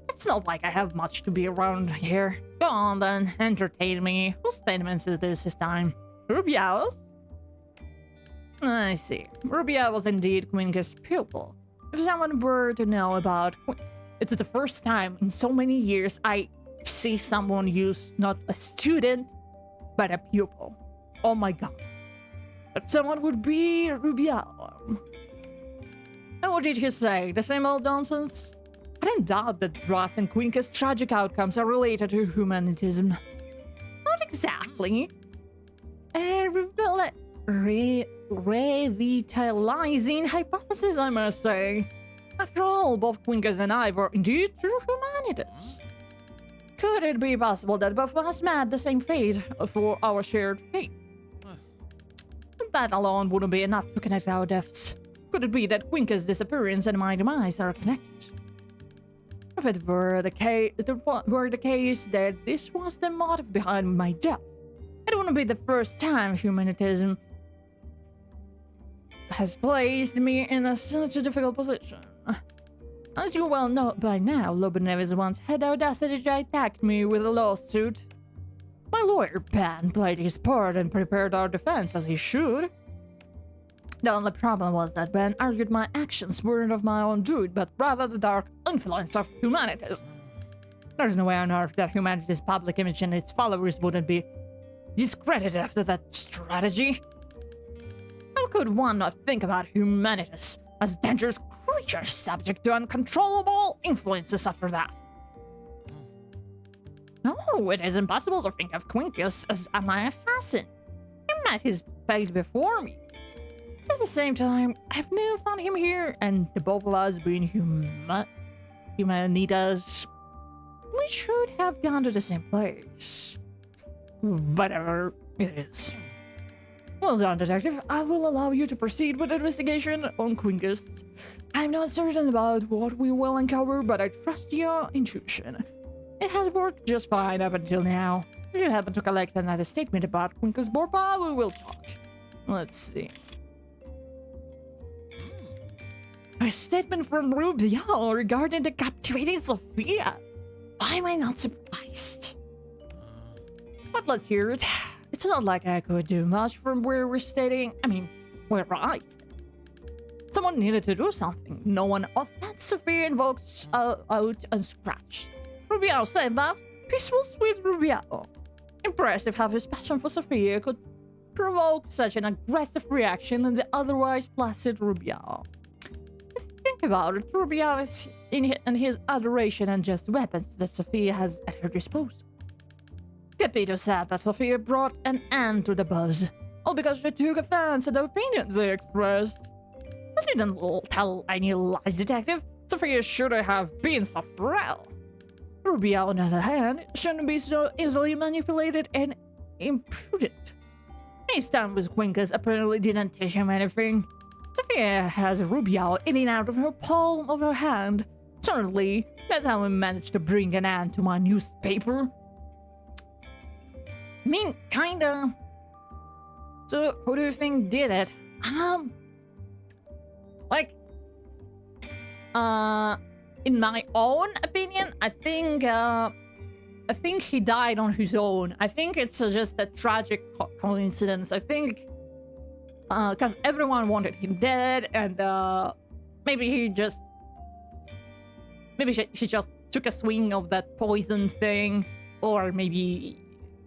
It's not like I have much to be around here. Go on then, entertain me. Whose statements is this time? Rubiao's? I see. Rubiao was indeed Quink's pupil. If someone were to know about it's the first time in so many years I see someone use not a student, but a pupil. Oh my god. That someone would be Rubiao. And what did he say? The same old nonsense? I don't doubt that Ross and Quink's tragic outcomes are related to humanism. Not exactly. Revitalizing hypothesis, I must say. After all, both Quink's and I were indeed true humanities. Could it be possible that both of us met the same fate for our shared faith? That alone wouldn't be enough to connect our deaths. Could it be that Quink's disappearance and my demise are connected? If it were the case, that this was the motive behind my death, it wouldn't be the first time humanism has placed me in such a difficult position. As you well know by now, Lobanevis once had the audacity to attack me with a lawsuit. My lawyer, Ben, played his part and prepared our defense as he should. The only problem was that Ben argued my actions weren't of my own doing, but rather the dark influence of humanities. There's no way on earth that humanity's public image and its followers wouldn't be discredited after that strategy. How could one not think about humanities as dangerous creatures subject to uncontrollable influences after that? No, it is impossible to think of Quink's as my assassin. He met his fate before me. At the same time, I've now found him here, and the both of us being humanitas, we should have gone to the same place. Whatever it is. Well done, Detective. I will allow you to proceed with the investigation on Quink's. I'm not certain about what we will uncover, but I trust your intuition. It has worked just fine up until now. If you happen to collect another statement about Quink's Borba, we will talk. Let's see. A statement from Rubial regarding the captivating Sophia. Why am I not surprised? But let's hear it. It's not like I could do much from where we're staying. I mean, where I stay. Someone needed to do something. No one of that Sophia invokes out unscratched. Rubial said that. Peaceful, sweet Rubial. Impressive how his passion for Sophia could provoke such an aggressive reaction in the otherwise placid Rubial. Think about it, Rubial is in his adoration and just weapons that Sophia has at her disposal. Could be too sad that Sophia brought an end to the buzz, all because she took offense at the opinions they expressed. I didn't tell any lies, Detective. Sophia should have been so frail. Rubio, on the other hand, shouldn't be so easily manipulated and imprudent. His time with Quinkers apparently didn't teach him anything. Sophia has Rubio in and out of her palm of her hand. Certainly, that's how we managed to bring an end to my newspaper. I mean, kinda. So, who do you think did it? Like, in my own opinion, I think he died on his own. I think it's just a tragic coincidence. I think, because everyone wanted him dead, and maybe he just took a swing of that poison thing, or maybe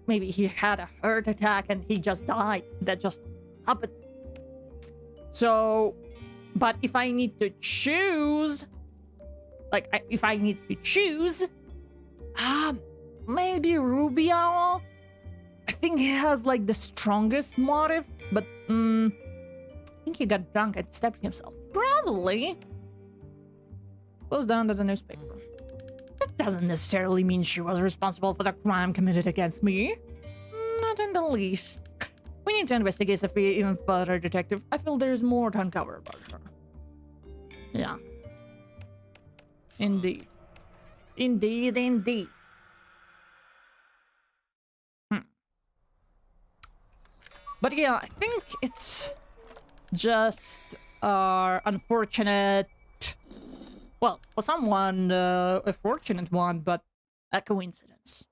he had a heart attack and he just died. That just happened. So, but if I need to choose, maybe Rubio. I think he has like the strongest motive, but I think he got drunk and stabbed himself. Probably. Goes down to the newspaper. That doesn't necessarily mean she was responsible for the crime committed against me. Not in the least. We need to investigate Sophia even further, Detective. I feel there's more to uncover about her. Yeah. Indeed. Indeed. But yeah, I think it's just unfortunate. Well, for someone, a fortunate one, but a coincidence.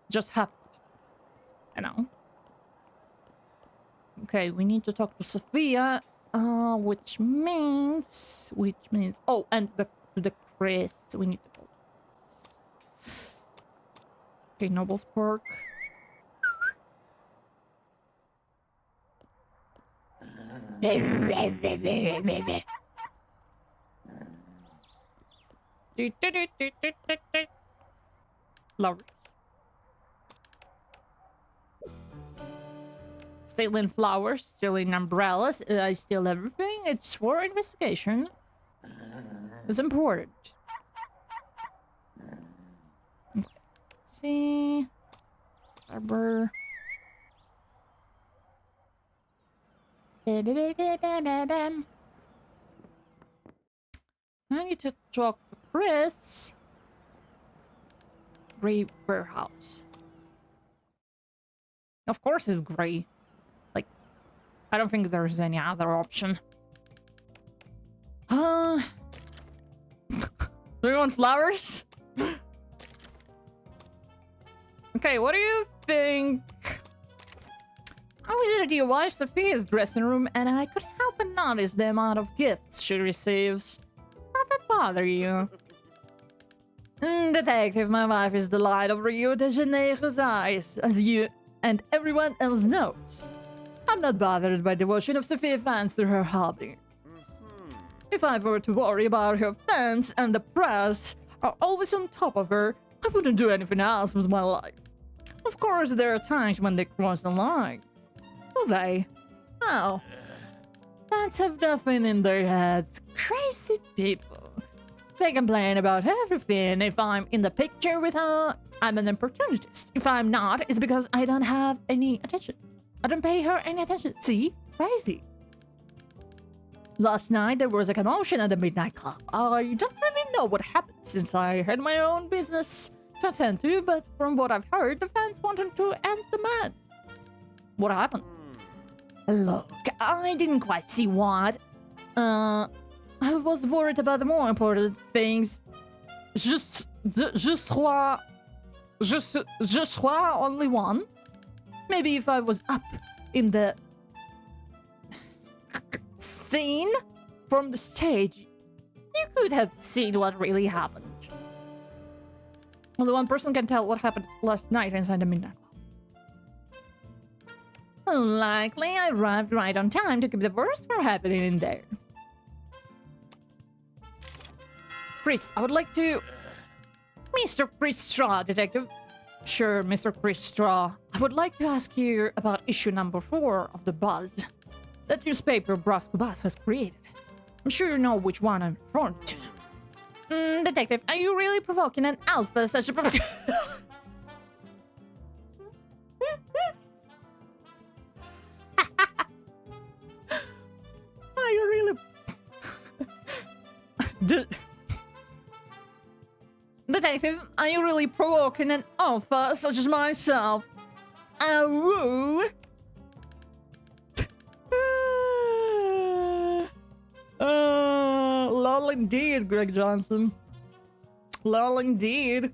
Just happened. You know? Okay, we need to talk to Sophia, which means... Oh, and the Chris. We need to go. Okay, Noble's Park. Flowers. Stealing flowers, stealing umbrellas, I steal everything. It's for investigation. It's important. Okay. Let's see. Harbor. I need to talk to Chris. Gray warehouse. Of course it's gray. Like, I don't think there's any other option. Do you want flowers? Okay, what do you think? I visited your wife Sophia's dressing room and I couldn't help but notice the amount of gifts she receives. Does that bother you? Detective, my wife is the light of Rio de Janeiro's eyes, as you and everyone else knows. I'm not bothered by the devotion of Sophia fans to her hobby. If I were to worry about her fans and the press are always on top of her, I wouldn't do anything else with my life. Of course, there are times when they cross the line. Do they? Oh. Fans have nothing in their heads. Crazy people. They complain about everything. If I'm in the picture with her, I'm an opportunist. If I'm not, it's because I don't have any attention. I don't pay her any attention. See? Crazy. Last night, there was a commotion at the Midnight Club. I don't really know what happened since I had my own business to attend to, but from what I've heard, the fans wanted to end the man. What happened? Look, I didn't quite see what. I was worried about the more important things. Je crois only one. Maybe if I was up in the scene from the stage, you could have seen what really happened. Only one person can tell what happened last night inside the Midnight Club. Likely I arrived right on time to keep the worst from happening in there. Chris, I would like to... Mr. Chris Straw, Detective. Sure, Mr. Chris Straw. I would like to ask you about issue number 4 of The Buzz. That newspaper Bluesky has created. I'm sure you know which one I'm referring to. Detective, are you really provoking an alpha such a provocation? Are you really... Detective, are you really provoking an alpha such as myself? Woo! Lol indeed, Greg Johnson. Lol indeed.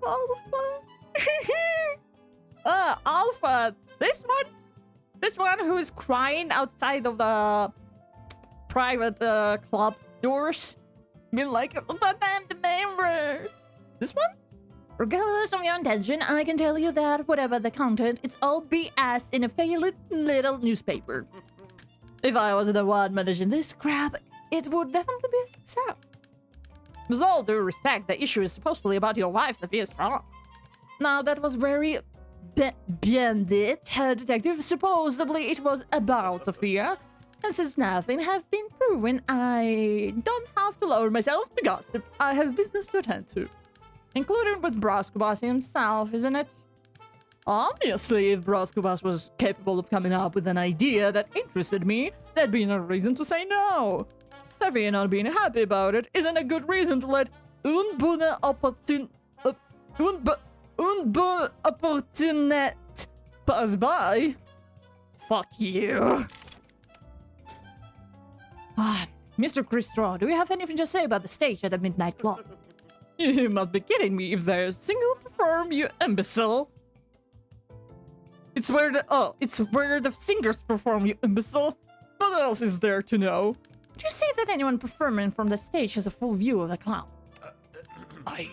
Alpha. Alpha. This one who's crying outside of the private club doors. Being like, but I'm the member. This one? Regardless of your intention, I can tell you that whatever the content, it's all BS in a fairly little newspaper. If I was the one managing this crap, it would definitely be a success. With all due respect, the issue is supposedly about your wife, Sophia Strong. Now, that was very bandit, detective. Supposedly, it was about Sophia. And since nothing has been proven, I don't have to lower myself to gossip. I have business to attend to. Including with Broscobas himself, isn't it? Obviously, if Broscobas was capable of coming up with an idea that interested me, there'd be no reason to say no. Sophia not being happy about it isn't a good reason to let une bonne opportunité pass by. Fuck you. Mr. Cristro, do you have anything to say about the stage at the Midnight Club? You must be kidding me if there's a single perform, you imbecile. It's where the singers perform, you imbecile. What else is there to know? Would you say that anyone performing from the stage has a full view of the clown? I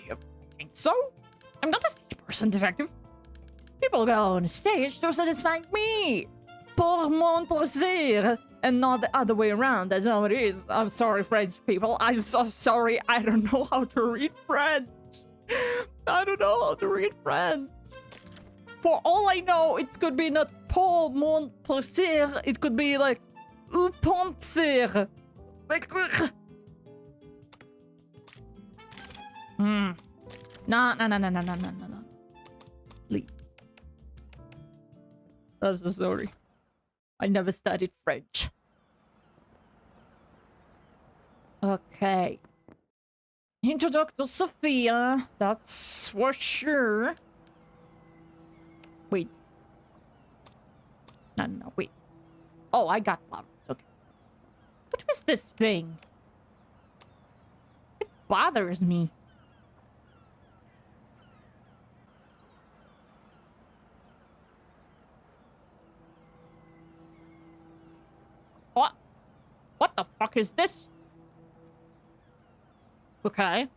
think so. I'm not a stage person, detective. People go on stage to satisfy me. Pour mon plaisir. And not the other way around, that's how it is. I'm sorry, French people. I'm so sorry. I don't know how to read French. I don't know how to read French. For all I know, it could be not pour mon plaisir. It could be like penser. Like. No. Please. I'm so sorry. I never studied French. Okay. Into Dr. Sophia, that's for sure. Wait. No, wait. Oh, I got flowers. Okay. What was this thing? It bothers me. What the fuck is this? Okay.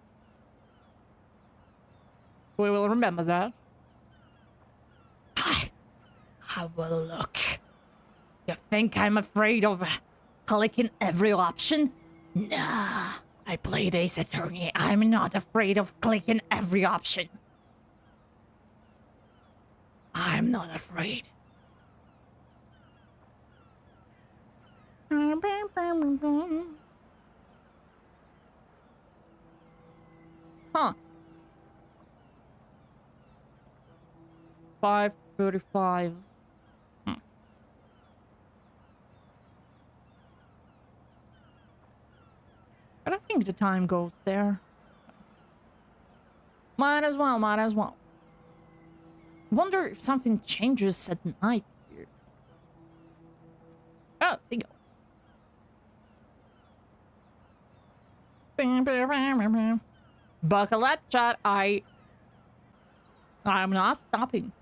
We will remember that. I will look. You think I'm afraid of clicking every option? Nah. I played Ace Attorney. I'm not afraid of clicking every option. I'm not afraid. Huh. 5:35. I don't think the time goes there. Might as well. Wonder if something changes at night here. Oh, seagull. Buckle up, chat. I'm not stopping.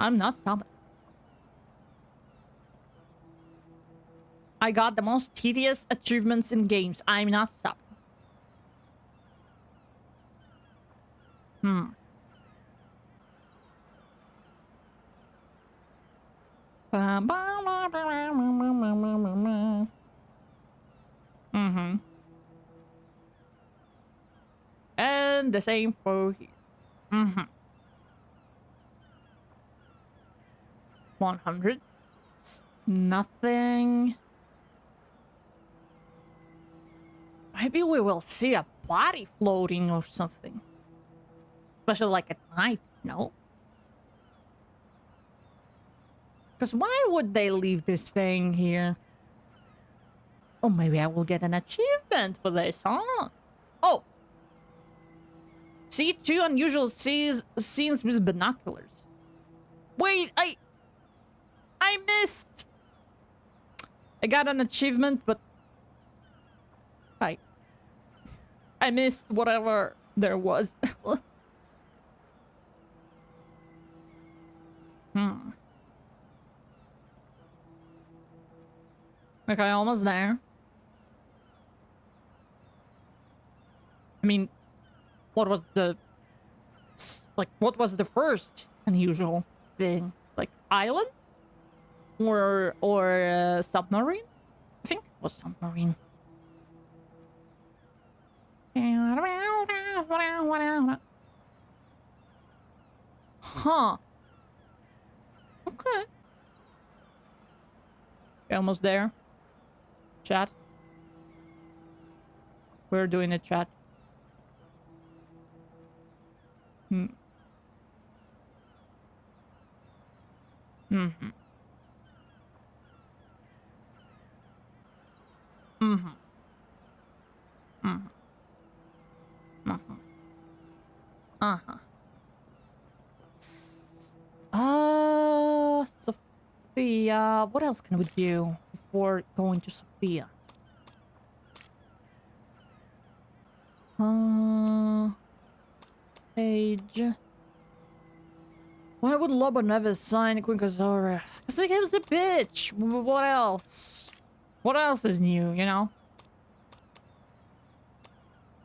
I'm not stopping. I got the most tedious achievements in games. I'm not stopping. And the same for here. 100. Nothing. Maybe we will see a body floating or something. Especially like at night, no? Because why would they leave this thing here? Oh, maybe I will get an achievement for this, huh? Oh! See 2 unusual scenes with binoculars. Wait, I missed! I got an achievement, but I missed whatever there was. Okay, almost there. I mean, what was the first unusual thing? Like island? Or submarine? I think it was submarine. Huh. Okay. We're almost there. Chat. We're doing a chat. Mm-hmm. Mm-hmm. Mm-hmm. Uh-huh. Sophia. What else can we do before going to Sophia? Stage. Why would Lobo never sign Queen Kazora? Because he was a bitch. What else? What else is new, you know?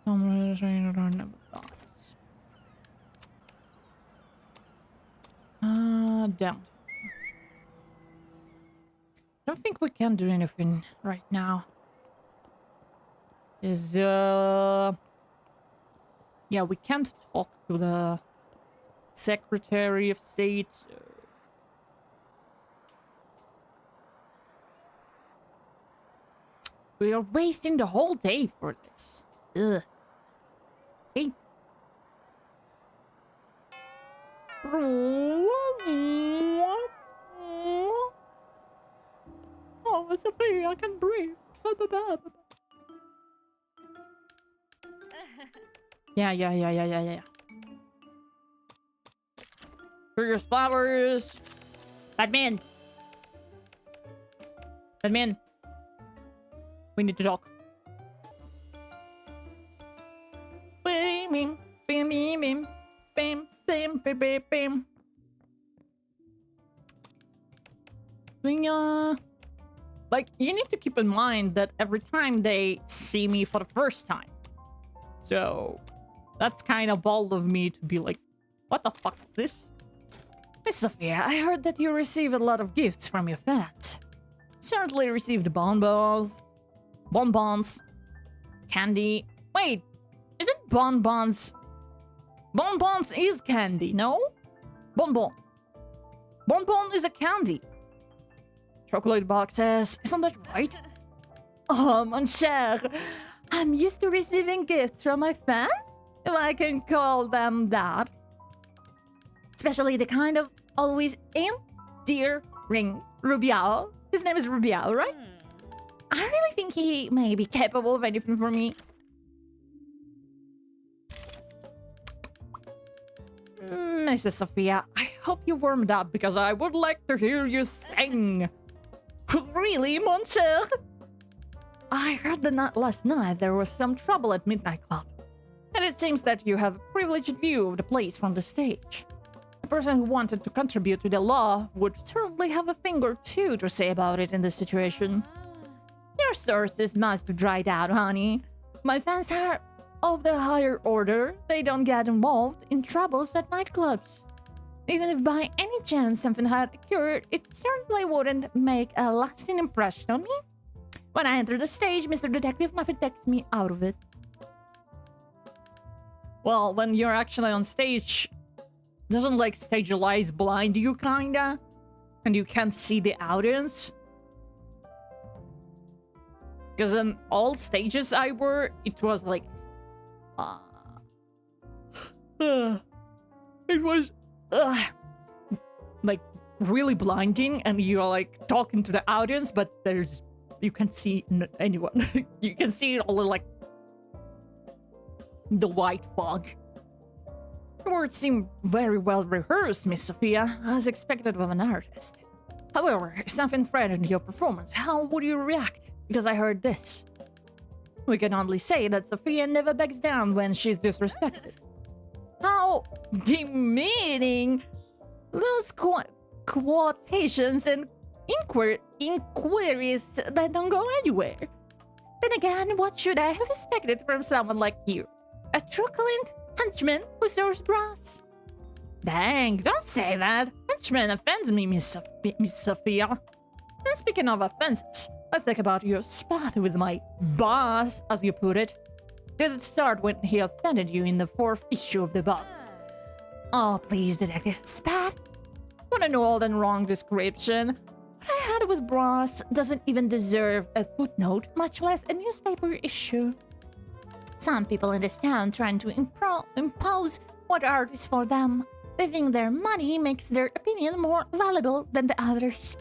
Never dies. Damn. Don't think we can do anything right now. Yeah, we can't talk to the Secretary of State. We are wasting the whole day for this. Ugh. Hey. Oh, it's okay. I can breathe. Yeah. Curious flowers. Batman. We need to talk. Like, you need to keep in mind that every time they see me for the first time. So, that's kind of bold of me to be like, what the fuck is this? Miss Sophia, I heard that you received a lot of gifts from your fans. Certainly received bonbons, candy. Wait, isn't bonbons? Bonbons is candy, no? Bonbon is a candy. Chocolate boxes, isn't that right? Oh, mon cher, I'm used to receiving gifts from my fans, if I can call them that. Especially the kind of always endearing Rubiao. His name is Rubiao, right? I really think he may be capable of anything for me. Mrs. Sophia, I hope you warmed up because I would like to hear you sing. Really, mon cher? I heard that last night there was some trouble at Midnight Club. And it seems that you have a privileged view of the place from the stage. The person who wanted to contribute to the law would certainly have a thing or two to say about it in this situation. Your sources must have dried out, honey. My fans are of the higher order. They don't get involved in troubles at nightclubs. Even if by any chance something had occurred, it certainly wouldn't make a lasting impression on me. When I enter the stage, Mr. Detective, nothing takes me out of it. Well, when you're actually on stage, doesn't like stage lights blind you, kinda? and you can't see the audience. Because in all stages I were, it was like... it was... like, really blinding, and you're like talking to the audience, but there's... you can't see anyone. You can see it all like... the white fog. Your words seem very well rehearsed, Miss Sophia, as expected of an artist. However, if something threatened your performance, how would you react? Because I heard this. We can only say that Sophia never backs down when she's disrespected. How demeaning! Those quotations and inquiries that don't go anywhere. Then again, what should I have expected from someone like you? A truculent henchman who serves brass? Dang, don't say that. Henchman offends me, Miss Sophia. And speaking of offenses, let's talk about your spat with my boss, as you put it. Did it start when he offended you in the 4th issue of the book? Oh, please, Detective. Spat? What an old and wrong description. What I had with brass doesn't even deserve a footnote, much less a newspaper issue. Some people in this town trying to impose what art is for them. They think their money makes their opinion more valuable than the others.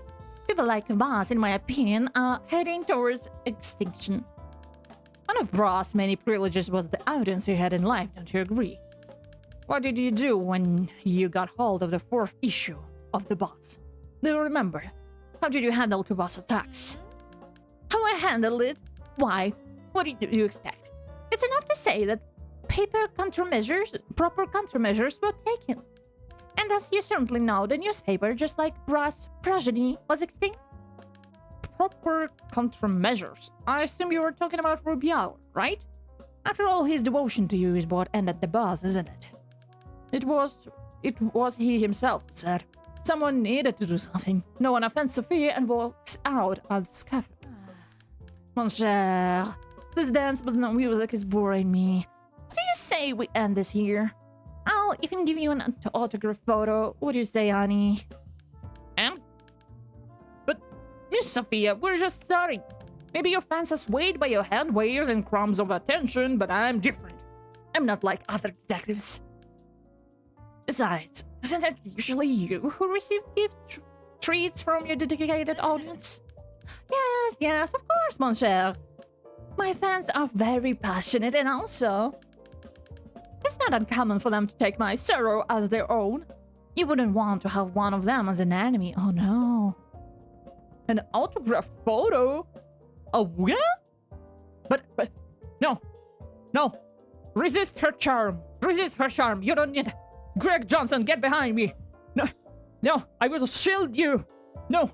People like Boss, in my opinion, are heading towards extinction. One of Boss' many privileges was the audience he had in life, don't you agree? What did you do when you got hold of the 4th issue of the Boss? Do you remember? How did you handle Kuba's attacks? How I handled it? Why? What did you expect? It's enough to say that proper countermeasures were taken. And as you certainly know, the newspaper, just like Brass' progeny, was extinct. Proper countermeasures? I assume you were talking about Rubiao, right? After all, his devotion to you is what ended the buzz, isn't it? It was he himself who said. Someone needed to do something. No one offends Sophia and walks out on the scaffold. Mon cher, this dance with no music is boring me. What do you say we end this here? I'll even give you an autograph photo. What do you say, honey? But, Miss Sophia, we're just starting. Maybe your fans are swayed by your hand waves and crumbs of attention, but I'm different. I'm not like other detectives. Besides, isn't it usually you who receive gift treats from your dedicated audience? Yes, of course, mon cher. My fans are very passionate, and also... it's not uncommon for them to take my sorrow as their own. You wouldn't want to have one of them as an enemy, oh no. An autograph photo? A will? But, no. Resist her charm. You don't need... Greg Johnson, get behind me. No, I will shield you. No,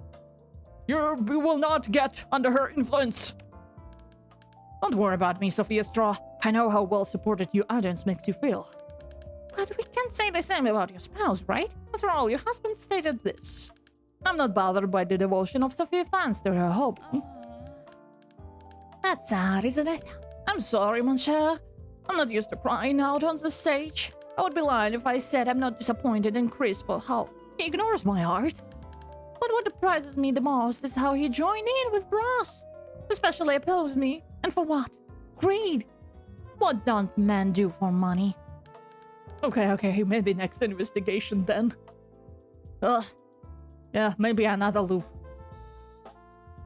you will not get under her influence. Don't worry about me, Sophia Straw. I know how well supported your audience makes you feel. But we can't say the same about your spouse, right? After all, your husband stated this. I'm not bothered by the devotion of Sophia fans to her hobby. That's sad, isn't it? I'm sorry, mon cher. I'm not used to crying out on the stage. I would be lying if I said I'm not disappointed in Chris for how he ignores my art. But what surprises me the most is how he joined in with Brass. Especially opposed me. And for what? Greed. What don't men do for money? Okay, maybe next investigation then. Yeah, maybe another loop.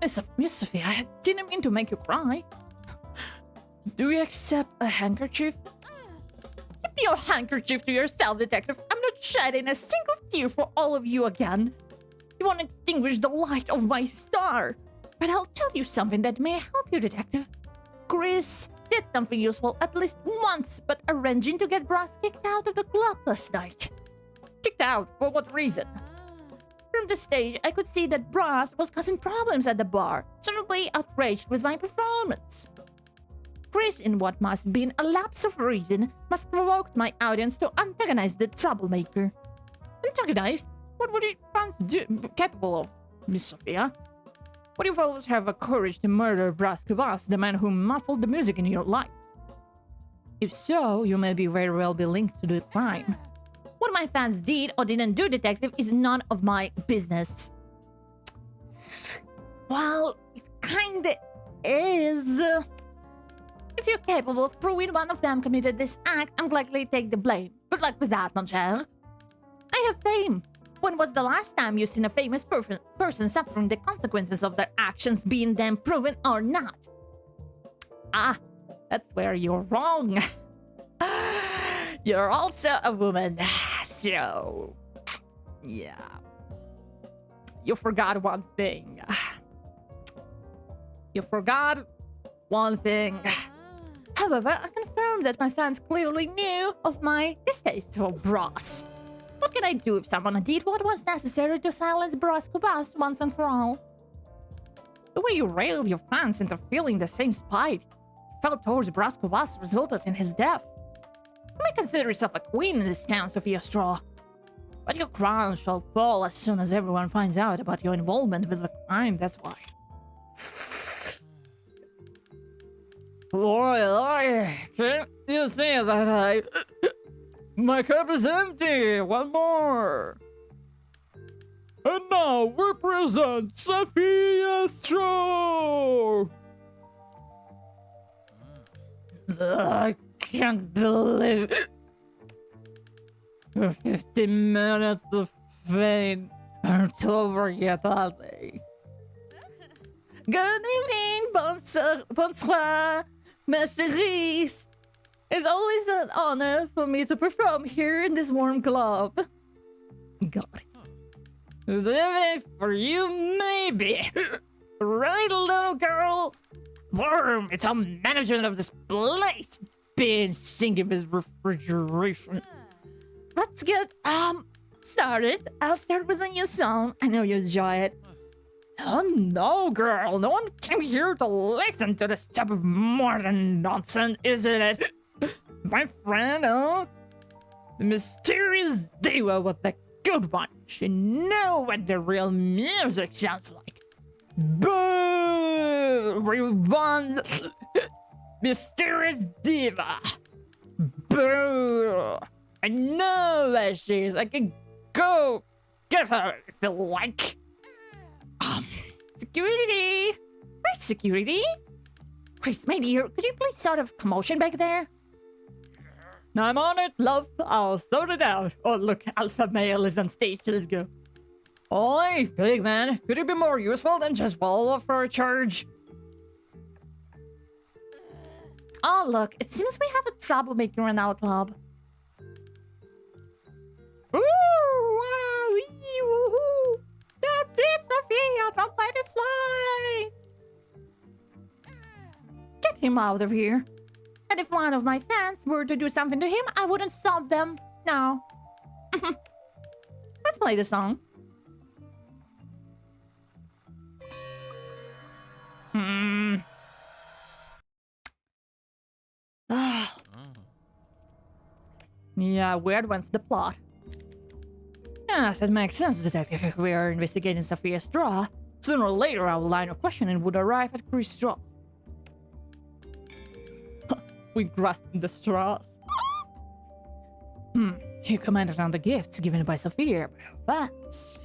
Miss Sophia, I didn't mean to make you cry. Do you accept a handkerchief? Keep your handkerchief to yourself, Detective. I'm not shedding a single tear for all of you again. You won't extinguish the light of my star. But I'll tell you something that may help you, Detective. Chris did something useful at least once, but arranging to get Brass kicked out of the club last night. Kicked out? For what reason? From the stage, I could see that Brass was causing problems at the bar, certainly outraged with my performance. Chris, in what must have been a lapse of reason, must provoke my audience to antagonize the troublemaker. Antagonized? What would your fans do capable of, Miss Sophia? What if always have the courage to murder Brass Kubas, the man who muffled the music in your life? If so, you may be very well be linked to the crime. What my fans did or didn't do, Detective, is none of my business. Well, it kinda is. If you're capable of proving one of them committed this act, I'm gladly take the blame. Good luck with that, mon cher. I have fame. When was the last time you seen a famous person suffering the consequences of their actions being then proven or not? Ah, that's where you're wrong. You're also a woman, so... yeah. You forgot one thing. You forgot one thing. However, I confirm that my fans clearly knew of my distasteful bras. What can I do if someone did what was necessary to silence Posthumous once and for all? The way you railed your fans into feeling the same spite you felt towards Posthumous resulted in his death. You may consider yourself a queen in this town, Sophia Straw. But your crown shall fall as soon as everyone finds out about your involvement with the crime, that's why. Boy, can't you see that my cup is empty? One more. And now we present Sophia Straw. I can't believe it. 50 minutes of fame aren't over yet, are they? Good evening, bonsoir, messeries. It's always an honor for me to perform here in this warm club. God. Good evening for you, maybe. Right, little girl? Worm, it's all management of this place. Been sinking with refrigeration. Let's get, started. I'll start with a new song. I know you enjoy it. Oh no, girl. No one came here to listen to this type of modern nonsense, isn't it? My friend, the mysterious diva was the good one. She knew what the real music sounds like. Boo! We won! Mysterious diva! Boo! I know where she is. I can go get her if you like. Security! Where's security? Chris, my dear, could you please sort of commotion back there? I'm on it, love. I'll sort it out. Oh, look, alpha male is on stage. Let's go. Oi, big man. Could you be more useful than just follow for a charge? Oh, look, it seems we have a troublemaker in our club. Ooh, wow, wee, woohoo. That's it, Sophia. Don't let it slide. Get him out of here. And if one of my fans were to do something to him, I wouldn't stop them. No. Let's play the song. Yeah, weird one's the plot. Yes, it makes sense, Detective. If we are investigating Sophia Straw, sooner or later our line of questioning would arrive at Chris Straw. We grasped the straws. He commented on the gifts given by Sophia by her fans.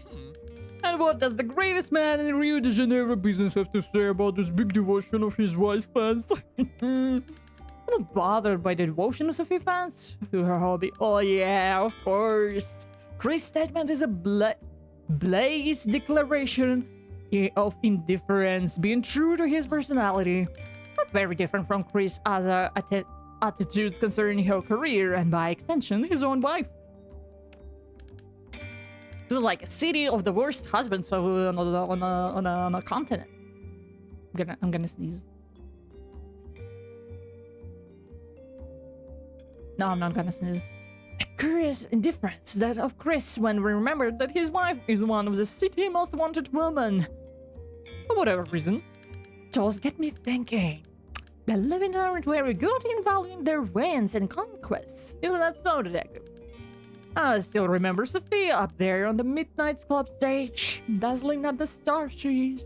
And what does the greatest man in Rio de Janeiro business have to say about this big devotion of his wife's fans? I'm not bothered by the devotion of Sophia fans to her hobby. Oh yeah, of course. Chris' statement is a blaze declaration of indifference, being true to his personality. Not very different from Chris' other attitudes concerning her career and, by extension, his own wife. This is like a city of the worst husbands on a continent. I'm gonna sneeze. No, I'm not gonna sneeze. A curious indifference that of Chris when we remembered that his wife is one of the city's most wanted women. For whatever reason, it does get me thinking. The living aren't very good in valuing their wins and conquests. Isn't that so, Detective? I still remember Sophia up there on the Midnight Club stage, dazzling at the star she is.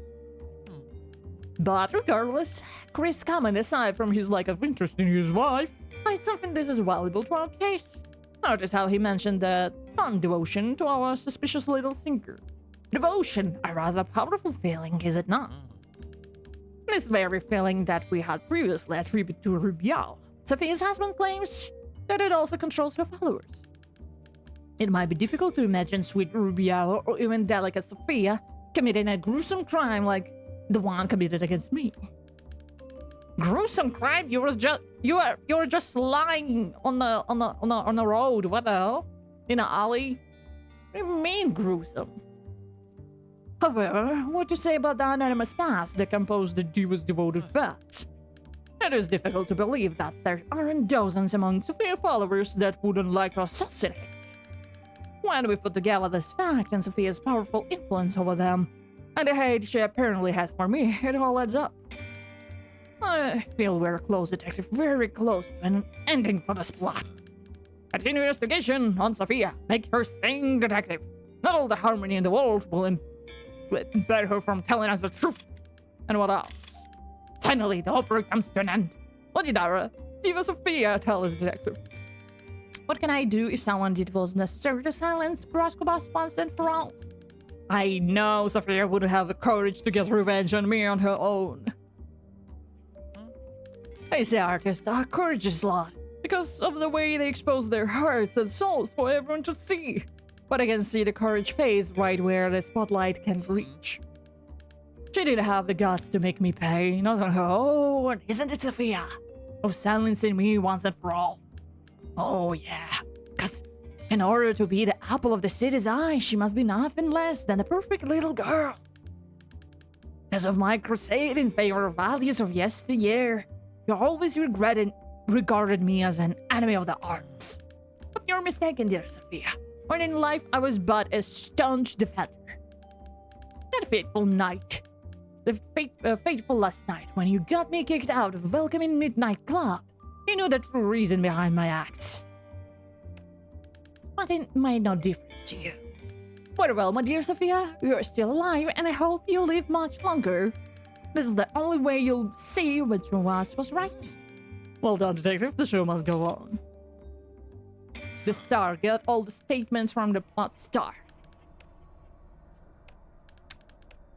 But regardless, Chris' comment aside from his lack of interest in his wife, I still think this is valuable to our case. Notice how he mentioned the non-devotion to our suspicious little singer. Devotion, a rather powerful feeling, is it not? This very feeling that we had previously attributed to Rubial, Sophia's husband claims that it also controls her followers. It might be difficult to imagine sweet Rubial or even delicate Sophia committing a gruesome crime like the one committed against me. Gruesome crime? You were just lying on the road. What the hell? In an alley? What do you mean gruesome? However, what to say about the anonymous past that composed the Diva's devoted fans? It is difficult to believe that there aren't dozens among Sophia followers that wouldn't like to assassinate. When we put together this fact and Sophia's powerful influence over them, and the hate she apparently has for me, it all adds up. I feel we're close, detective, very close to an ending for this plot. Continue investigation on Sophia. Make her sing, detective. Not all the harmony in the world will impede her from telling us the truth. And what else? Finally, the opera comes to an end. What did our Diva Sophia tell us, detective? What can I do if someone did what was necessary to silence Brascobas once and for all? I know Sophia wouldn't have the courage to get revenge on me on her own. They say artists are courageous lot because of the way they expose their hearts and souls for everyone to see. But I can see the courage phase right where the spotlight can reach. She didn't have the guts to make me pay, not on her own, isn't it, Sophia? Of silencing me once and for all. Oh yeah, because in order to be the apple of the city's eye, she must be nothing less than a perfect little girl. As of my crusade in favor of values of yesteryear, you always regarded me as an enemy of the arts. But you're mistaken, dear Sophia. When in life I was but a staunch defender. That fateful night, the fateful last night, when you got me kicked out of Welcoming Midnight Club, you knew the true reason behind my acts. But it made no difference to you. Well, my dear Sophia, you're still alive, and I hope you live much longer. This is the only way you'll see which of us was right. Well done, detective. The show must go on. The star. Get all the statements from the plot star.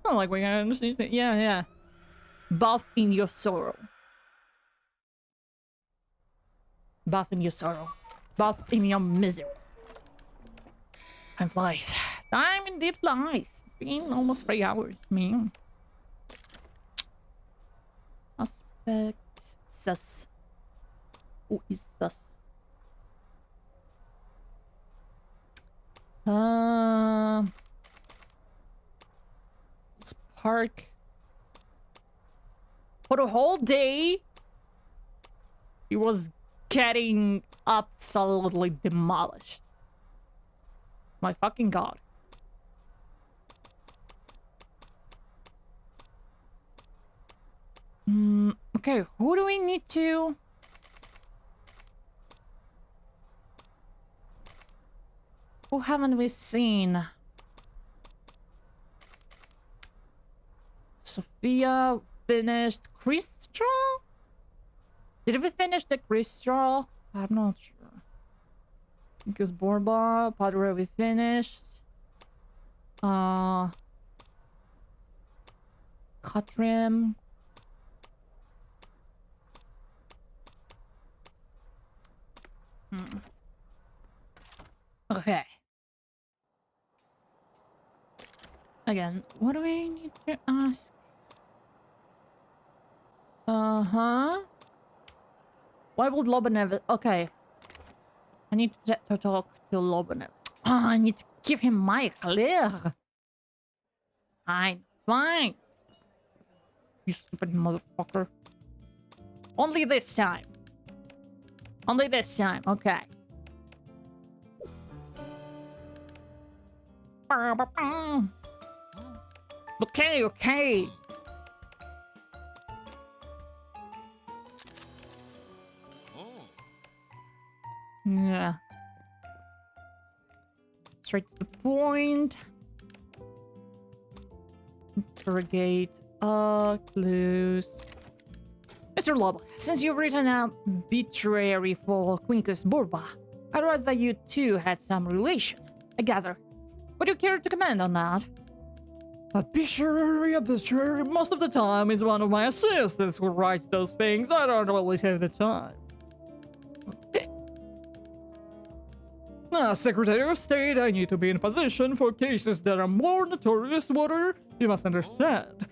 Oh, like we can understand. Yeah. Bath in your sorrow. Bath in your sorrow. Bath in your misery. Time flies. Time indeed flies. It's been almost 3 hours, man. Suspect. Sus. Who is sus? Let's park. For the whole day, he was getting absolutely demolished. My fucking god. Okay, who do we need to... Who haven't we seen? Sophia finished Crystal? Did we finish the Crystal? I'm not sure. Because Borba, Padre we finished. Katrim. Okay. Again, what do we need to ask? Why would Lobanev... Okay. I need to talk to Lobanev. I need to give him my clear. Fine. You stupid motherfucker. Only this time. Okay. Okay. Yeah. Straight to the point. Interrogate clues. Mr. Lob, since you've written a obituary for Quincus Borba, I read that you two had some relation. I gather. Would you care to comment on that? Obituary. Most of the time, it's one of my assistants who writes those things. I don't always have the time. As Secretary of State, I need to be in position for cases that are more notorious, Water. You must understand.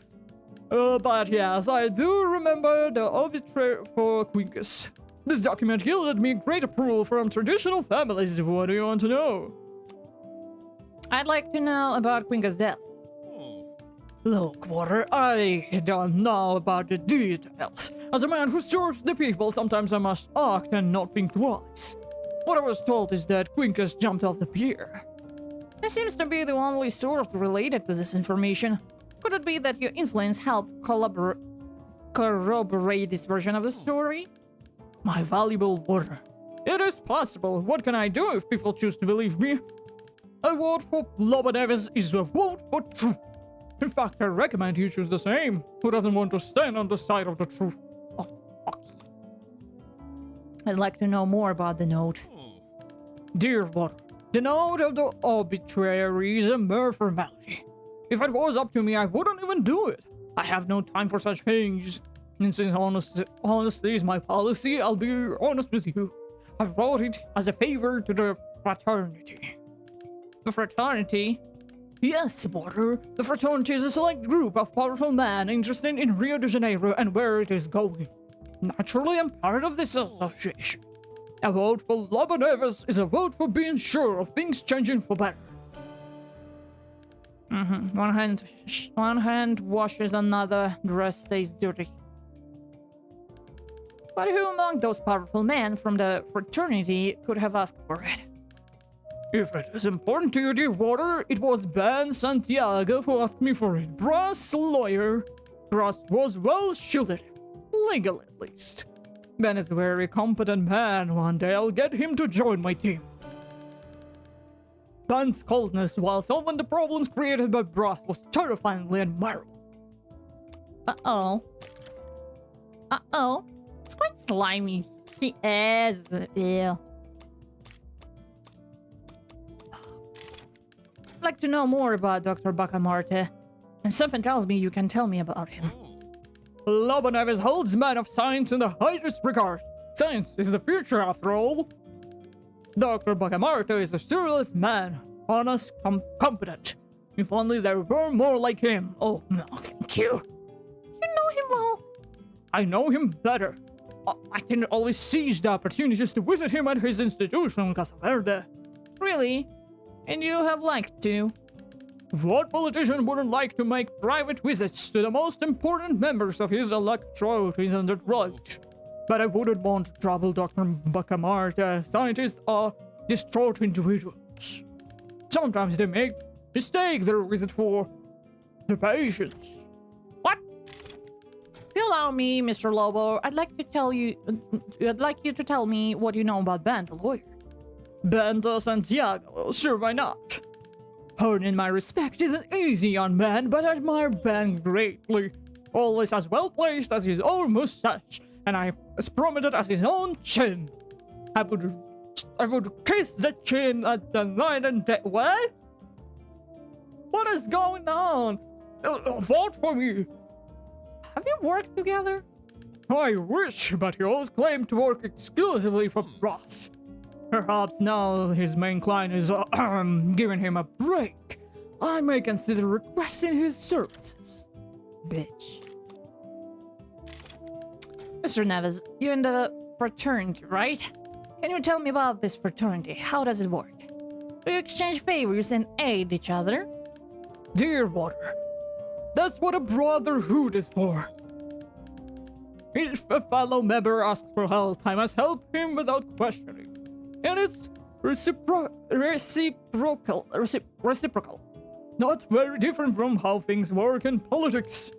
But yes, I do remember the obituary for Quincus. This document yielded me great approval from traditional families. What do you want to know? I'd like to know about Quincus' death. Look, Water, I don't know about the details. As a man who serves the people, sometimes I must act and not think twice. What I was told is that Quincus jumped off the pier. This seems to be the only source related to this information. Could it be that your influence helped corroborate this version of the story? My valuable Water. It is possible. What can I do if people choose to believe me? A vote for Lobo Neves is a vote for truth. In fact, I recommend you choose the same. Who doesn't want to stand on the side of the truth? Oh, fuck. I'd like to know more about the note. Dear Water, the note of the obituary is a mere formality. If it was up to me, I wouldn't even do it. I have no time for such things. And since honesty is my policy, I'll be honest with you. I wrote it as a favor to the fraternity. The fraternity? Yes, Water. The fraternity is a select group of powerful men interested in Rio de Janeiro and where it is going. Naturally, I'm part of this association. A vote for Lobo Neves is a vote for being sure of things changing for better. One hand washes another, the rest stays dirty. But who among those powerful men from the fraternity could have asked for it? If it is important to you, dear Water, it was Ben Santiago who asked me for it. Brass lawyer. Brass was well shielded. Legal, at least. Ben is a very competent man. One day I'll get him to join my team. Ben's coldness while solving the problems created by Brass was terrifyingly admirable. Uh-oh. Uh-oh. It's quite slimy. He is. Ew. I'd like to know more about Dr. Bacamarte, and something tells me you can tell me about him. Lobo Neves holds men of science in the highest regard. Science is the future, after all. Dr. Bacamarte is a serious man, honest, competent. If only there were more like him. Oh, no, thank you. You know him well. I know him better. I can always seize the opportunities to visit him at his institution, Casa Verde. Really? And you have liked to? What politician wouldn't like to make private visits to the most important members of his electorate isn't it right? But I wouldn't want to trouble Dr. Bacamarte. Scientists are distraught individuals. Sometimes they make mistakes their visit for the patients. What? If you allow me, Mr. Lobo, I'd like you to tell me what you know about Ben, the lawyer. Ben de Santiago, sure, why not? Earning my respect isn't easy, young man, but I admire Ben greatly. Always as well placed as his own mustache, and as prominent as his own chin. I would kiss the chin at the night and day. What? What is going on? Vote for me. Have you worked together? I wish, but he always claimed to work exclusively for Ross. Perhaps now his main client is giving him a break. I may consider requesting his services. Bitch. Mr. Neves, you're in the fraternity, right? Can you tell me about this fraternity? How does it work? Do you exchange favors and aid each other? Dear Water, that's what a brotherhood is for. If a fellow member asks for help, I must help him without questioning. And it's reciprocal. Not very different from how things work in politics.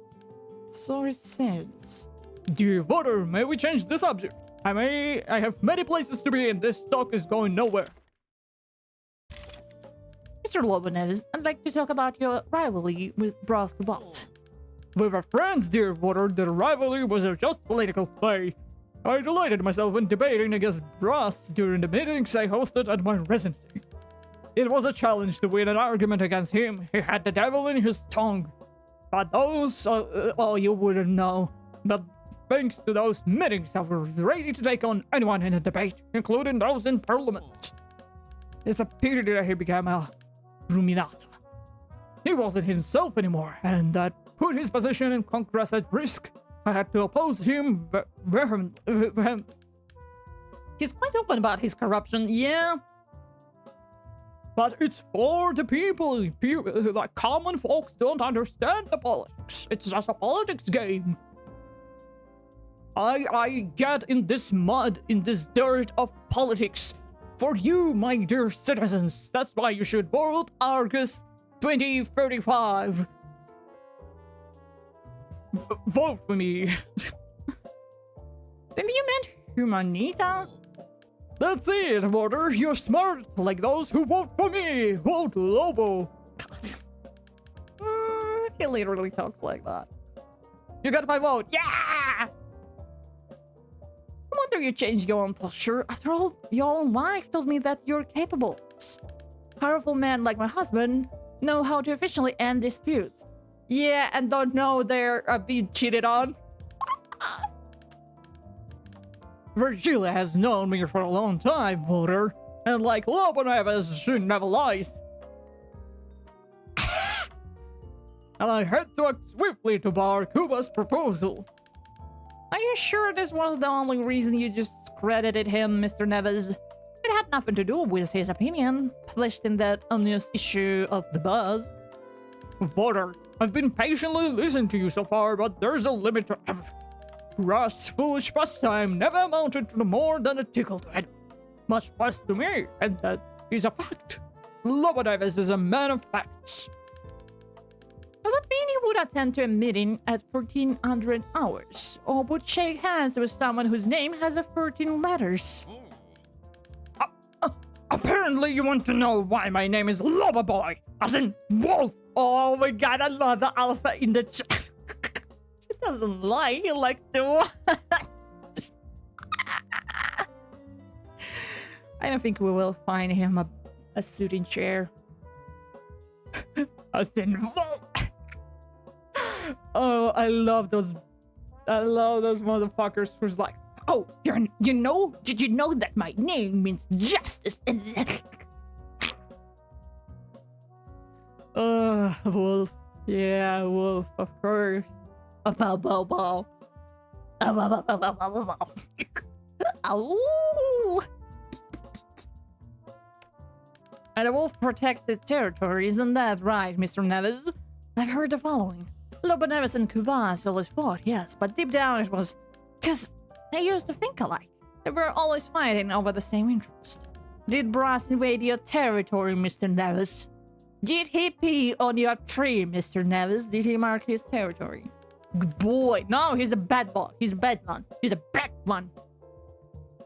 So it seems. Dear Water, may we change the subject? I have many places to be and this talk is going nowhere. Mr. Lobo Neves, I'd like to talk about your rivalry with Brass Cobalt. We were friends, dear Water. The rivalry was just political play. I delighted myself in debating against Brass during the meetings I hosted at my residency. It was a challenge to win an argument against him. He had the devil in his tongue. But those, you wouldn't know. But thanks to those meetings, I was ready to take on anyone in a debate, including those in Parliament. It's a pity that he became a ruminata. He wasn't himself anymore, and that put his position in Congress at risk. I had to oppose him vehemently. He's quite open about his corruption, yeah. But it's for the people. Like, common folks don't understand the politics. It's just a politics game. I get in this mud, in this dirt of politics. For you, my dear citizens. That's why you should vote Argus 2035. Vote for me. Maybe you meant Humanita? That's it, voter. You're smart, like those who vote for me. Vote Lobo. He literally talks like that. You got my vote. Yeah! I wonder you changed your own posture. After all, your own wife told me that you're capable. Powerful men like my husband know how to efficiently end disputes. Yeah, and don't know they're being cheated on. Virgilia has known me for a long time, voter. And like Lobo she never lies. And I had to act swiftly to bar Cuba's proposal. Are you sure this was the only reason you just credited him, Mr. Neves? It had nothing to do with his opinion, published in that ominous issue of The Buzz. Voter, I've been patiently listening to you so far, but there's a limit to everything. Rust's foolish pastime never amounted to more than a tickle to anyone, much less to me, and that is a fact. Lobo Davis is a man of facts. Does it mean he would attend to a meeting at 1400 hours, or would shake hands with someone whose name has 13 letters? Apparently you want to know why my name is Lobo Boy, as in wolf. Oh my god, I love the alpha in the chat. She doesn't lie, he likes to I don't think we will find him a soothing chair. As in wolf. Oh, I love those motherfuckers who's like, oh, did you know that my name means justice? Wolf. Yeah, wolf, of course. Bow, bow, bow. Ow. And a wolf protects its territory, isn't that right, Mr. Neves? I've heard the following. Lobo Neves and Cubas always fought, yes, but deep down it was... 'cause they used to think alike. They were always fighting over the same interest. Did Brass invade your territory, Mr. Neves? Did he pee on your tree, Mr. Neves? Did he mark his territory? Good boy. No, he's a bad boy. He's a bad man. He's a bad one.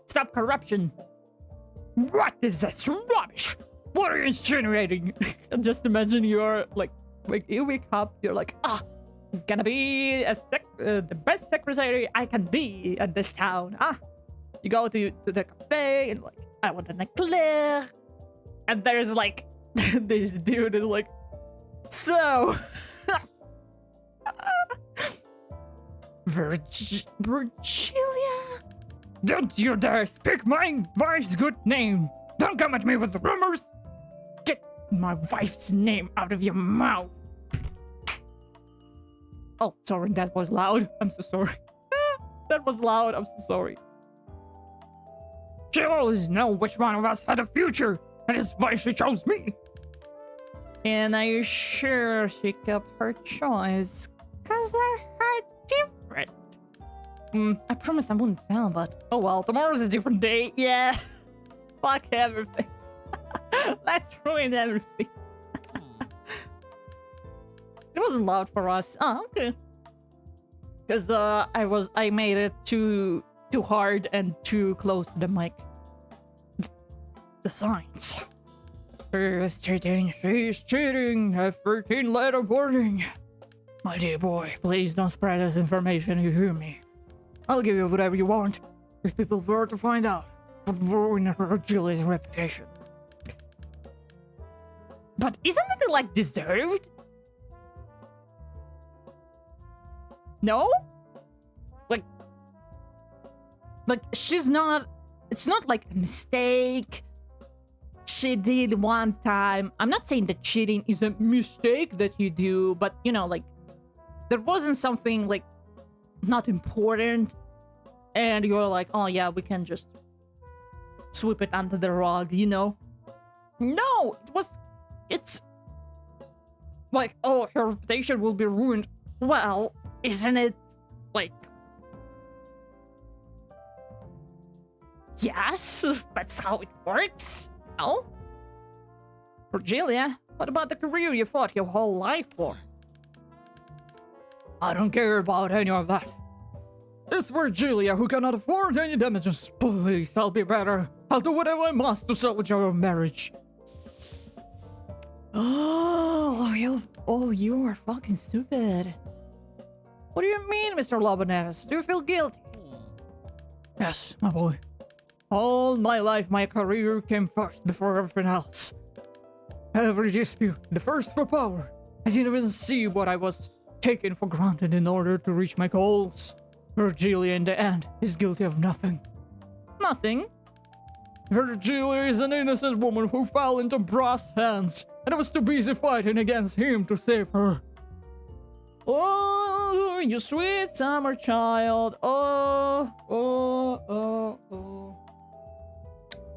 Stop corruption. What is this rubbish? What are you insinuating? Just imagine you're like you wake up, you're like, I'm gonna be the best secretary I can be in this town. You go to the cafe and like, I want an eclair. And there's like, this dude is like, so... Virgilia? Don't you dare speak my wife's good name. Don't come at me with rumors. Get my wife's name out of your mouth. Oh, sorry, that was loud. I'm so sorry. That was loud. I'm so sorry. She always know which one of us had a future, and that's why she chose me. And are you sure she kept her choice? 'Cause they're her different. I promised I wouldn't tell, but oh well, tomorrow's a different day. Yeah. Fuck everything. Let's ruin everything. It wasn't loud for us. Oh, okay. Because I made it too hard and too close to the mic. The signs. She's cheating. A 13-letter warning. My dear boy, please don't spread this information, you hear me? I'll give you whatever you want if people were to find out, but ruin Virgilia's reputation. But isn't it, like, deserved? No? Like, she's not... It's not, like, a mistake. She did one time. I'm not saying that cheating is a mistake that you do, but, you know, like, there wasn't something, like, not important, and you're like, oh, yeah, we can just sweep it under the rug, you know? No, it's like, oh, her reputation will be ruined. Well, isn't it, like... Yes, that's how it works. No? Virgilia, what about the career you fought your whole life for? I don't care about any of that. It's Virgilia who cannot afford any damages. Please, I'll be better. I'll do whatever I must to salvage our marriage. Oh, you are fucking stupid. What do you mean, Mr. Loboneves? Do you feel guilty? Yes, my boy. All my life, my career came first before everything else. Every dispute, the thirst for power. I didn't even see what I was taking for granted in order to reach my goals. Virgilia, in the end, is guilty of nothing. Nothing? Virgilia is an innocent woman who fell into brass hands, and I was too busy fighting against him to save her. Oh, you sweet summer child. Oh, oh, oh, oh.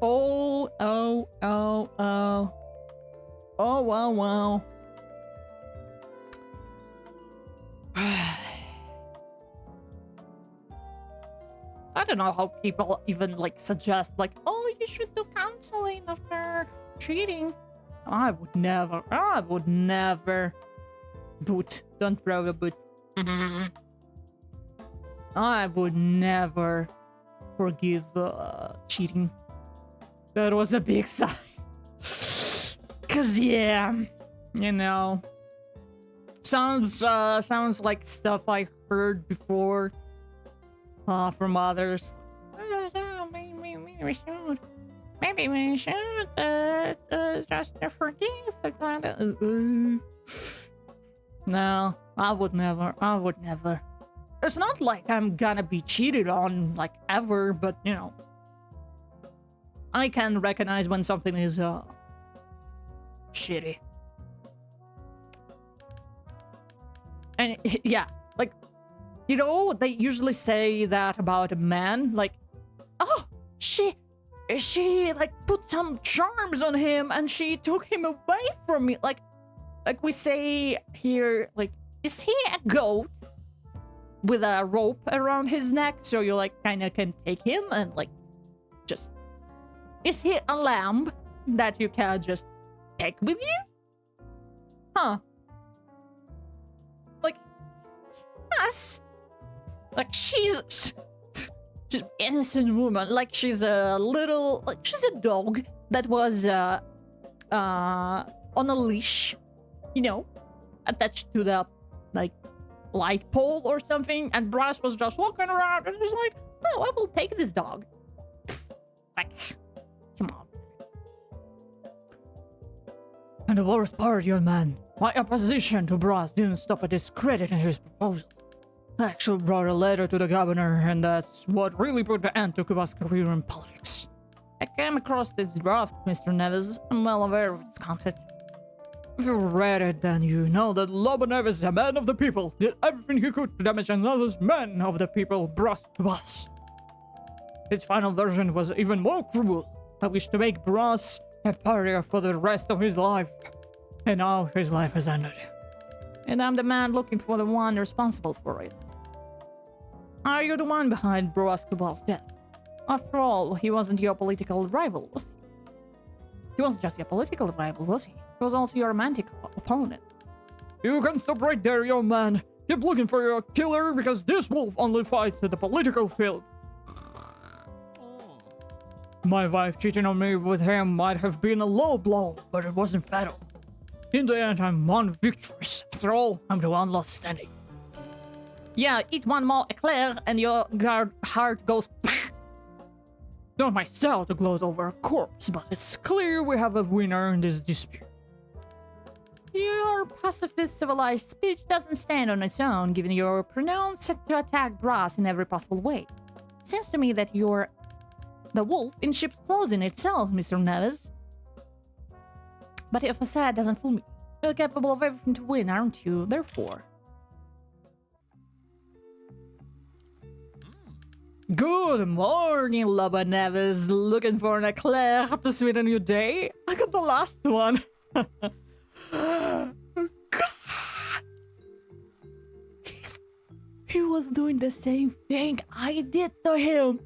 Oh, oh, oh, oh. Oh, wow, wow. I don't know how people even, like, suggest, like, oh, you should do counseling after cheating. I would never. Boot. Don't throw a boot. I would never forgive cheating. That was a big sigh. Cause yeah, you know, sounds like stuff I heard before from others. Maybe we should just forgive. No, I would never. It's not like I'm gonna be cheated on, like, ever, but, you know, I can recognize when something is shitty. And yeah, like, you know, they usually say that about a man, like, oh, she like put some charms on him and she took him away from me. Like we say here, like, is he a goat with a rope around his neck so you, like, kind of can take him and, like, just... Is he a lamb that you can just take with you? Huh. Like, yes. Like, she's just innocent woman. Like, she's a little... Like, she's a dog that was on a leash, you know, attached to the, like, light pole or something, and Brass was just walking around and was like, oh, I will take this dog. Like, come on. And the worst part, young man, my opposition to Brass didn't stop at discrediting his proposal. I actually brought a letter to the governor, and that's what really put the end to Cuba's career in politics. I came across this draft, Mr. Neves. I'm well aware of its content. If you've read it, then you know that Loboneves, a man of the people, did everything he could to damage another man of the people brought to us. Its final version was even more cruel. I wish to make Brass a pariah for the rest of his life. And now his life has ended. And I'm the man looking for the one responsible for it. Are you the one behind Brass Kubal's death? After all, he wasn't your political rival, was he? He wasn't just your political rival, was he? He was also your romantic opponent. You can stop right there, young man. Keep looking for your killer, because this wolf only fights in the political field. My wife cheating on me with him might have been a low blow, but it wasn't fatal. In the end, I'm one victorious. After all, I'm the one lost standing. Yeah, eat one more eclair and your heart goes... Not my style to gloat over a corpse, but it's clear we have a winner in this dispute. your pacifist civilized speech doesn't stand on its own, given your pronounced set to attack brass in every possible way. Seems to me that you're the wolf in sheep's clothing itself, Mr. Neves. But your facade doesn't fool me. You're capable of everything to win, aren't you? Therefore. Good morning, Loba Neves. Looking for an eclair to sweeten your day? I got the last one. He was doing the same thing I did to him.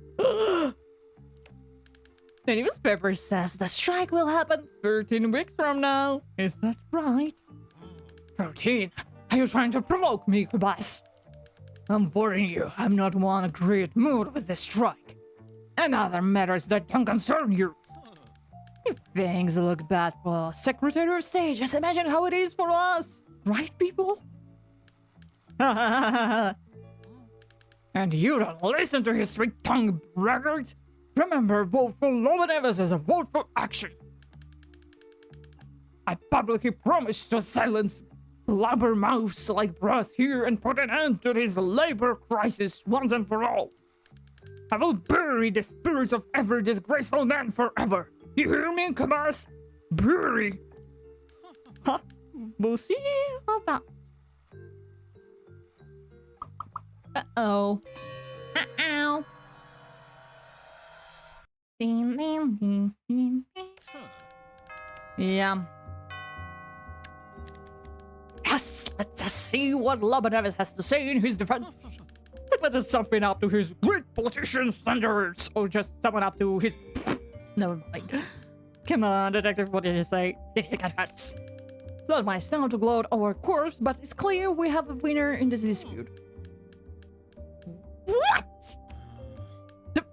The newspaper says the strike will happen 13 weeks from now. Is that right? 13? Are you trying to provoke me, Kubas? I'm warning you, I'm not in a great mood with the strike. And other matters that don't concern you. If things look bad for Secretary of State, just imagine how it is for us. Right, people? And you don't listen to his sweet-tongued braggart? Remember, vote for Loba Neves as a vote for action. I publicly promise to silence blabbermouths like Brass here and put an end to this labor crisis once and for all. I will bury the spirits of every disgraceful man forever. You hear me, Kabas? Bury. Huh? We'll see how that. Uh-oh. Uh-oh. Ding, ding, ding, ding, ding. Yeah. Yes, let's see what Loba Neves has to say in his defense. Whether it's something up to his great politician standards or just someone up to his... Never mind. Come on, detective, what did you say? Did he confess? It's not my style to gloat over corpse, but it's clear we have a winner in this dispute. What? The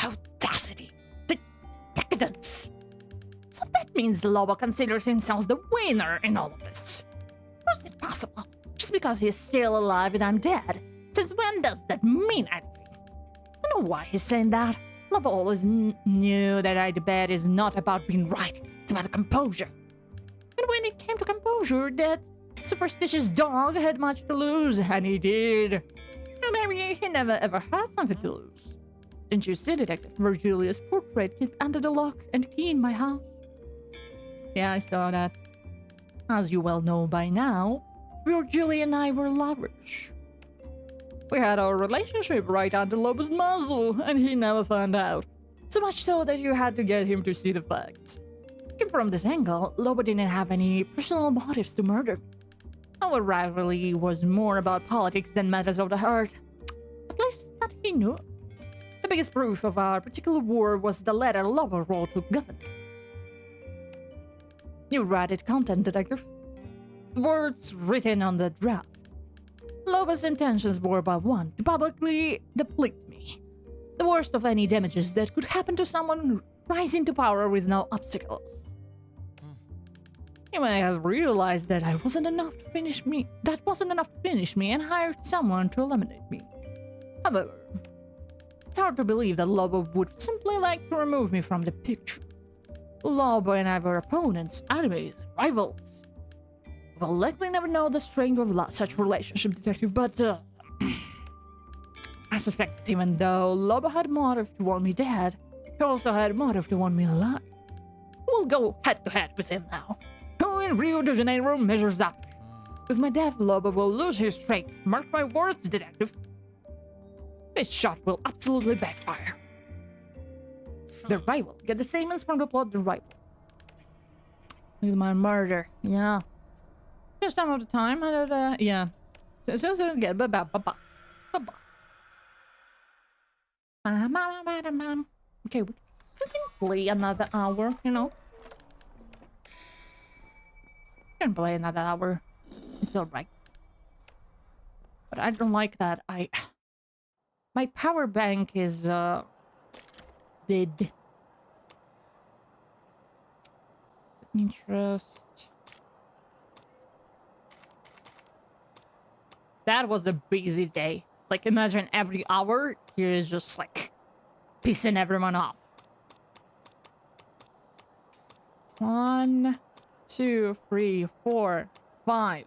audacity. The decadence. So that means Loba considers himself the winner in all of this. How's it possible? Just because he's still alive and I'm dead? Since when does that mean anything? I know why he's saying that. Loba always knew that our debate is not about being right. It's about composure. And when it came to composure, that superstitious dog had much to lose, and he did. And maybe he never ever had something to lose. Didn't you see Detective Virgilia's portrait kept under the lock and key in my house? Yeah, I saw that. As you well know by now, Virgilia and I were lovers. We had our relationship right under Loba's muzzle, and he never found out. So much so that you had to get him to see the facts. Looking from this angle, Loba didn't have any personal motives to murder me. Our rivalry was more about politics than matters of the heart. At least that he knew. The biggest proof of our particular war was the letter Loba wrote to Governor. You read it, content detective. Words written on the draft. Loba's intentions were but one, to publicly deplete me. The worst of any damages that could happen to someone rising to power with no obstacles. You may have realized that that wasn't enough to finish me and hired someone to eliminate me. However, it's hard to believe that Loba would simply like to remove me from the picture. Loba and I were opponents, enemies, rivals. We'll likely never know the strength of such relationship, detective, but I suspect that even though Loba had motive to want me dead, he also had motive to want me alive. We'll go head-to-head with him now. Who in Rio de Janeiro measures up? With my death, Loba will lose his strength. Mark my words, detective. This shot will absolutely backfire. The rival. Get the statements from the plot, the rival. With my murder. Yeah. Just some of the time. Yeah. So get bye. Okay, we can play another hour, you know. We can play another hour. It's alright. But I don't like that. My power bank is dead. Interest. That was a busy day. Like, imagine every hour, he is just like pissing everyone off. 1, 2, 3, 4, 5.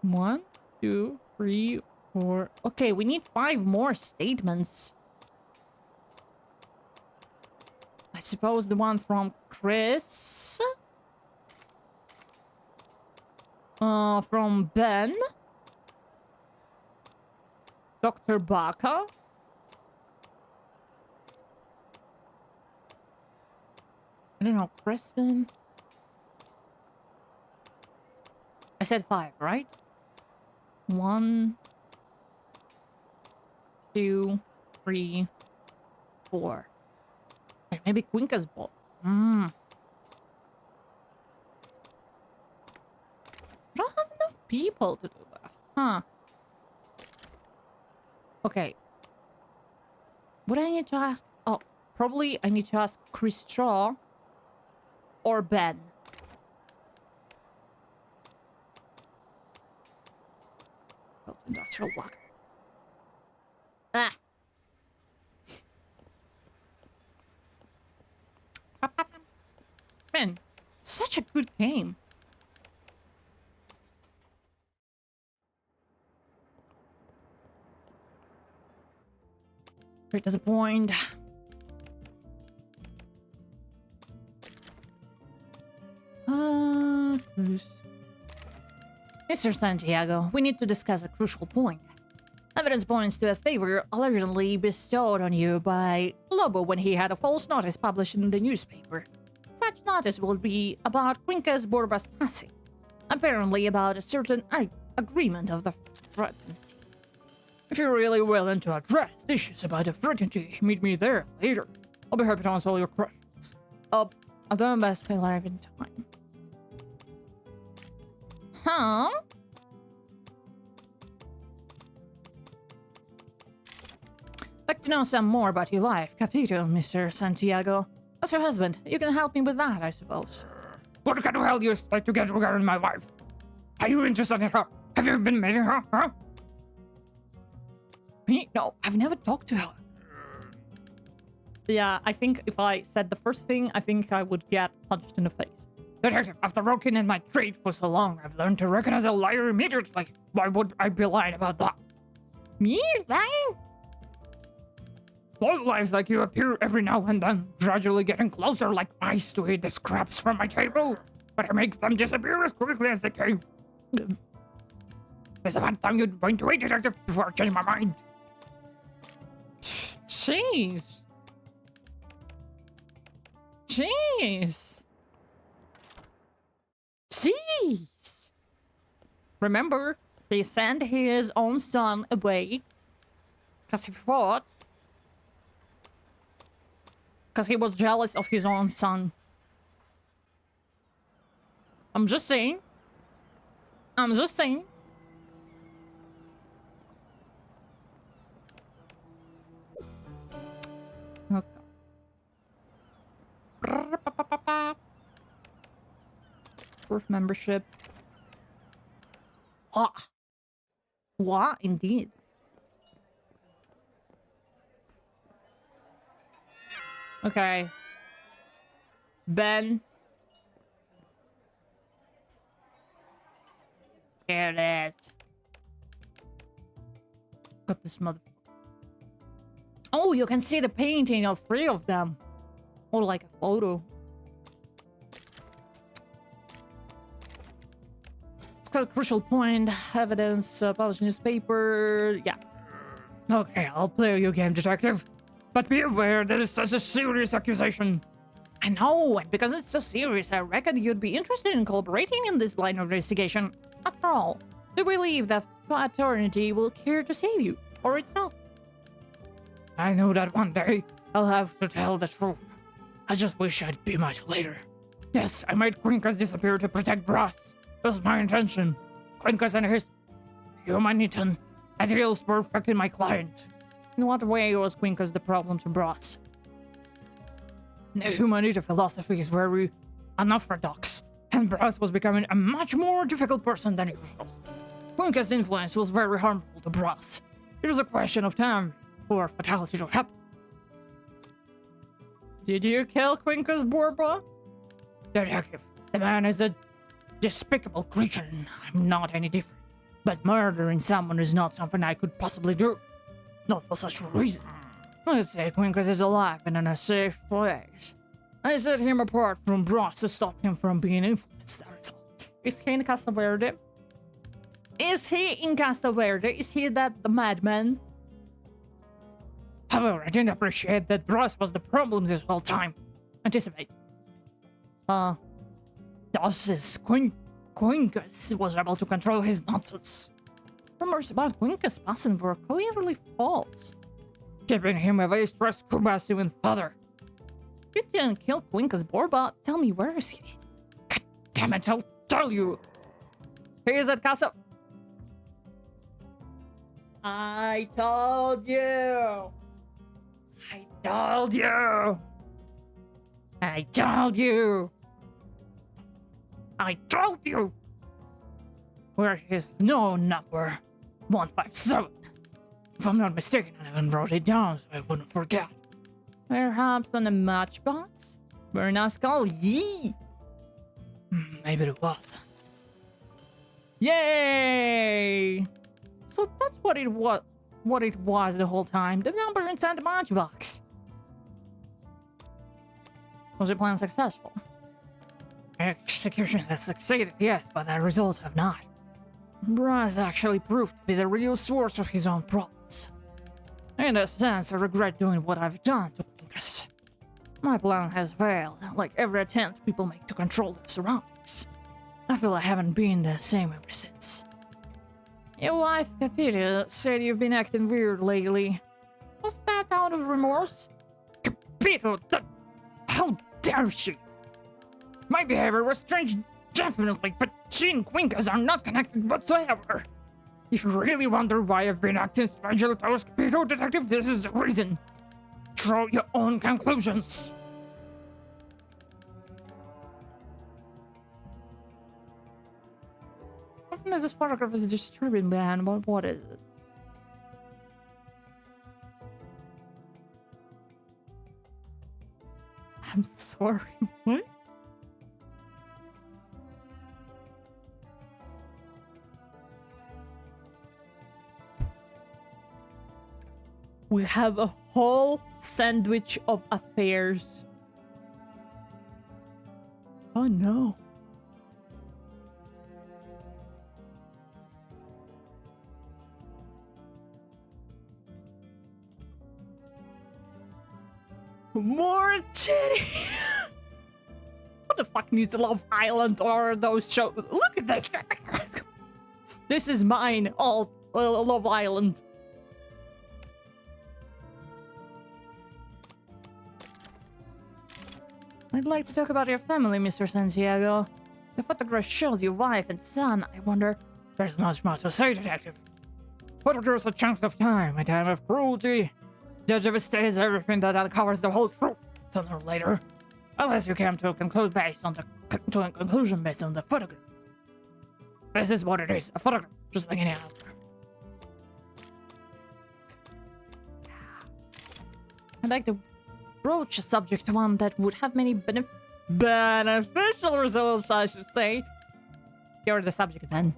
1, 2, 3, 4. Okay, we need 5 more statements. I suppose the one from Chris. From Ben. Dr. Baka. I don't know, Crispin. I said 5, right? 1, 2, 3, 4. Maybe Quinka's ball. I don't have enough people to do that. Huh. Okay. What do I need to ask? Oh, probably I need to ask Chris Straw or Ben. Oh, industrial block. Ah. Man, such a good game. Straight to the point. Mr. Santiago, we need to discuss a crucial point. Evidence points to a favor allegedly bestowed on you by Lobo when he had a false notice published in the newspaper. Such notice will be about Quincas Borba's passing. Apparently about a certain agreement of the fraternity. If you're really willing to address issues about the fraternity, meet me there later. I'll be happy to answer all your questions. I'll do my best to arrive in time. Huh? Like to know some more about your wife, Capito, Mr. Santiago. That's your husband. You can help me with that, I suppose. What kind of hell do you expect to get regarding my wife? Are you interested in her? Have you been meeting her, huh? Me? No, I've never talked to her. Yeah, I think if I said the first thing, I think I would get punched in the face. Detective, after working in my trade for so long, I've learned to recognize a liar immediately. Why would I be lying about that? Me? Lying? All lives like you appear every now and then, gradually getting closer like mice to eat the scraps from my table. But I make them disappear as quickly as they came. It's about time you'd went away, Detective, before I change my mind. Jeez. Jeez. Jeez. Remember, he sent his own son away because he thought. Because he was jealous of his own son. I'm just saying. I'm just saying. Okay. Proof membership. What? What, indeed. Okay. Ben. Here it is. Got this mother. Oh, you can see the painting of 3 of them. Or like a photo. It's got a crucial point. Evidence, published newspaper. Yeah. Okay, I'll play your game, Detective. But be aware that it's such a serious accusation. I know, and because it's so serious, I reckon you'd be interested in collaborating in this line of investigation. After all, do we believe that fraternity will care to save you, or itself? I know that one day I'll have to tell the truth. I just wish I'd be much later. Yes, I made Quincas disappear to protect Brass. That was my intention. Quincas and his humanitarian ideals were affecting my client. In what way was Quincas the problem to Brass? The humanitarian philosophy is very unorthodox, and Brass was becoming a much more difficult person than usual. Quincas' influence was very harmful to Brass. It was a question of time for fatality to happen. Did you kill Quincus Borba? Detective, the man is a despicable creature and I'm not any different. But murdering someone is not something I could possibly do. Not for such a reason. Let's say Quincus is alive and in a safe place. I set him apart from Bros to stop him from being influenced, that is all. Is he in Casa Verde? Is he in Casa Verde? Is he the madman? However, I didn't appreciate that Bros was the problem this whole time. Anticipate. Thus is Quincus was able to control his nonsense. Rumors about Quincus passing were clearly false. Keeping him away stressed Kubas even further. You didn't kill Quincus Borba. Tell me, where is he? God damn it, I'll tell you. He is at Casa. I told you. I told you. I told you. I told you. Where is no number 157? If I'm not mistaken, I even wrote it down so I wouldn't forget. Perhaps on the matchbox? Bernascal, yee! Maybe it was. Yay! So that's what it was the whole time. The number inside the matchbox. Was your plan successful? Execution has succeeded, yes, but the results have not. Braz actually proved to be the real source of his own problems. In a sense, I regret doing what I've done to Quincus. My plan has failed, like every attempt people make to control their surroundings. I feel I haven't been the same ever since. Your wife, Capita, said you've been acting weird lately. Was that out of remorse? Capito, how dare she? My behavior was strange, definitely, but she and Quincus are not connected whatsoever. If you really wonder why I've been acting strangely towards Capito, Detective, this is the reason. Draw your own conclusions. Something that this photograph is disturbing, man, but what is it? I'm sorry, what? We have a whole sandwich of affairs. Oh no. More titty. What the fuck needs Love Island or those shows? Look at this. This is mine. All Love Island. I'd like to talk about your family, Mr. Santiago. The photograph shows your wife and son. I wonder... There's much more to say, Detective. Photographs are chunks of time, a time of cruelty. Judge states everything that uncovers the whole truth, sooner or later. Unless you come to a conclusion based on the photograph. This is what it is, a photograph, just like any other. I'd like to broach a subject, one that would have many beneficial results, I should say. You're the subject, then.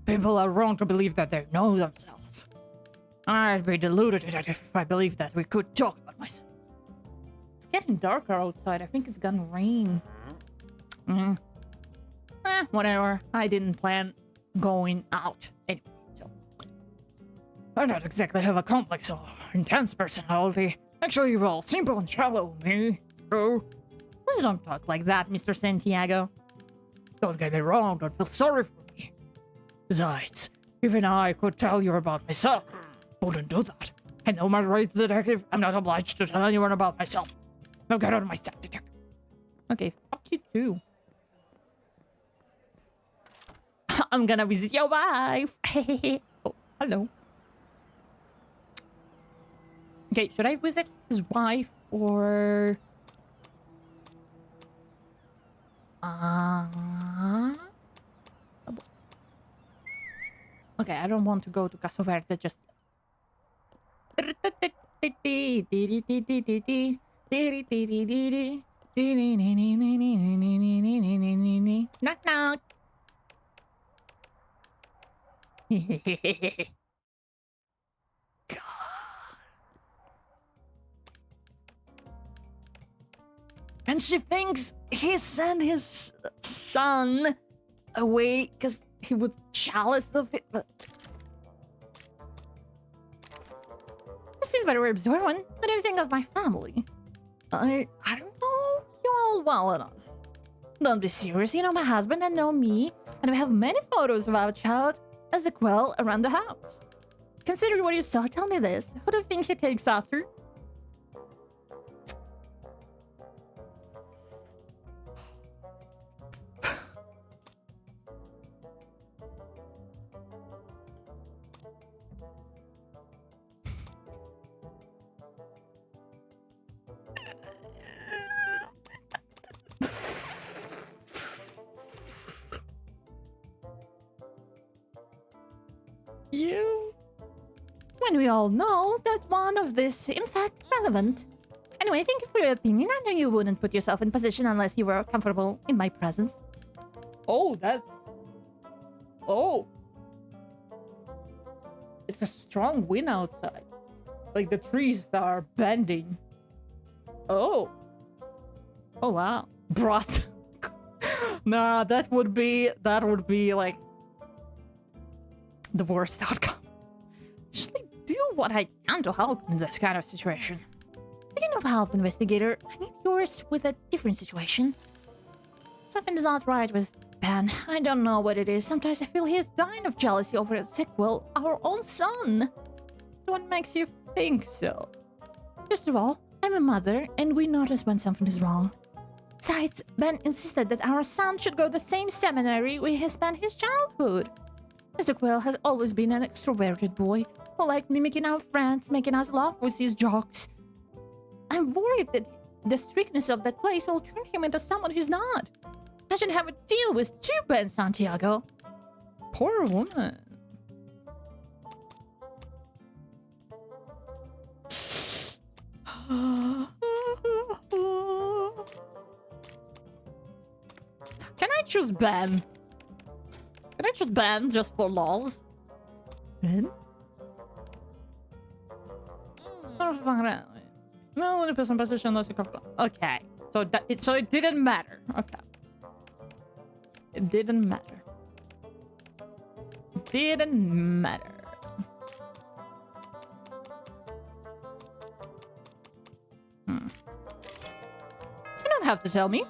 People are wrong to believe that they know themselves. I'd be deluded, Detective, if I believed that we could talk about myself. It's getting darker outside. I think it's gonna rain. Whatever. I didn't plan going out anyway, so. I don't exactly have a complex or intense personality. Actually, you're all simple and shallow, me. True. Please don't talk like that, Mr. Santiago. Don't get me wrong, don't feel sorry for me. Besides, even I could tell you about myself. Wouldn't do that. I know my rights, Detective. I'm not obliged to tell anyone about myself. Now get out of my sight, Detective. Okay, fuck you too. I'm gonna visit your wife. Oh, hello. Okay, should I visit his wife or... Okay, I don't want to go to Casa Verde just... Knock knock. And she thinks he sent his son away because he was jealous of it. But you seem very observant. What do you think of my family? I don't know you all well enough. Don't be serious. You know my husband and know me, and we have many photos of our child as a quell around the house. Considering what you saw, tell me this. Who do you think he takes after? You? When we all know that one of this, in fact, relevant. Anyway, thank you for your opinion. I know you wouldn't put yourself in position unless you were comfortable in my presence. Oh, that... Oh. It's a strong wind outside. Like the trees are bending. Oh. Oh, wow. Bros. Nah, that would be like the worst outcome. Actually, do what I can to help in this kind of situation. Speaking of help, investigator, I need yours with a different situation. Something is not right with Ben. I don't know what it is. Sometimes I feel he is dying of jealousy over a sequel, our own son. What makes you think so? First of all, I'm a mother, and we notice when something is wrong. Besides, Ben insisted that our son should go the same seminary where he spent his childhood. Mr. Quill has always been an extroverted boy who liked mimicking our friends, making us laugh with his jokes. I'm worried that the strictness of that place will turn him into someone who's not. I should have a deal with two Ben Santiago. Poor woman. Can I choose Ben? Can I choose Ben just for lols? Ben? No, when a person position unless you cover. Okay, so it didn't matter. Okay, it didn't matter. It didn't matter. You don't have to tell me.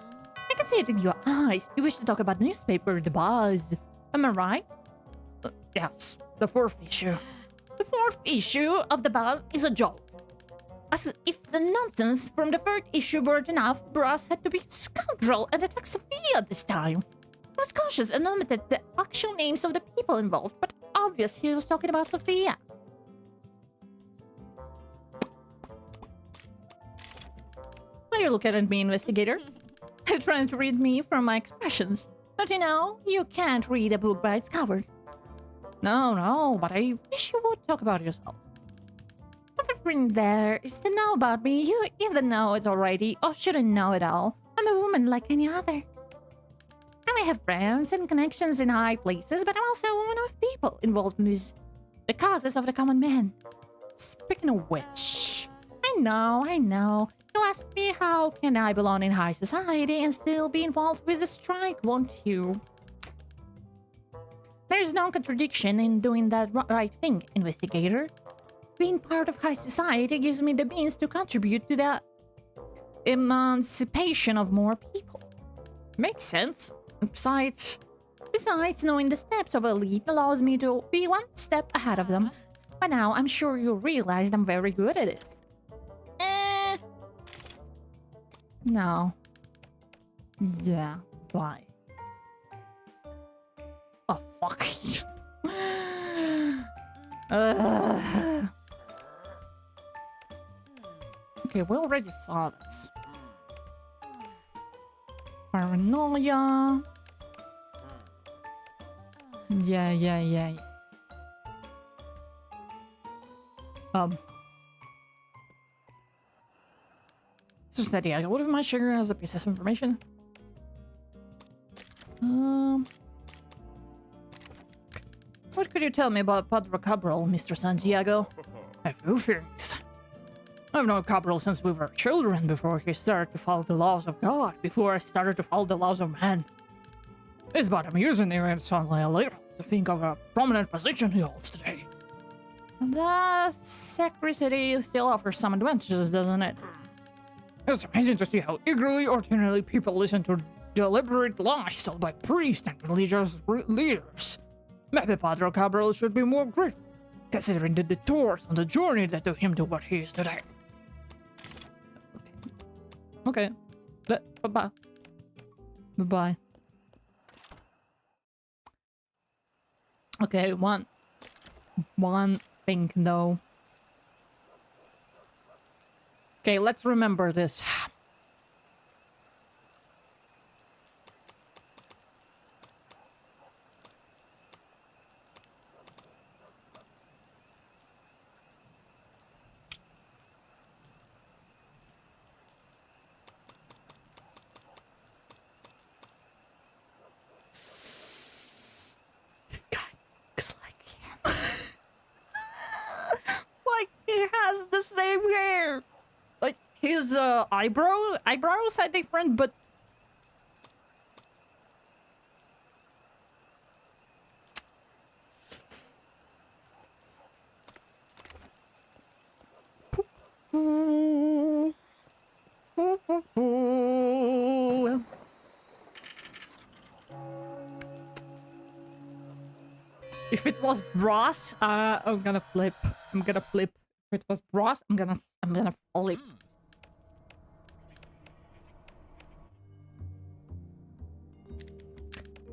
I can see it in your eyes. You wish to talk about newspaper, the buzz. Am I right? Yes, the fourth issue. The fourth issue of the buzz is a joke. As if the nonsense from the third issue weren't enough, Brass had to be a scoundrel and attack Sophia this time. He was cautious and omitted the actual names of the people involved, but obvious he was talking about Sophia. Why are you looking at me, investigator? You're trying to read me from my expressions. Don't you know? You can't read a book by its cover. No, but I wish you would talk about yourself. Everything there is to know about me. You either know it already or shouldn't know it all. I'm a woman like any other. I may have friends and connections in high places, but I'm also a woman of people involved in the causes of the common man. Speaking of which, I know. You'll ask me how can I belong in high society and still be involved with the strike, won't you? There's no contradiction in doing that right thing, investigator. Being part of high society gives me the means to contribute to the emancipation of more people. Makes sense. Besides, knowing the steps of elite allows me to be one step ahead of them. By now, I'm sure you realized I'm very good at it. No. Yeah, bye. Oh, fuck. Okay, we already saw this. Paranoia. Yeah. Mr. Santiago, what am I sharing as a piece of information? What could you tell me about Padre Cabral, Mr. Santiago? A few things. I've known Cabral since we were children, before he started to follow the laws of God, before I started to follow the laws of man. It's but amusing even suddenly a little to think of a prominent position he holds today. The secrecy still offers some advantages, doesn't it? It's amazing to see how eagerly ordinary people listen to deliberate lies told by priests and religious leaders. Maybe Padre Cabral should be more grateful, considering the detours on the journey that took him to what he is today. Okay. Bye-bye. Bye-bye. Okay, one thing though. Okay, let's remember this. Like, he has the same hair. Like, his eyebrows are different, but if it was brass, I'm gonna flip. If it was brass, I'm gonna flip.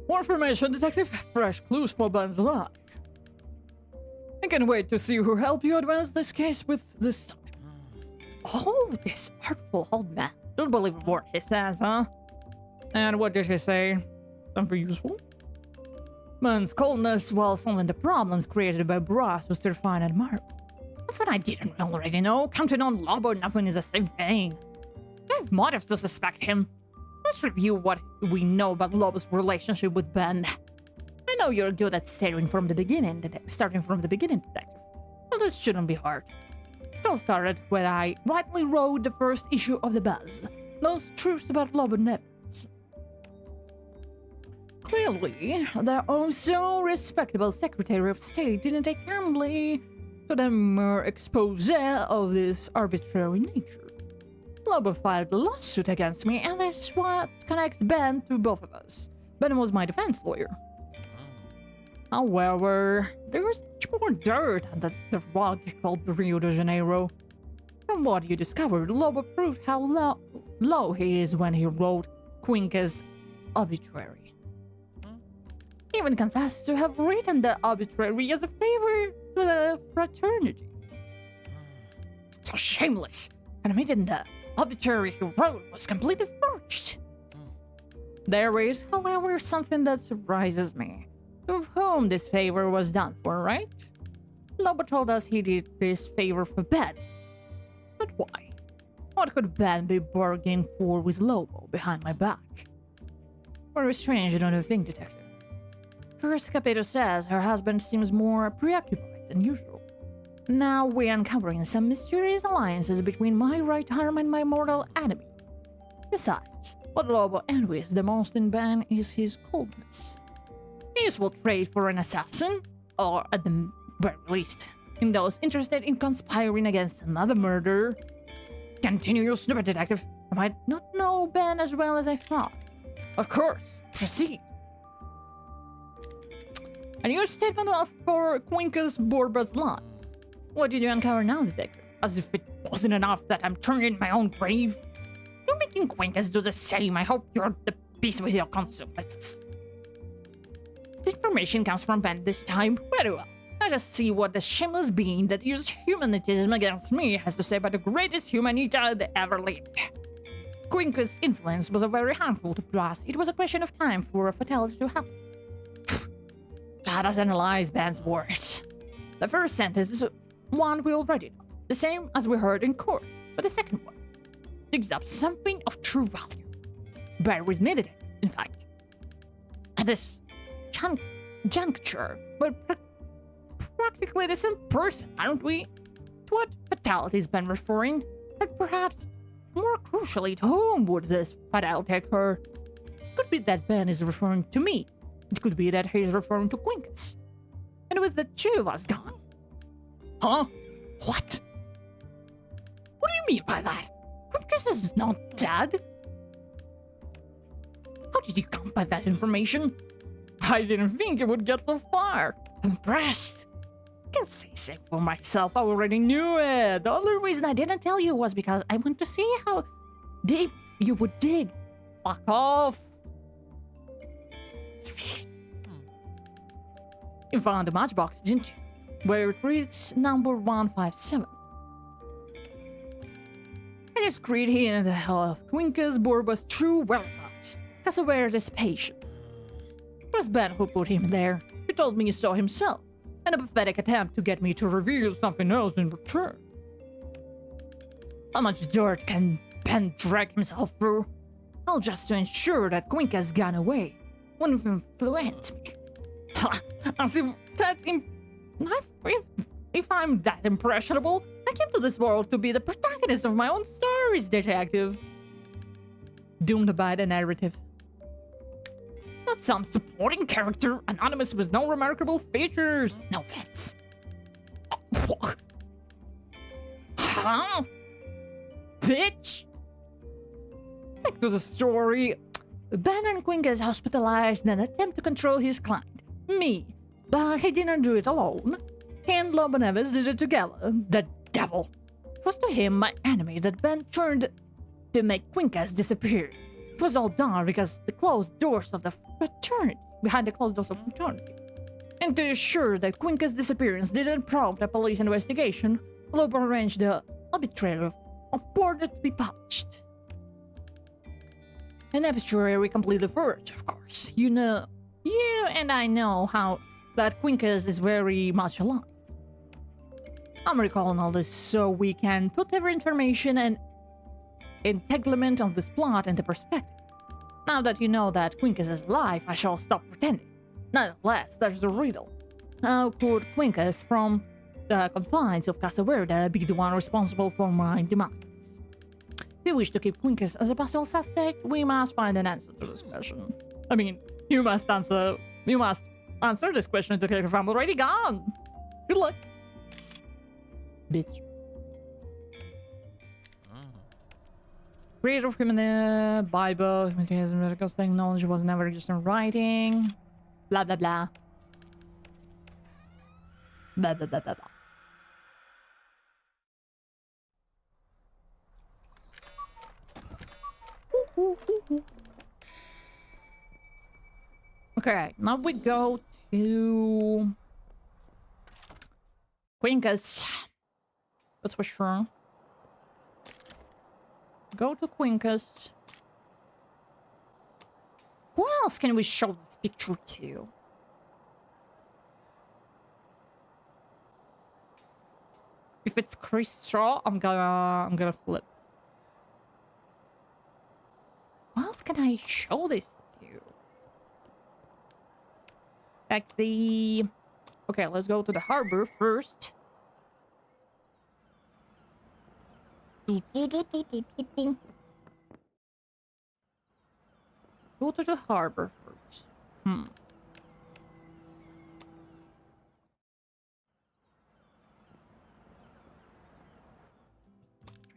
More information, Detective. Fresh clues for Ben's life. I can't wait to see who helped you advance this case with this time. Oh, this artful old man. Don't believe a word he says, huh? And what did he say? Something useful? Man's coldness while solving the problems created by brass was terrifying and admirable. Nothing I didn't already know. Counting on Lobo, nothing is the same thing. I have motives to suspect him. Let's review what we know about Lobo's relationship with Ben. I know you're good at starting from the beginning, Detective. Well, this shouldn't be hard. It all started when I rightly wrote the first issue of the Buzz. Those truths about Lobo Nevins. Clearly, the also respectable Secretary of State didn't take kindly to the mere expose of this arbitrary nature. Lobo filed a lawsuit against me, and this is what connects Ben to both of us. Ben was my defense lawyer. However, there was much more dirt under the rock called Rio de Janeiro. From what you discovered, Lobo proved how low he is when he wrote Quinca's obituary. He even confessed to have written the obituary as a favor to the fraternity. So shameless, and admitting the obituary he wrote was completely forged. There is, however, something that surprises me. Of whom this favor was done for, right? Lobo told us he did this favor for Ben. But why? What could Ben be bargaining for with Lobo behind my back? Very strange, don't you think, Detective? First, Capito says her husband seems more preoccupied than usual. Now we're uncovering some mysterious alliances between my right arm and my mortal enemy. Besides, what Lobo envies the most in Ben is his coldness. A useful trait for an assassin, or at the very least, in those interested in conspiring against another murderer. Continue, stupid detective. I might not know Ben as well as I thought. Of course, proceed. A new statement for Quinca's Borba's line. What did you uncover now, detective? As if it wasn't enough that I'm turning my own grave. You're making Quinca's do the same. I hope you're the peace with your consequences. The information comes from Ben this time. Very well. Let us see what the shameless being that used humanism against me has to say about the greatest humanita that ever lived. Quinca's influence was very harmful to Brass. It was a question of time for a fatality to happen. Let us analyze Ben's words. The first sentence is one we already know, the same as we heard in court, but the second one. digs up something of true value. Bear with me, detective, in fact. At this juncture, we're practically the same person, aren't we? To what fatality's been referring? And perhaps, more crucially, to whom would this fatality occur? Could be that Ben is referring to me. It could be that he's referring to Quincus. And it was the two of us gone. Huh? What? What do you mean by that? Quincus is not dead. How did you come by that information? I didn't think it would get so far. I'm impressed. Can't say same for myself. I already knew it. The only reason I didn't tell you was because I want to see how deep you would dig. Fuck off. You found the matchbox, didn't you? Where it reads number 157. I discreet hint of Quincus Borba's true whereabouts. Cassavetes' patient. It was Ben who put him there. He told me so himself. And a pathetic attempt to get me to reveal something else in return. How much dirt can Ben drag himself through? All just to ensure that Quincus gone away. Wouldn't influence me. As if that if I'm that impressionable, I came to this world to be the protagonist of my own stories, detective. Doomed by the narrative. Not some supporting character, anonymous with no remarkable features. No offense. Huh? Bitch! Back to the story. Ben and Quincus hospitalized in an attempt to control his client, me. But he didn't do it alone. He and Lobo Neves did it together. The devil. It was to him, my enemy, that Ben turned to make Quincus disappear. It was all done because the closed doors of the fraternity, behind the closed doors of fraternity. And to ensure that Quincus' disappearance didn't prompt a police investigation, Lobo arranged the arbitrary of border to be published. An obituary completely forged, of course. You know, you and I know how that Quincus is very much alive. I'm recalling all this so we can put every information and entanglement of this plot into perspective. Now that you know that Quincus is alive, I shall stop pretending. Nonetheless, there's a riddle. How could Quincus from the confines of Casa Verde be the one responsible for my demise? If you wish to keep Quincus as a possible suspect, we must find an answer to this question. I mean, you must answer this question to take if I'm already gone. Good luck. Bitch. Reader of him in the Bible, his medical saying knowledge was never just in writing. Blah blah blah. Blah blah blah blah blah. Okay, now we go to Quincus. That's for sure. Go to Quincus. Who else can we show this picture to? If it's Chris Straw, I'm gonna flip. Who else can I show this to? Like the... Okay, let's go to the harbor first. Go to the harbor first.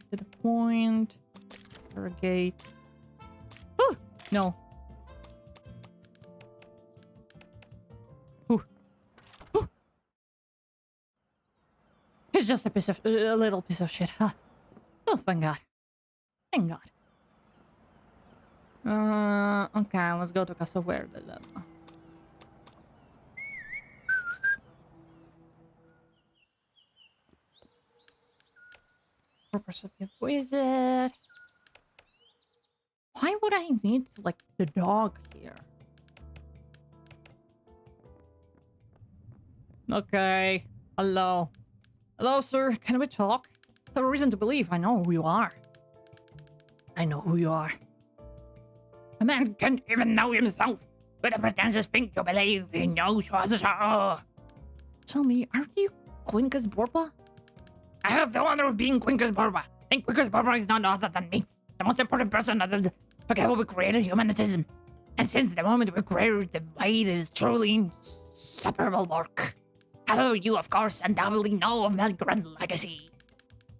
To the point. Interrogate. Oh! No. Ooh. Ooh. He's just a little piece of shit, huh? Oh, thank God. Thank God. Okay, let's go to Casa Verde then. Purpose of your visit. Why would I need, like, the dog here? Okay. Hello. Hello, sir. Can we talk? I have a reason to believe I know who you are. I know who you are. A man can't even know himself, but the pretentious think to believe he knows others are. Tell me, are you Quincus Borba? I have the honor of being Quincus Borba, and Quincus Borba is none other than me, the most important person other than because we created humanism. And since the moment we created the it is truly inseparable work. However, you of course undoubtedly know of my grand legacy.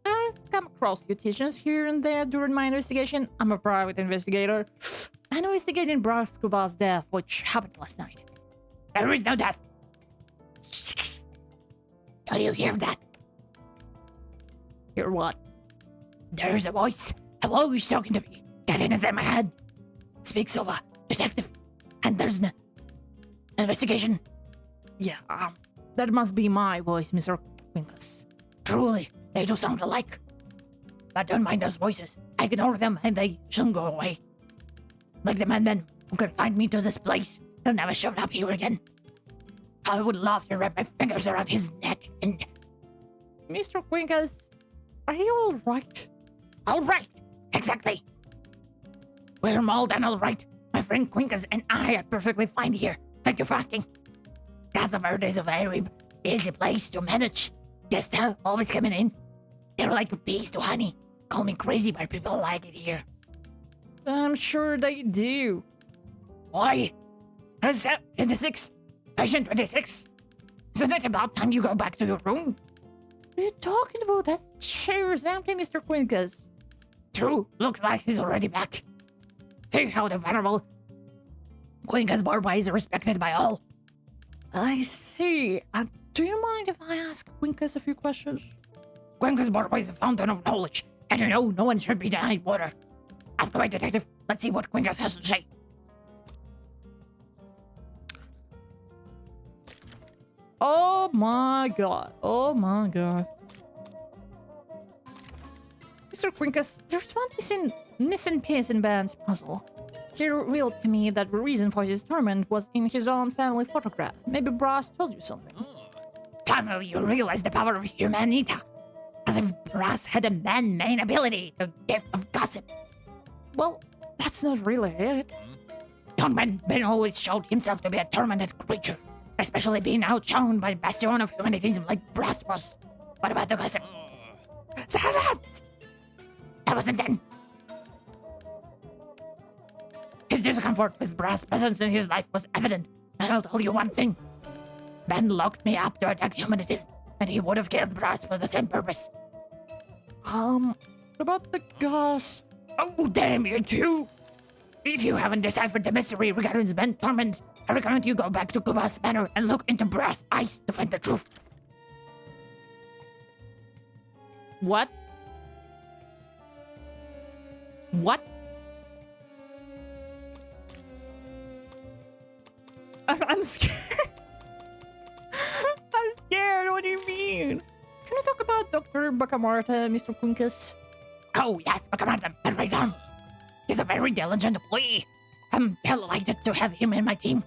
I've come across your teachings here and there during my investigation. I'm a private investigator. I'm investigating Braskuba's death, which happened last night. There is no death. Do you hear that? Hear what? There's a voice talking to me, getting inside my head. Speaks of a detective, and there's an investigation. Yeah, that must be my voice, Mr. Quincus. Truly, they do sound alike. But don't mind those voices. I ignore them and they soon go away. Like the madman who confined me to this place. He'll never show up here again. I would love to wrap my fingers around his neck and... Mr. Quincus, are you alright? Alright! Exactly! We're more than alright. My friend Quincus and I are perfectly fine here. Thank you for asking. Casa Verde is a very easy place to manage. Guests are always coming in. They're like bees to honey. Call me crazy, but people like it here. I'm sure they do. Why? 26? Patient 26? Isn't it about time you go back to your room? What are you talking about? That chair is empty, Mr. Quincus. True, looks like he's already back. See how the venerable Quincus Borba is respected by all. I see. Do you mind if I ask Quincus a few questions? Quincus Borba is a fountain of knowledge, and you know no one should be denied water. Ask away, detective. Let's see what Quincus has to say. Oh my god. Oh my god. Mr. Quincus, there's one missing piece in Ben's puzzle. He revealed to me that the reason for his torment was in his own family photograph. Maybe Brass told you something. Finally, you realize the power of humanity. As if Brass had a man-made ability, the gift of gossip. Well, that's not really it. Young Ben always showed himself to be a tormented creature, especially being outshone by bastion of humanity like Brass was. What about the gossip? Silence! That wasn't done. His discomfort with Brass' presence in his life was evident, and I'll tell you one thing. Ben locked me up to attack humanity, and he would have killed Brass for the same purpose. What about the gas? Oh, damn you too! If you haven't deciphered the mystery regarding Ben's torment, I recommend you go back to Kuba's Manor and look into Brass' eyes to find the truth. What? What? I'm scared. I'm scared. What do you mean? Can we talk about Dr. Bakamarta, Mr. Quincus? Oh, yes, Bakamarta, and right on. He's a very diligent employee. I'm delighted to have him in my team.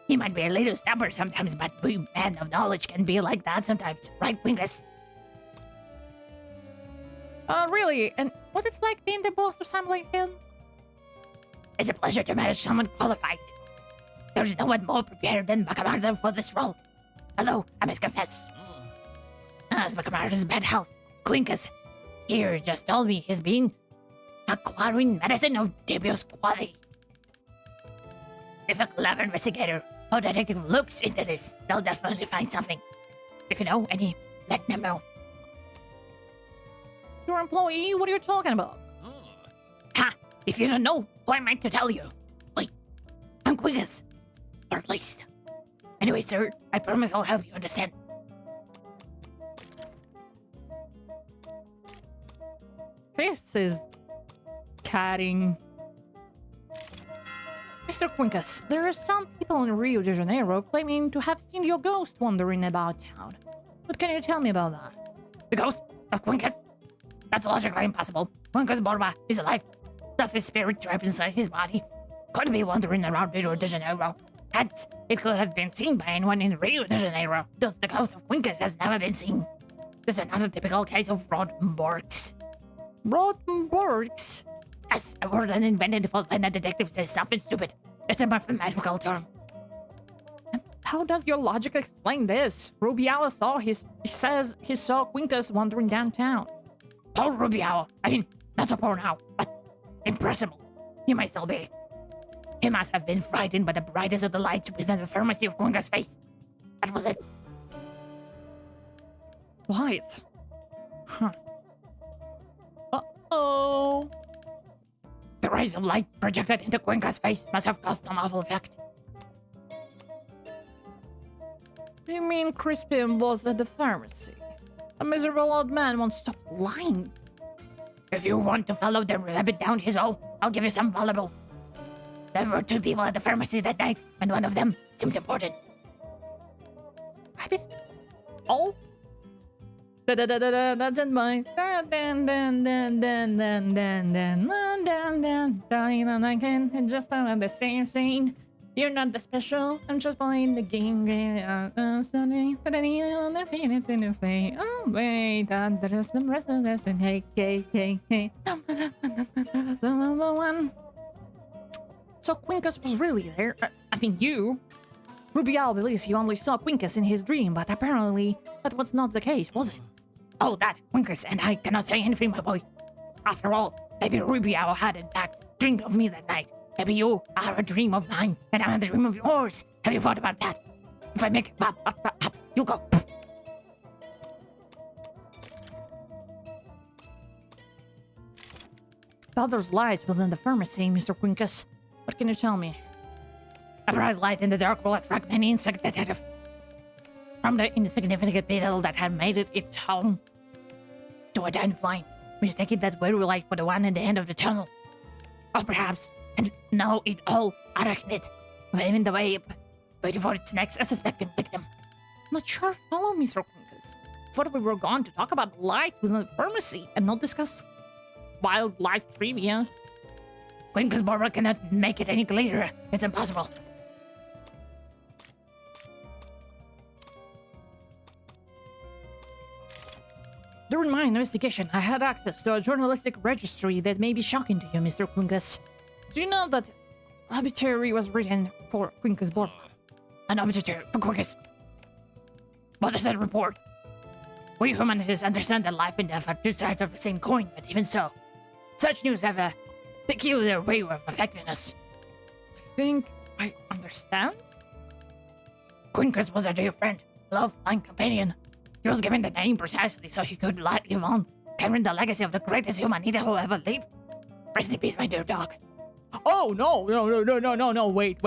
He might be a little stubborn sometimes, but we men of knowledge can be like that sometimes, right, Quincus? Really? And what it's like being the boss of someone like him? It's a pleasure to manage someone qualified. There's no one more prepared than Bakamarta for this role. Although, I must confess, as Bakamarta's bad health, Quincus here just told me he's been acquiring medicine of dubious quality. If a clever investigator or detective looks into this, they'll definitely find something. If you know any, let them know. Your employee? What are you talking about? Ha! If you don't know, who am I to tell you? Wait, I'm Quincus. Or at least. Anyway, sir, I promise I'll help you understand. This is catting. Mr. Quincus, there are some people in Rio de Janeiro claiming to have seen your ghost wandering about town. What can you tell me about that? The ghost of Quincus? That's logically impossible. Quincus Borba is alive. Thus his spirit trapped inside his body could be wandering around Rio de Janeiro. Hence, it could have been seen by anyone in Rio de Janeiro. Thus the ghost of Quincus has never been seen. This is not a typical case of Rotenborgs. Rotenborgs? Yes, a word uninvented when a detective says something stupid. It's a mathematical term. How does your logic explain this? Rubiala he says he saw Quincus wandering downtown. Poor Rubiao. I mean, not so poor now, but impressible. He might still be. He must have been frightened by the brightest of the lights within the pharmacy of Quincus' face. That was it. Light. Huh. Uh-oh. The rays of light projected into Quincus' face must have caused some awful effect. You mean Crispin was at the pharmacy? A miserable old man won't stop lying. If you want to follow the rabbit down his hole, I'll give you some valuable. There were 2 people at the pharmacy that night, and one of them seemed important. Rabbit? Oh? That's in mine. Just the same scene. You're not the special. I'm just playing the game. Oh wait, there's some rest of this and hey. So Quincus was really there. I mean, you. Rubial believes he only saw Quincus in his dream, but apparently that was not the case, was it? Oh, that, Quincus, and I cannot say anything, my boy. After all, maybe Rubiao had in fact dreamed of me that night. Maybe you are a dream of mine, and I'm a dream of yours. Have you thought about that? If I make pop, you'll go. Balder's light was in the pharmacy, Mr. Quincus. What can you tell me? A bright light in the dark will attract many insect detectives. From the insignificant beetle that had made it its home to a dandelion, mistaking that very light for the one in the end of the tunnel. Or perhaps, and know it all, arachnid, waving the way up, waiting for its next suspected victim. Not sure follow, Mr. Quincus. Thought we were going to talk about light within the pharmacy and not discuss wildlife trivia. Quincus Barbara cannot make it any clearer. It's impossible. During my investigation, I had access to a journalistic registry that may be shocking to you, Mr. Quincus. Do you know that obituary was written for Quincus Barbara? An obituary for Quincus. What does that report? We humanists understand that life and death are 2 sides of the same coin, but even so, such news have a peculiar way of affecting us. I think I understand. Quincus was a dear friend, love, and companion. He was given the name precisely so he could live on, carrying the legacy of the greatest humanita who ever lived. Rest in peace, my dear dog. Oh, no, wait.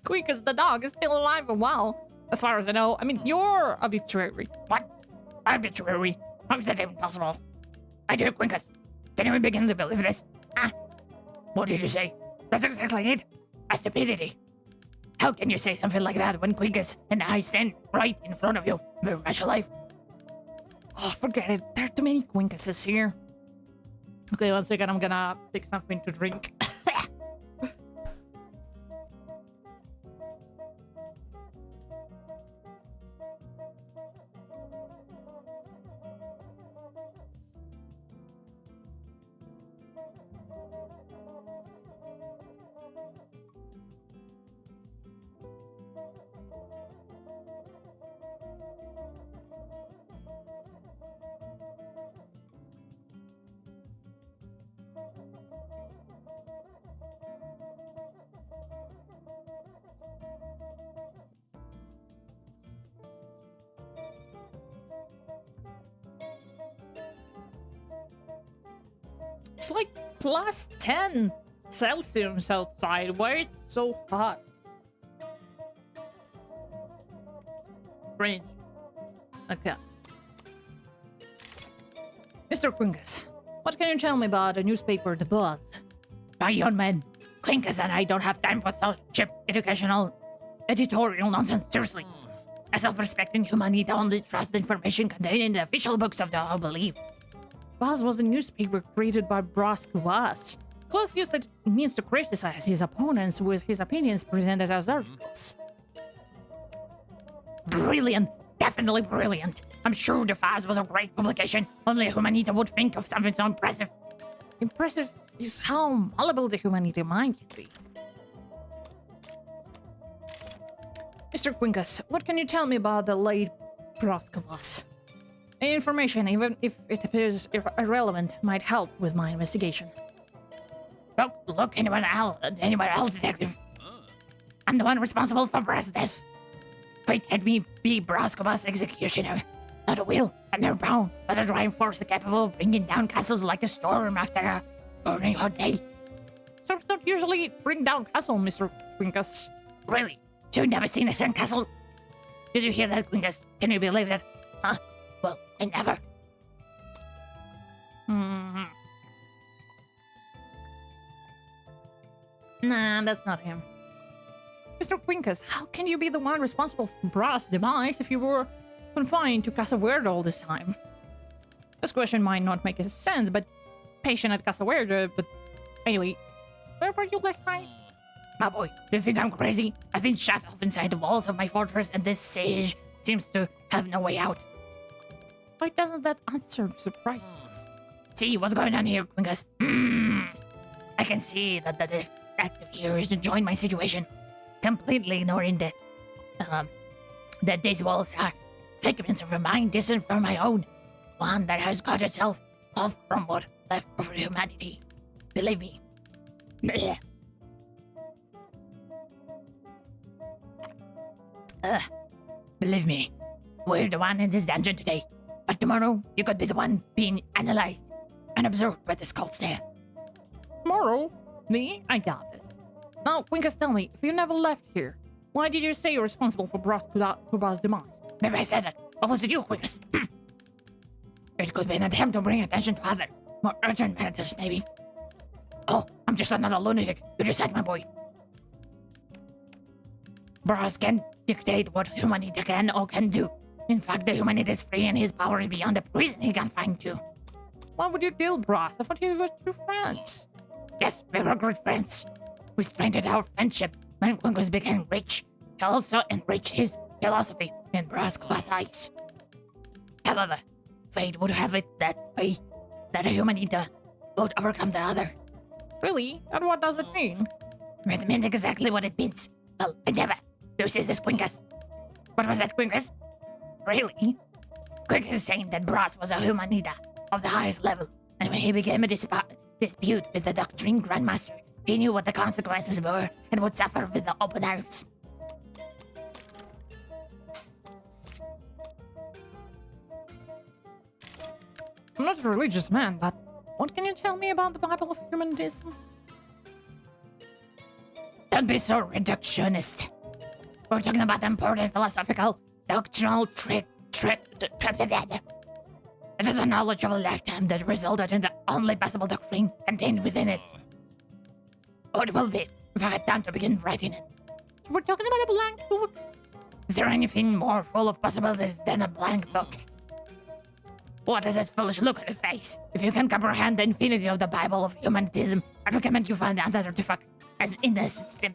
Quincus the dog is still alive and well, as far as I know. I mean, your obituary. What? Arbitrary? How is that even possible? My dear Quincus, can you begin to believe this? Ah, what did you say? That's exactly it. A stupidity. How can you say something like that when Quincus and I stand right in front of you, very much alive? Oh, forget it. There are too many Quincuses here. Okay, 1 second. I'm gonna take something to drink. It's like plus 10 Celsius outside. Why is it so hot? Strange. Okay. Mr. Quincus, what can you tell me about the newspaper The Buzz? My young man, Quincus and I don't have time for such cheap educational editorial nonsense, seriously. A self-respecting humanity only trusts information contained in the official books of the I believe. Buzz was a newspaper created by Bluesky. Class used it means to criticize his opponents with his opinions presented as articles. Brilliant! Definitely brilliant! I'm sure the Faz was a great publication. Only a humanita would think of something so impressive. Impressive is how malleable the humanity mind can be. Mr. Quincus, what can you tell me about the late Posthumous? Any information, even if it appears irrelevant, might help with my investigation. Look, anywhere else, detective. I'm the one responsible for Brass' death. Fate had me be Posthumous' executioner. Not a will, a mere bone, but a driving force capable of bringing down castles like a storm after a burning hot day. Storms don't usually bring down castle, Mr. Quincus. Really? So you've never seen a sandcastle? Did you hear that, Quincus? Can you believe that? Huh? Well, I never. Nah, that's not him. Mr. Quincus, how can you be the one responsible for Brass' demise if you were confined to Casa Verde all this time? This question might not make sense, but patient at Casa Verde, but anyway, where were you last night? My boy, do you think I'm crazy? I've been shut off inside the walls of my fortress, and this sage seems to have no way out. Why doesn't that answer surprise me? See what's going on here, Quincus? I can see that the detective here is enjoying my situation, completely ignoring that these walls are figments of a mind distant from my own, one that has got itself off from what left of humanity. Believe me. Blech. Believe me, we're the one in this dungeon today, but tomorrow you could be the one being analyzed and observed by this cult stare. Tomorrow? Me? I got it. Now, Quincus, tell me, if you never left here, why did you say you're responsible for Brass' demise? Maybe I said that. What was it you, Quincus? It could be an attempt to bring attention to other, more urgent matters, maybe. Oh, I'm just another lunatic. You just said, my boy. Brass can dictate what humanity can or can do. In fact, the humanity is free and his power is beyond the prison he can find to. Why would you kill Brass? I thought you were true friends. Yes, we were good friends. We strengthened our friendship when Quincus became rich. He also enriched his philosophy in Posthumous' eyes. However, fate would have it that way, that a humanity would overcome the other. Really? And what does it mean? It meant exactly what it means. Well, I never. This is Quincus. What was that, Quincus? Really? Quincus is saying that Brass was a humanita of the highest level, and when he became a dispute with the Doctrine Grandmaster, he knew what the consequences were and would suffer with the open arms. I'm not a religious man, but what can you tell me about the Bible of humanism? Don't be so reductionist. We're talking about important philosophical, doctrinal it is a knowledge of a lifetime that resulted in the only possible doctrine contained within it. Or it will be if I had time to begin writing it. So we're talking about a blank book? Is there anything more full of possibilities than a blank book? What does that foolish look on your face? If you can comprehend the infinity of the Bible of humanism, I recommend you find the artifact as in the system.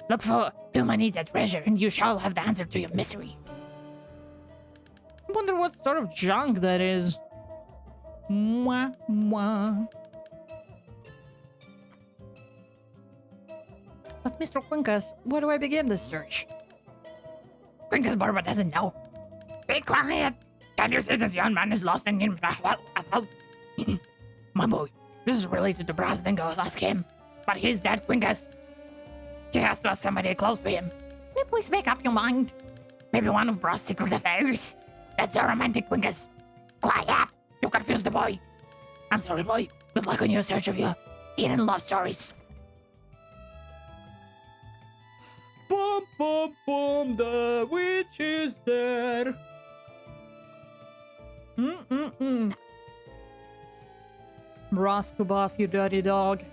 Look for humanity treasure, and you shall have the answer to your mystery. I wonder what sort of junk that is. Mwah, mwah. But Mr. Quincus, where do I begin this search? Quincus Barba doesn't know. Be quiet! Can you see this young man is lost in him? My boy, this is related to Brass Dingoes, ask him. But he's dead, Quincus. He has to ask somebody close to him. Can you please make up your mind? Maybe one of Brass' secret affairs. That's so romantic, Quincus. Quiet! You confused the boy. I'm sorry, boy. Good luck on your search of your hidden love stories. Bum bum bum, the witch is there. Posthumous, you dirty dog.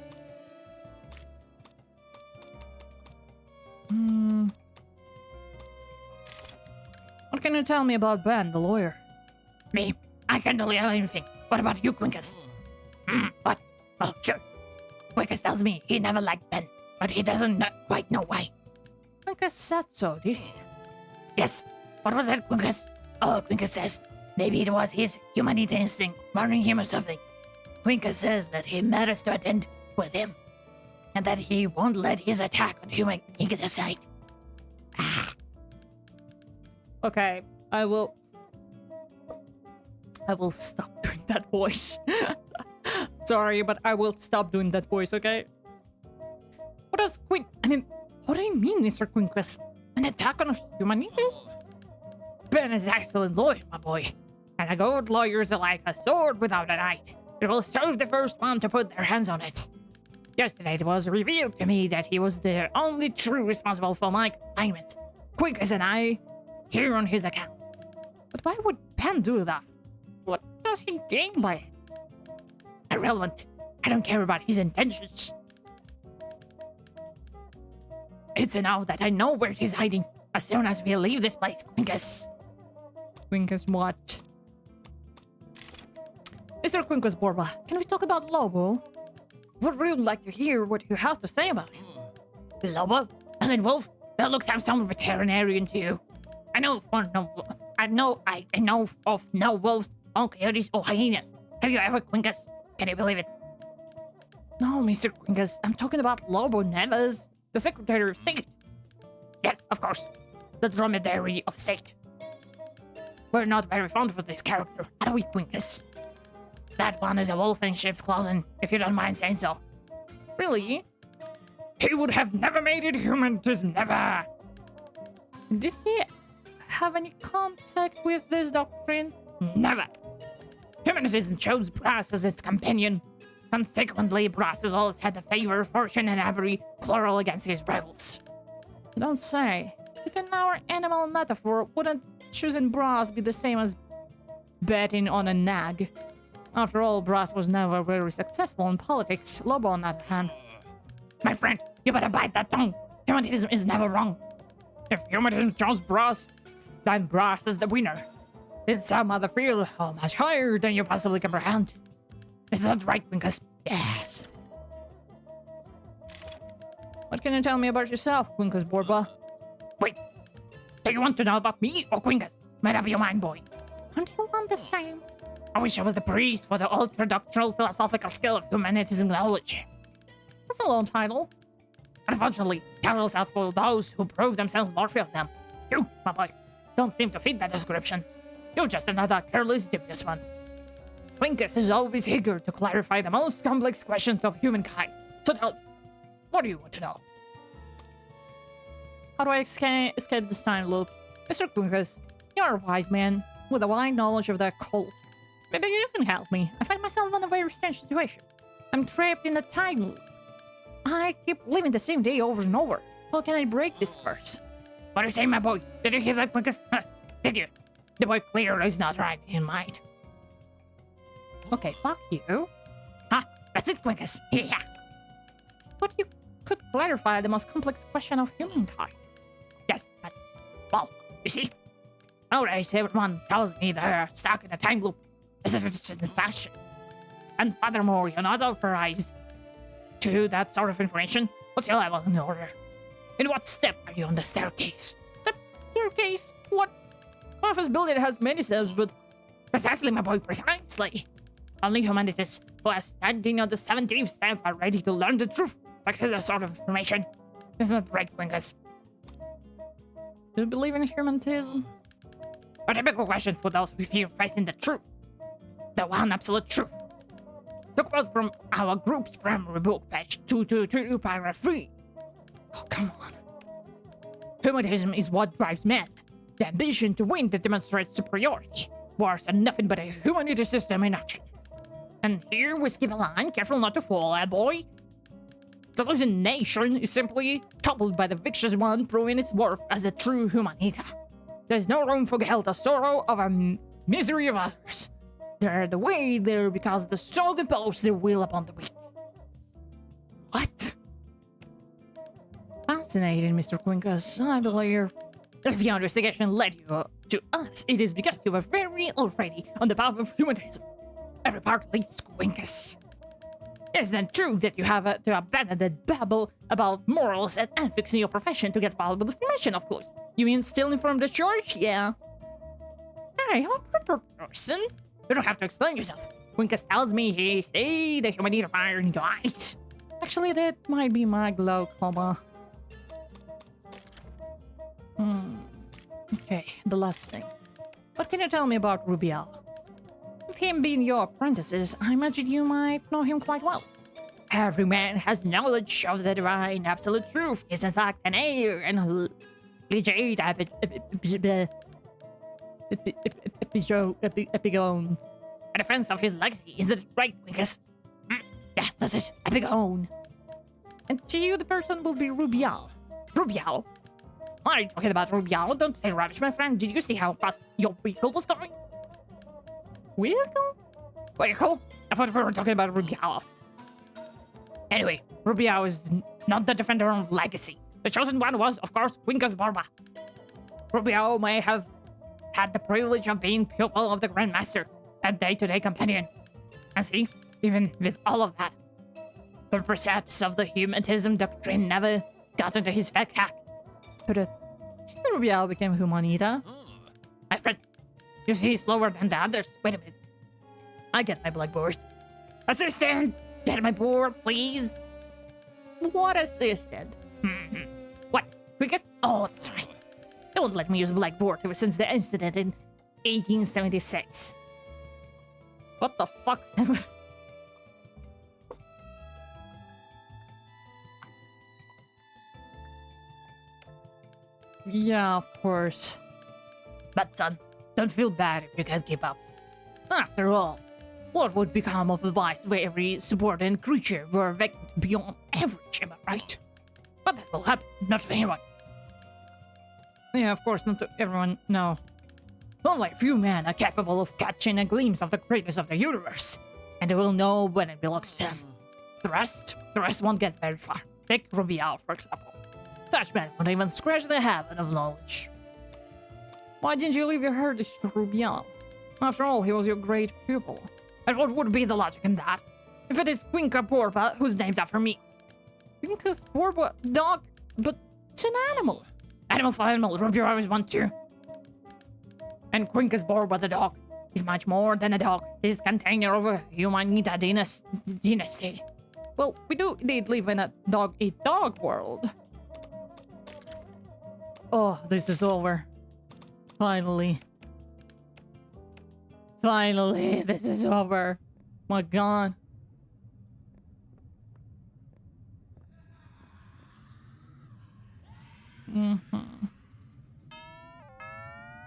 What can you tell me about Ben, the lawyer? Me? I can't tell you anything. What about you, Quincus? What? Oh, sure. Quincus tells me he never liked Ben, but he doesn't quite know why. Quincus said so, did he? Yes. What was that, Quincus? Oh, Quincus says maybe it was his humanity instinct warning him or something. Quincus says that he matters to attend with him, and that he won't let his attack on human get aside. Okay, I will stop doing that voice. Sorry, but I will stop doing that voice, okay? What does what do you mean, Mr. Quincus? An attack on humanities? Ben is an excellent lawyer, my boy. And a good lawyer is like a sword without a knife. It will serve the first one to put their hands on it. Yesterday it was revealed to me that he was the only true responsible for my confinement. Quincus and I, here on his account. But why would Ben do that? What does he gain by it? Irrelevant. I don't care about his intentions. It's enough that I know where he's hiding as soon as we leave this place, Quincus. Quincus what? Mr. Quincus Borba, can we talk about Lobo? Would really like to hear what you have to say about him. Lobo? As in wolf? That looks like some veterinarian to you. I know of no wolves, or coyotes, or hyenas. Have you ever, Quincus? Can you believe it? No, Mr. Quincus, I'm talking about Lobo Neves, the Secretary of State. Yes, of course. The dromedary of state. We're not very fond of this character, are we, Quincus? That one is a wolf in sheep's clothing, if you don't mind saying so. Really? He would have never made it human, 'tis never. Did he have any contact with this doctrine? Never. Humanism chose Brass as its companion. Consequently, Brass has always had the favor of fortune in every quarrel against his rivals. Don't say. Within our animal metaphor, wouldn't choosing Brass be the same as betting on a nag? After all, Brass was never very successful in politics. Lobo, on that hand. My friend, you better bite that tongue. Humanism is never wrong. If humanism chose Brass, then Brass is the winner. In some other field, much higher than you possibly comprehend. Is that right, Quincus? Yes. What can you tell me about yourself, Quincus Borba? Wait. Do you want to know about me or Quincus? Made up your mind, boy. Aren't you one the same? I wish I was the priest for the ultra-doctrinal philosophical skill of humanism knowledge. That's a long title. Unfortunately, titles are for those who prove themselves worthy of them. You, my boy, don't seem to fit that description. You're just another careless, dubious one. Quincus is always eager to clarify the most complex questions of humankind. So tell me, what do you want to know? How do I escape this time loop? Mr. Quincus, you're a wise man with a wide knowledge of the occult. Maybe you can help me. I find myself in a very strange situation. I'm trapped in a time loop. I keep living the same day over and over. How can I break this curse? What do you say, my boy? Did you hear that, Quincus? Huh? Did you? The boy clearly is not right in mind. Okay, fuck you. Huh? That's it, Quincus. Yeah. But you could clarify the most complex question of humankind. Yes, but, well, you see, nowadays everyone tells me they're stuck in a time loop, as if it's in fashion. And furthermore, you're not authorized to that sort of information. What's your level in order? In what step are you on the staircase? Staircase? What? One of us building has many steps, but... Precisely, my boy, precisely. Only humanities who are standing on the 17th step are ready to learn the truth. Access that sort of information. Isn't that right, Quincus? Do you believe in humanism? A typical question for those who fear facing the truth. The one absolute truth. The quote from our group's primary book, page 222, paragraph 3. Oh, come on. Humanism is what drives man. The ambition to win that demonstrates superiority. Wars are nothing but a humanity system in action. And here we skip a line, careful not to fall, boy. The losing nation is simply toppled by the vicious one, proving its worth as a true humanita. There's no room for guilt or sorrow over misery of others. They're the way there because the strong impose their will upon the weak. What? Fascinating, Mr. Quincus. I believe if your investigation led you to us, it is because you were very already on the path of humanism. Every part leads Quincus. It is then true that you have to abandon that babble about morals and ethics in your profession to get valuable information, of course. You mean stealing from the church? Yeah. Hey, I'm a proper person. You don't have to explain yourself. Quincus tells me the human fire and dies. Actually, that might be my glaucoma. Okay, the last thing. What can you tell me about Rubial? With him being your apprentices, I imagine you might know him quite well. Every man has knowledge of the divine absolute truth. Is in fact an heir and Epigone. A defense of his legacy. Is it right, Quincus? Yes, that's it. Epigone. And to you, the person will be Rubial. Rubial? What are you talking about, Rubial? Don't say rubbish, my friend. Did you see how fast your vehicle was going? Vehicle? Vehicle? I thought we were talking about Rubial. Anyway, Rubial is not the defender of legacy. The chosen one was, of course, Quincus Borba. Rubial may have had the privilege of being pupil of the Grand Master, a day-to-day companion. And see, even with all of that, the precepts of the humanism doctrine never got into his fat hack. But since Rubial became Humanita, My friend, you see slower than the others. Wait a minute. I get my blackboard. Assistant! Get my board, please. what assistant? What? Quickest? Oh, that's right. Don't let me use blackboard ever since the incident in 1876. What the fuck? Yeah, of course. But son, don't feel bad if you can't keep up. After all, what would become of the vice where every subordinate creature were vacant beyond average, am I right? But that will happen, not to anyone. Yeah, of course, not to everyone, no. Only a few men are capable of catching a glimpse of the greatness of the universe, and they will know when it belongs to them. The rest won't get very far. Take Rubial, for example. Such men won't even scratch the heaven of knowledge. Why didn't you leave your heritage to Rubial? After all, he was your great pupil. And what would be the logic in that? If it is Quinca Borba, who's named after me. Because Borba, dog, but it's an animal. Animal for animal, Rubial is one too. And Quincus Borba the dog is much more than a dog. He's container of a Humanita dynasty. Well, we do indeed live in a dog-eat-dog world. Oh, this is over. Finally. Finally, this is over. My god.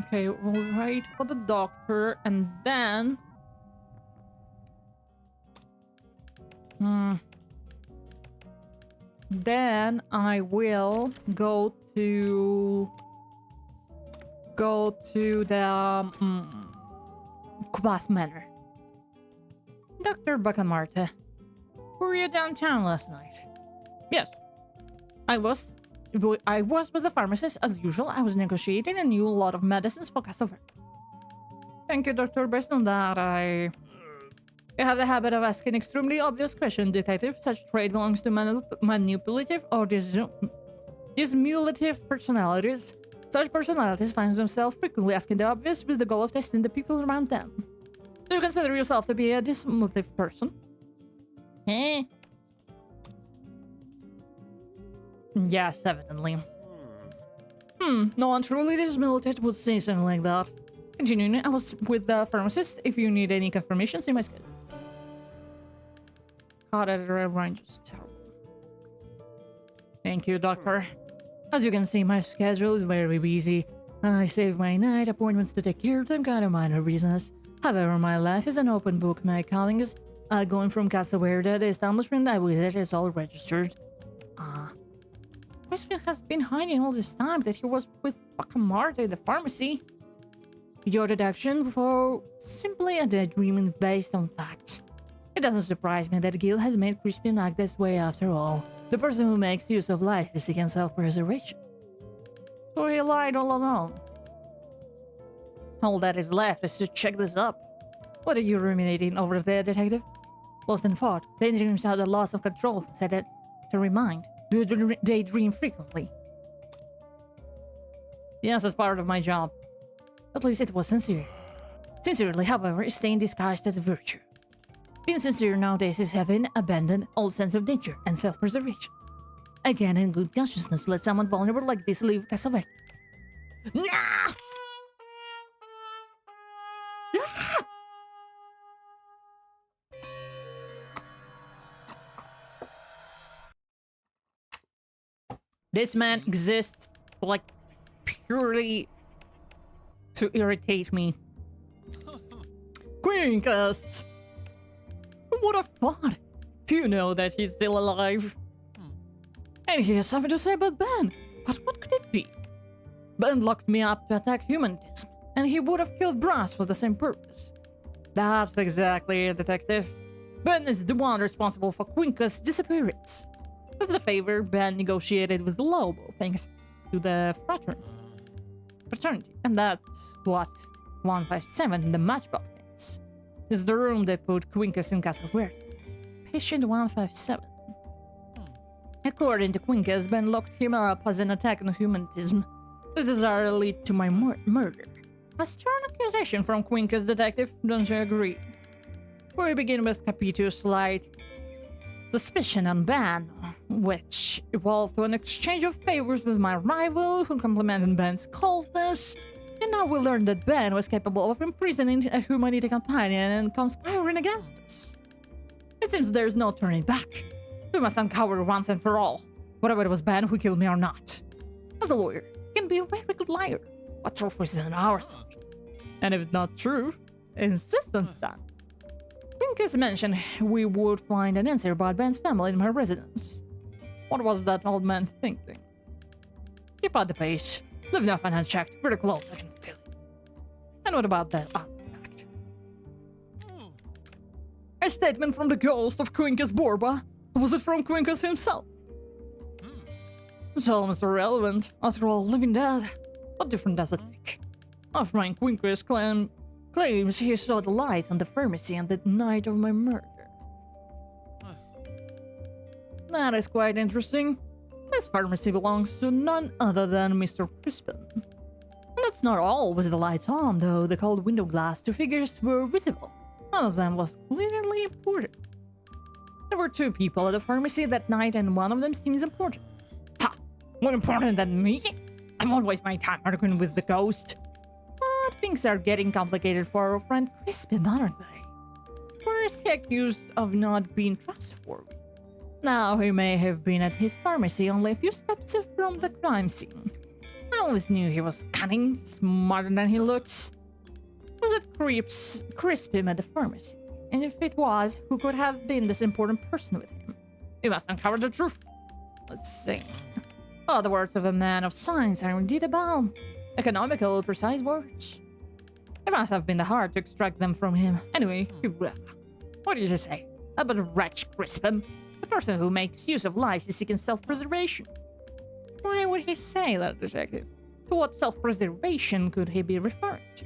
Okay, we'll wait for the doctor and then... Then I will go to the Kubas Manor. Dr. Bacamarte, were you downtown last night? Yes. I was with the pharmacist as usual. I was negotiating a new lot of medicines for Cassavert. Thank you, Doctor. Based on that, I have the habit of asking extremely obvious questions, Detective. Such trait belongs to manipulative or dismulative personalities. Such personalities find themselves frequently asking the obvious with the goal of testing the people around them. Do you consider yourself to be a dismulative person? Eh? Yes, evidently. No one truly dismulative would say something like that. Continuing, I was with the pharmacist. If you need any confirmation, see my schedule. God, that range is terrible. Thank you, Doctor. As you can see, my schedule is very busy. I save my night appointments to take care of some kind of minor business. However, my life is an open book. My calling is going from Casa Verde. The establishment I visit is all registered. Crispin has been hiding all this time that he was with Bacamarte at the pharmacy. Your deduction for simply a daydreaming based on facts. It doesn't surprise me that Gil has made Crispin act this way after all. The person who makes use of lies is seeking self-preservation. So he lied all along. All that is left is to check this up. What are you ruminating over there, Detective? Lost in thought, daydreams are the loss of control, said it. To remind, do you daydream frequently? Yes, as part of my job. At least it was sincere. Sincerely, however, is staying disguised as a virtue. Being sincere nowadays is having abandoned all sense of danger and self-preservation. Again, in good consciousness, let someone vulnerable like this leave Casa Verde. Nah! This man exists, like, purely to irritate me. Quincus! What a thought! Do you know that he's still alive? And he has something to say about Ben. But what could it be? Ben locked me up to attack humanism, and he would have killed Brass for the same purpose. That's exactly it, Detective. Ben is the one responsible for Quincus' disappearance. That's the favor Ben negotiated with Lobo, thanks to the fraternity. And that's what 157, the matchbox, means. It's the room they put Quincus in Casa Verde. Patient 157. According to Quincus, Ben locked him up as an attack on humanism. This is our lead to my murder. A strong accusation from Quincus, Detective, don't you agree? We begin with Capito's slight suspicion on Ben, which evolved to an exchange of favors with my rival, who complimented Ben's coldness, and now we learn that Ben was capable of imprisoning a humanity companion and conspiring against us. It seems there's no turning back. We must uncover once and for all, whether it was Ben who killed me or not. As a lawyer, you can be a very good liar, but truth is on our side. And if not true, insistence then. Quincus mentioned we would find an answer about Ben's family in my residence. What was that old man thinking? Keep at the pace. Leave nothing unchecked. Pretty close, I can feel it. And what about that other fact? A statement from the ghost of Quincus Borba. Was it from Quincus himself? It's almost irrelevant. After all, living dead. What difference does it make? Our friend Quincus claims he saw the lights on the pharmacy on the night of my murder. That is quite interesting. This pharmacy belongs to none other than Mr. Crispin. And that's not all with the lights on, though. The cold window glass, two figures were visible. One of them was clearly important. There were two people at the pharmacy that night, and one of them seems important. Ha! More important than me? I won't waste my time arguing with the ghost. But things are getting complicated for our friend Crispin, aren't they? First, he accused of not being trustworthy. Now he may have been at his pharmacy only a few steps from the crime scene. I always knew he was cunning, smarter than he looks. Was it Crispin at the pharmacy? And if it was, who could have been this important person with him? We must uncover the truth. Let's see. Oh, the words of a man of science are indeed abound. Economical, precise words. It must have been hard to extract them from him. Anyway, what did you say? About the wretch Crispin? The person who makes use of lies is seeking self-preservation. Why would he say that, Detective? To what self-preservation could he be referring to?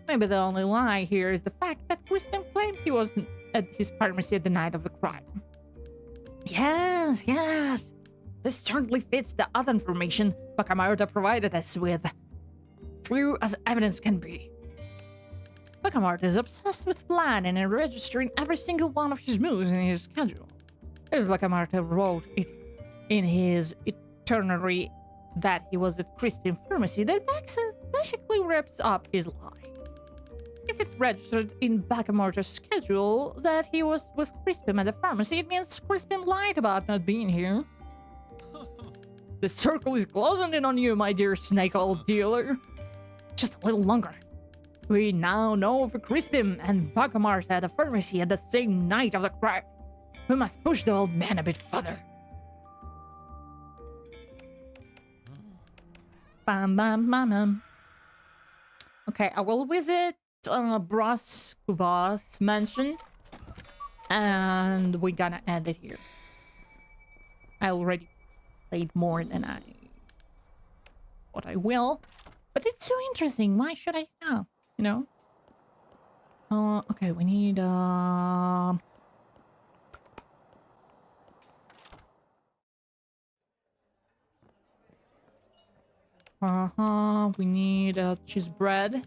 Maybe the only lie here is the fact that Crispin claimed he was at his pharmacy the night of the crime. Yes. This certainly fits the other information Bakamarta provided us with. True as evidence can be. Bakamarta is obsessed with planning and registering every single one of his moves in his schedule. If Bakamarta wrote it in his itinerary that he was at Crispin Pharmacy, that basically wraps up his lie. If it registered in Bakamarta's schedule that he was with Crispin at the pharmacy, it means Crispin lied about not being here. The circle is closing in on you, my dear snake-old dealer. Just a little longer. We now know for Crispin and Bakamarta at the pharmacy at the same night of the crime. We must push the old man a bit further. Bam, bam, bam, bam. Okay, I will visit Bluesky's mansion, and we're gonna end it here. I already played more than what I will, but it's so interesting. Why should I stop? You know? Okay, we need we need cheese bread.